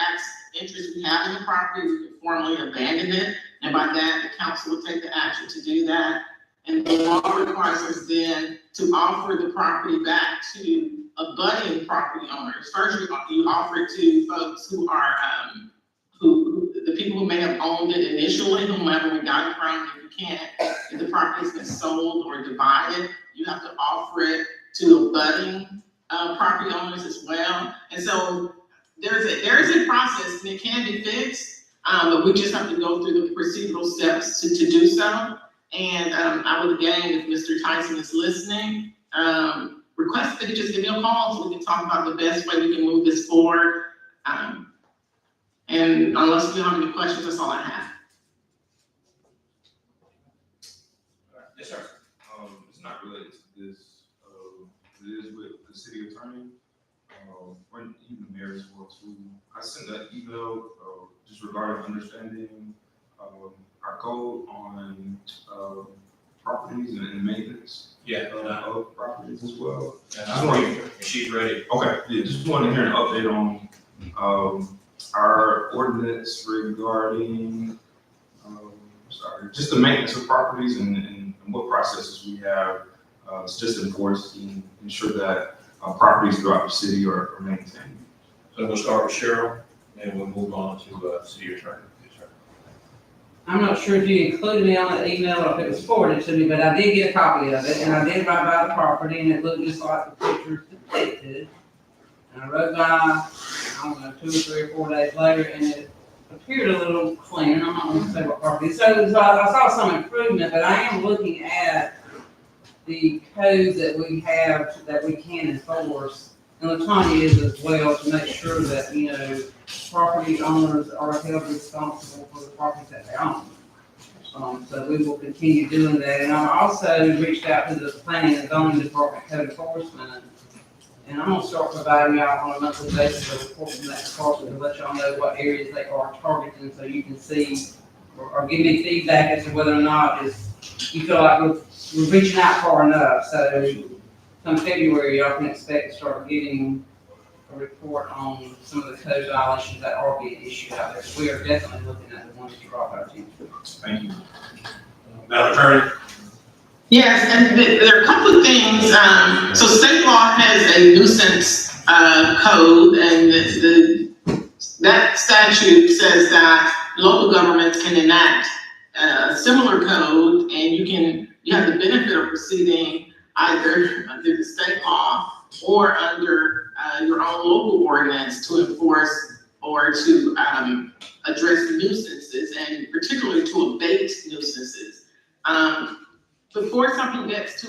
interest we have in the property, we can formally abandon it. And by that, the council will take the action to do that. And the law requires us then to offer the property back to abutting property owners. First, you offer it to folks who are, the people who may have owned it initially, whomever we got it from. If the property's been sold or divided, you have to offer it to abutting property owners as well. And so there is a process, and it can be fixed, but we just have to go through the procedural steps to do so. And I would, again, if Mr. Tyson is listening, request that he just give me a call so we can talk about the best way we can move this forward. And unless you have any questions, that's all I have. Yes, sir. It's not related to this, it is with the city attorney, or even the mayor as well too. I sent that email, just regarding understanding, our code on, properties and maintenance. Yeah, Of properties as well. and I'm ready, and she's ready. Okay, yeah, just wanted to hear an update on, our ordinance regarding, just the maintenance of properties and what processes we have, to just enforce and ensure that, properties throughout the city are maintained. So we'll start with Cheryl, and we'll move on to city attorney. Yes, sir. I'm not sure if you included me on that email or if it was forwarded to me, but I did get a copy of it, and I did ride by the property, and it looked just like the pictures depicted. And I rode by, I don't know, 2 or 3 or 4 days later, and it appeared a little clean. I'm not gonna say what property. So I saw some improvement, but I am looking at the codes that we have that we can enforce. And Latonya is as well, to make sure that, you know, property owners are held responsible for the properties that they own. So we will continue doing that. And I also reached out to the planning and zoning department code enforcement. And I'm gonna start providing y'all on a monthly basis a report from that department to let y'all know what areas they are targeting, so you can see or give me feedback as to whether or not you feel like we're reaching out far enough. So come February, y'all can expect to start getting a report on some of the code violations that are being issued out there. We are definitely looking at the ones that you brought our attention to. Thank you. Madam Attorney? Yes, and there are a couple of things. So state law has a nuisance code, and that statute says that local governments can enact a similar code, and you have the benefit of proceeding either under the state law or under your own local ordinance to enforce or to address nuisances, and particularly to abate nuisances. Before something gets to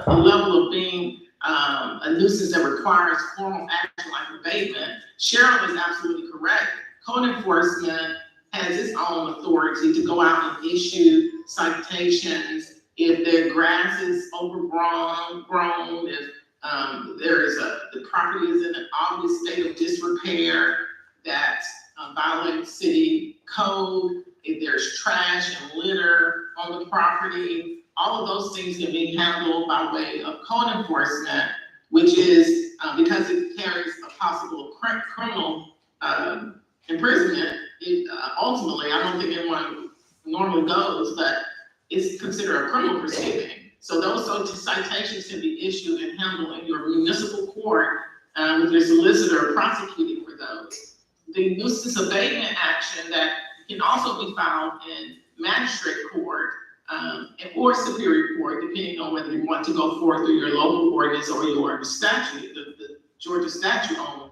a level of being a nuisance that requires formal action like abatement, Cheryl is absolutely correct. Code enforcement has its own authority to go out and issue citations if their grass is overgrown, if the property is in an obvious state of disrepair that violates city code, if there's trash and litter on the property. All of those things can be handled by way of code enforcement, which is, because it carries a possible criminal imprisonment, ultimately, I don't think anyone normally goes, but it's considered a criminal proceeding. So those citations can be issued and handled in your municipal court with your solicitor prosecuting for those. The nuisance abatement action that can also be filed in magistrate court or superior court, depending on whether you want to go forth through your local ordinance or your statute, the Georgia statute on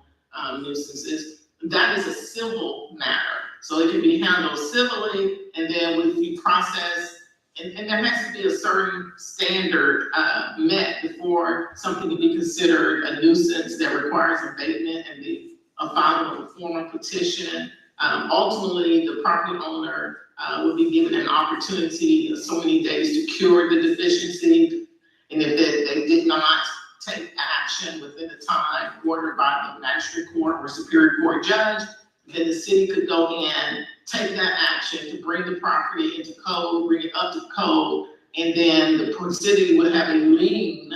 nuisances. That is a civil matter. So it can be handled civilly, and then with the process, and there has to be a certain standard met before something can be considered a nuisance that requires abatement and the filing of a formal petition. Ultimately, the property owner will be given an opportunity of so many days to cure the deficiency. And if they did not take action within the time ordered by the magistrate court or superior court judge, then the city could go in, take that action to bring the property into code, bring it up to code, and then the city would have a lien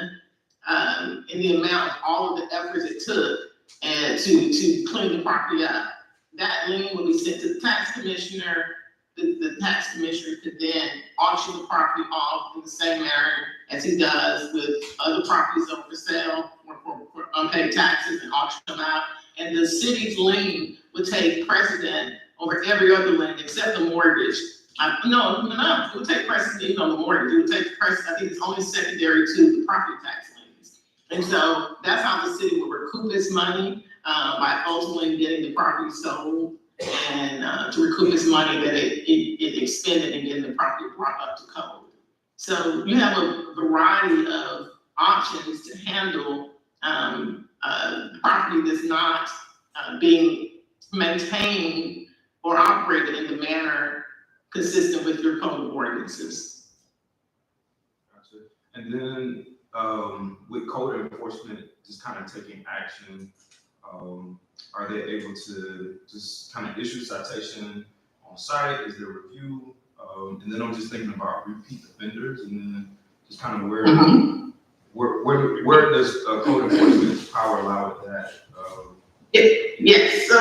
in the amount of all of the efforts it took and to clean the property up. That lien will be sent to the tax commissioner. The tax commissioner could then auction the property off in the same manner as he does with other properties up for sale for unpaid taxes and auction them out. And the city's lien would take precedent over every other lien except the mortgage. No, it would take precedent even on the mortgage. It would take precedent, I think it's only secondary to the property tax liens. And so that's how the city would recoup its money by ultimately getting the property sold and to recoup its money that it expended in getting the property brought up to code. So you have a variety of options to handle property that's not being maintained or operated in the manner consistent with your code of ordinances. Gotcha. And then with code enforcement just kind of taking action, are they able to just kind of issue citation on site? Is there review? And then I'm just thinking about repeat offenders, and then just kind of where does code enforcement power lie with that? Yes, so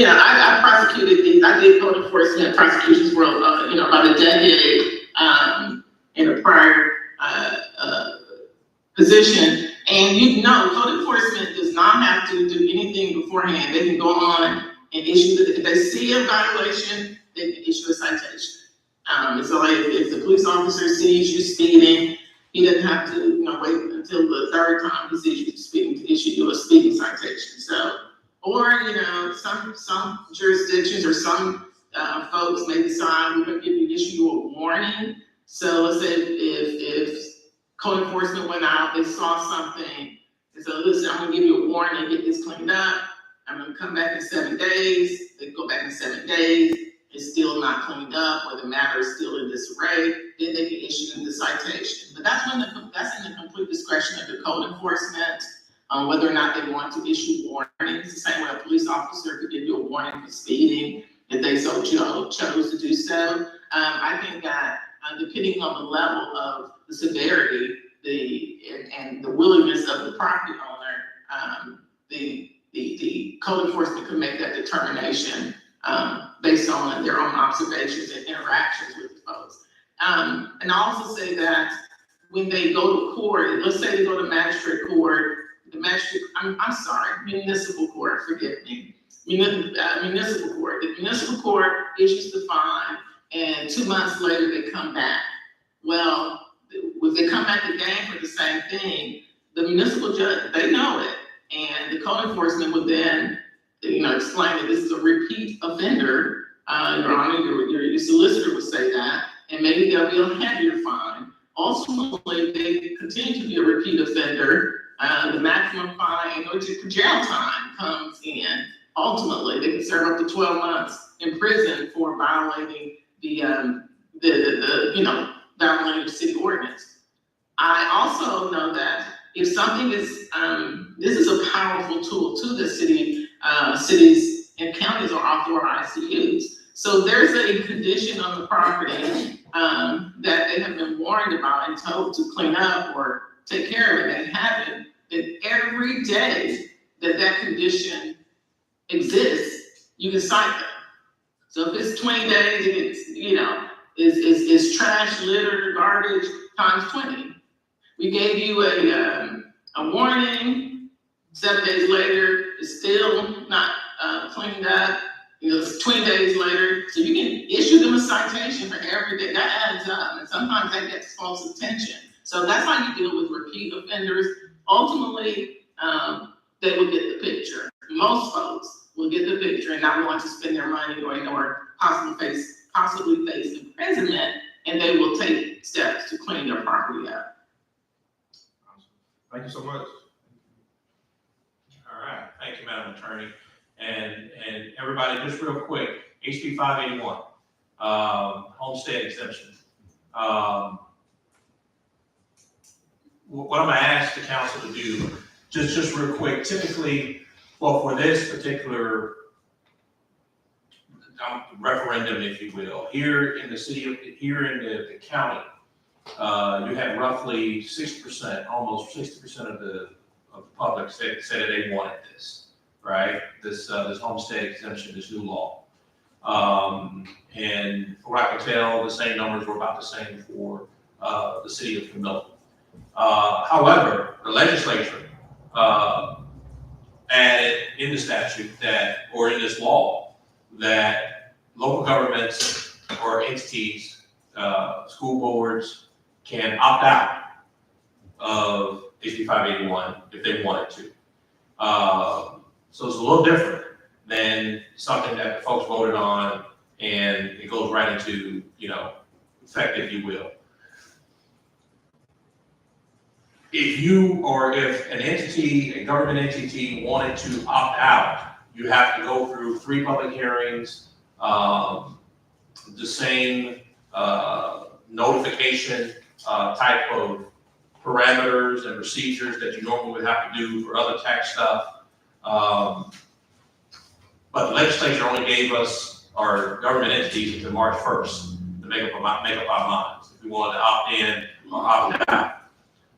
I prosecuted these. I did code enforcement prosecutions for about a decade in a prior position. And code enforcement does not have to do anything beforehand. They can go on and issue if they see a violation, they can issue a citation. officer sees you speeding, he doesn't have to, wait until the third time he sees you speeding to issue you a speeding citation. So, or, some jurisdictions or some folks may decide we're gonna issue you a warning. So let's say if code enforcement went out, they saw something, and so listen, I'm gonna give you a warning, get this cleaned up. I'm gonna come back in 7 days. They go back in 7 days, it's still not cleaned up, or the matter is still in disarray, then they can issue the citation. But that's in the complete discretion of the code enforcement, whether or not they want to issue warnings. The same way a police officer could give you a warning for speeding if they so chose to do so. I think that depending on the level of the severity, and the willingness of the property owner, the code enforcement can make that determination based on their own observations and interactions with the folks. And I also say that when they go to court, let's say they go to magistrate court, municipal court, forgive me. Municipal court. The municipal court issues the fine, and 2 months later they come back. Well, if they come back again for the same thing, the municipal judge, they know it, and the code enforcement would then, explain that this is a repeat offender. Your Honor, your solicitor would say that, and maybe there'll be a heavier fine. Ultimately, if they continue to be a repeat offender, the maximum fine or jail time comes in. Ultimately, they can serve up to 12 months in prison for violating violating the city ordinance. I also know that if something is, this is a powerful tool to the city, cities and counties are authorized to use. So there's a condition on the property that they have been warned about and told to clean up or take care of it, and they haven't. And every day that condition exists, you can cite them. So if it's 20 days, it's, is trash, litter, garbage times 20. We gave you a warning, 7 days later, it's still not cleaned up. It's 20 days later, so you can issue them a citation for every day. That adds up, and sometimes that gets false attention. So that's how you deal with repeat offenders. Ultimately, they will get the picture. Most folks will get the picture and not want to spend their money or possibly face imprisonment, and they will take steps to clean their property up. Thank you so much. All right, thank you, Madam Attorney. And everybody, just real quick, HB 581, homestead exemption. What I'm gonna ask the council to do, just real quick, typically, well, for this particular referendum, if you will, here in the county, you had roughly 60%, almost 60% of the public said that they wanted this, right? This homestead exemption, this new law. And from what I can tell, the same numbers were about the same for the city of Camilla. However, the legislature added in the statute or in this law, that local governments or entities, school boards, can opt out of HB 581 if they wanted to. So it's a little different than something that the folks voted on and it goes right into, effect, if you will. If an entity, a government entity wanted to opt out, you have to go through 3 public hearings, the same notification type of parameters and procedures that you normally would have to do for other tax stuff. But the legislature only gave us our government entities until March 1st to make up our minds if we wanted to opt in or opt out.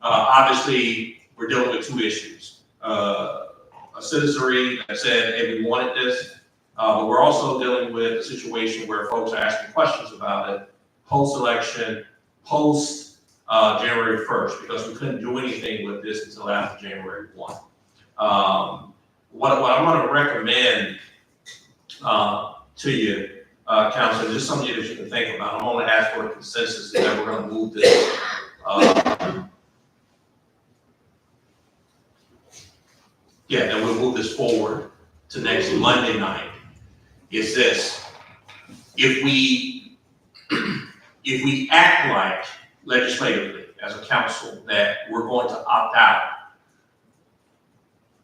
Obviously, we're dealing with 2 issues. A citizenry that said, hey, we wanted this, but we're also dealing with a situation where folks are asking questions about it post-election, post January 1st, because we couldn't do anything with this until after January 1. What I'm going to recommend to you council, just something that you can think about. I'm only asking for a consensus that we're gonna move this, that we'll move this forward to next Monday night. Is this, if we act like legislatively as a council that we're going to opt out,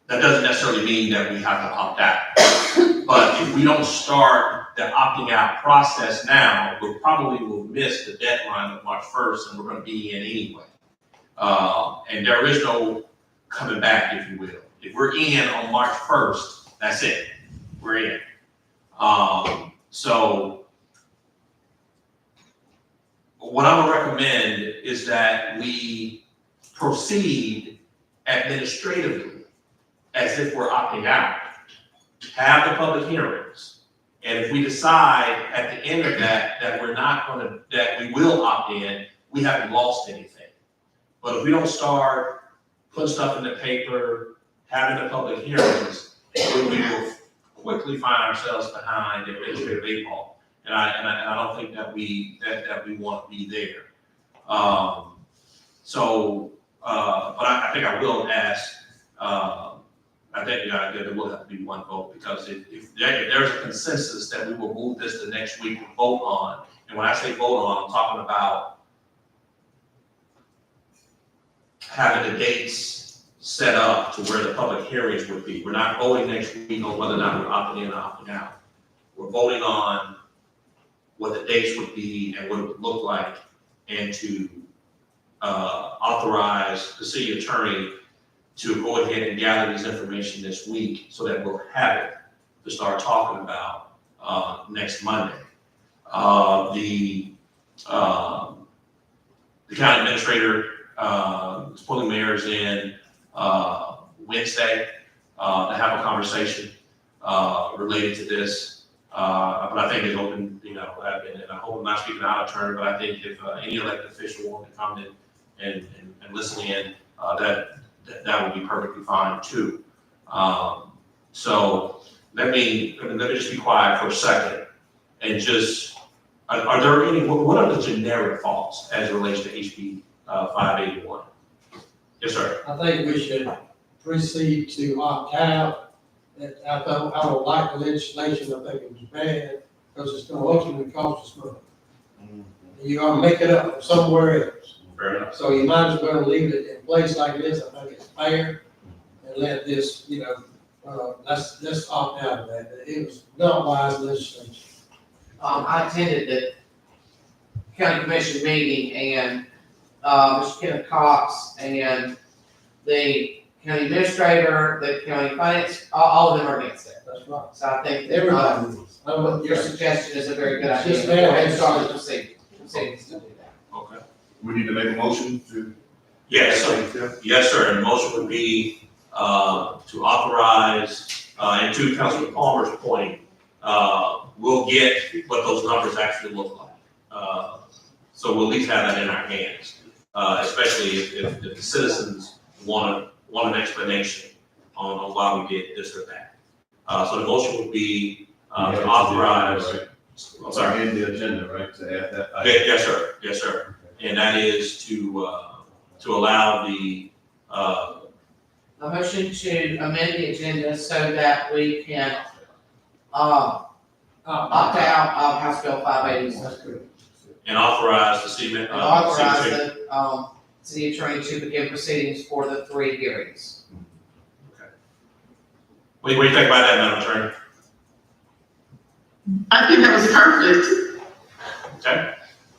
that doesn't necessarily mean that we have to opt out. But if we don't start the opting out process now, we probably will miss the deadline of March 1st, and we're going to be in anyway. And there is no coming back, if you will. If we're in on March 1st, that's it. We're in. So what I'm gonna recommend is that we proceed administratively as if we're opting out, have the public hearings, and if we decide at the end of that that we will opt in, we haven't lost anything. But if we don't start putting stuff in the paper, having the public hearings, we will quickly find ourselves behind the administrative baseball. And I don't think that we want to be there. But I think I will ask, I think there will have to be one vote, because if there's a consensus that we will move this to next week and vote on, and when I say vote on, I'm talking about having the dates set up to where the public hearings would be. We're not voting next week on whether or not we're opting in or opting out. We're voting on what the dates would be and what it would look like, and to authorize the city attorney to go ahead and gather this information this week so that we'll have it to start talking about next Monday. The county administrator is pulling mayors in Wednesday to have a conversation related to this. But I think it's open, and I hope I'm not speaking out of turn, but I think if any elected official wants to come in and listen in, that would be perfectly fine too. So let me just be quiet for a second and just, are there any, what are the generic thoughts as it relates to HB 581? Yes, sir. I think we should proceed to opt out. I don't like the legislation. I think it was bad because it's going to ultimately cost us money. You're going to make it up from somewhere else. Fair enough. So you might as well leave it in place like this. I think it's fair, and let this, let's opt out of that. It was not wise legislation. I attended the county commission meeting, and Mr. Kenneth Cox and the county administrator, the county finance, all of them are against it. That's right. So I think that, Everybody is. your suggestion is a very good It's idea. just Go fair. ahead and start the proceedings to do that. Okay. We need to make a motion to. Yes, sir. And the motion would be to authorize, and to Councilman Palmer's point, we'll get what those numbers actually look like. So we'll at least have that in our hands, especially if the citizens want an explanation on why we did this or that. So the motion would be to authorize. I'm sorry. In the agenda, right, to add that. Yes, sir. Yes, sir. And that is to allow the, A motion to amend the agenda so that we can, opt out of House Bill 581. That's good. and authorize the city, And authorize the, city attorney to begin proceedings for the 3 hearings. What do you think about that, Madam Attorney? I think that was perfect. Okay,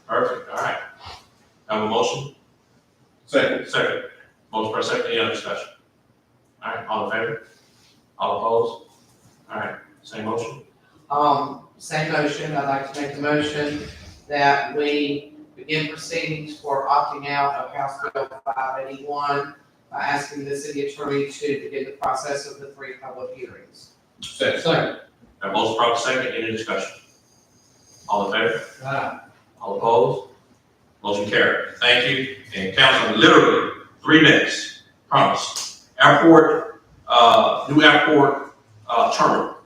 perfect, all right. Have a motion? Second. Second. Motion for a second, any other discussion? All right, all in favor? All opposed? All right, same motion? Same motion, I'd like to make the motion that we begin proceedings for opting out of House Bill 581 by asking the city attorney to begin the process of the 3 public hearings. Second. Have motion for a second, any discussion? All in favor? Aye. All opposed? Motion carried. Thank you. And council, literally 3 minutes, promise. Airport, new airport, terminal.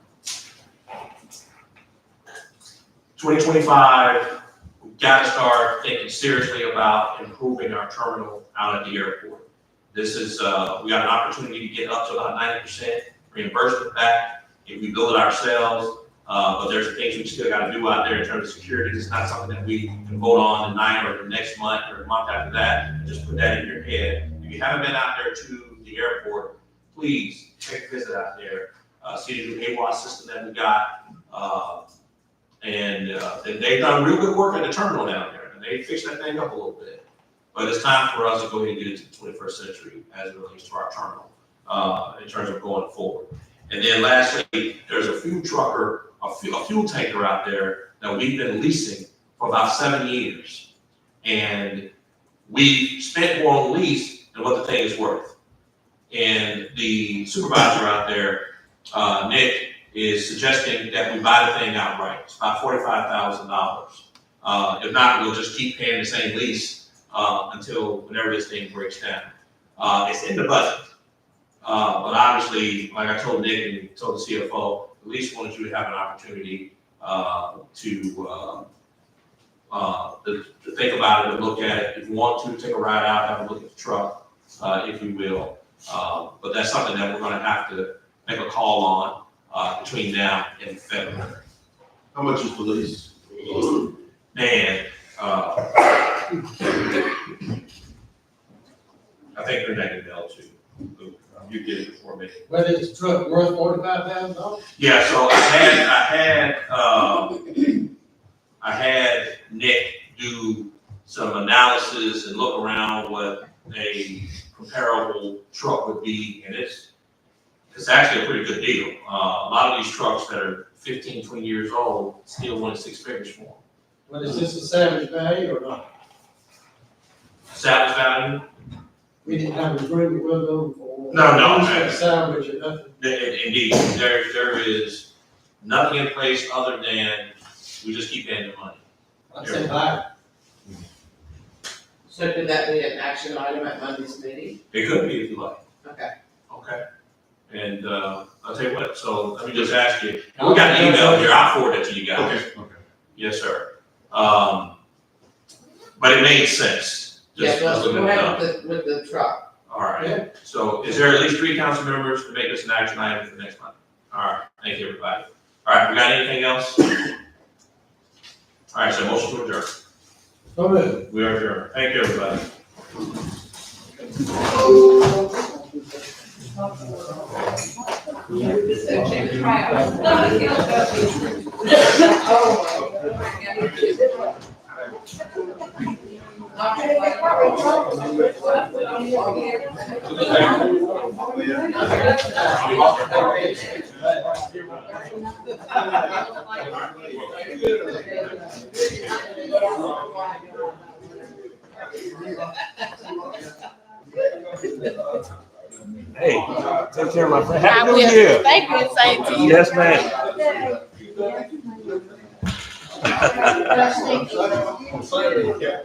2025, we've got to start thinking seriously about improving our terminal out at the airport. This is, we got an opportunity to get up to about 90% reimbursement back if we build it ourselves. But there's things we still got to do out there in terms of security. It's not something that we can vote on tonight or the next month or the month after that. Just put that in your head. If you haven't been out there to the airport, please take a visit out there. See the new AWAS system that we got. And they've done real good work at the terminal down there. And they fixed that thing up a little bit. But it's time for us to go ahead and get into the 21st century as it relates to our terminal in terms of going forward. And then lastly, there's a fuel trucker, a fuel tanker out there that we've been leasing for about 7 years. And we spent more on lease than what the thing is worth. And the supervisor out there, Nick, is suggesting that we buy the thing outright. It's about $45,000. If not, we'll just keep paying the same lease until whenever this thing breaks down. It's in the budget. But obviously, like I told Nick and told the CFO, at least wanted you to have an opportunity to think about it and look at it. If you want to, take a ride out, have a look at the truck, if you will. But that's something that we're gonna have to make a call on between now and February. How much is the lease? Man, I think they're negative L too. You get it before me. But is the truck worth $45,000? Yeah, so I had Nick do some analysis and look around what a comparable truck would be, and it's actually a pretty good deal. A lot of these trucks that are 15, 20 years old still want 6 figures for them. But is this a salvage value or not? Salvage value? We didn't have an agreement with them for. No. Salvage or nothing. Indeed, there is nothing in place other than we just keep paying the money. I said buy. So could that be an action item at Monday's meeting? It could be if you like. Okay. Okay. And I'll tell you what, so let me just ask you, we got an email here, I'll forward it to you guys. Okay. Yes, sir. But it made sense. Yes, Just let's looking go at it ahead now. with the truck. All right. Yeah. So is there at least 3 council members to make this an action item for next month? All right, thank you, everybody. All right, we got anything else? All right, so motion to adjourn. So moved. We are adjourned. Thank you, everybody. Hey, take care, my friend. Happy New Year. Thank you, same to you. Yes, ma'am. Yeah.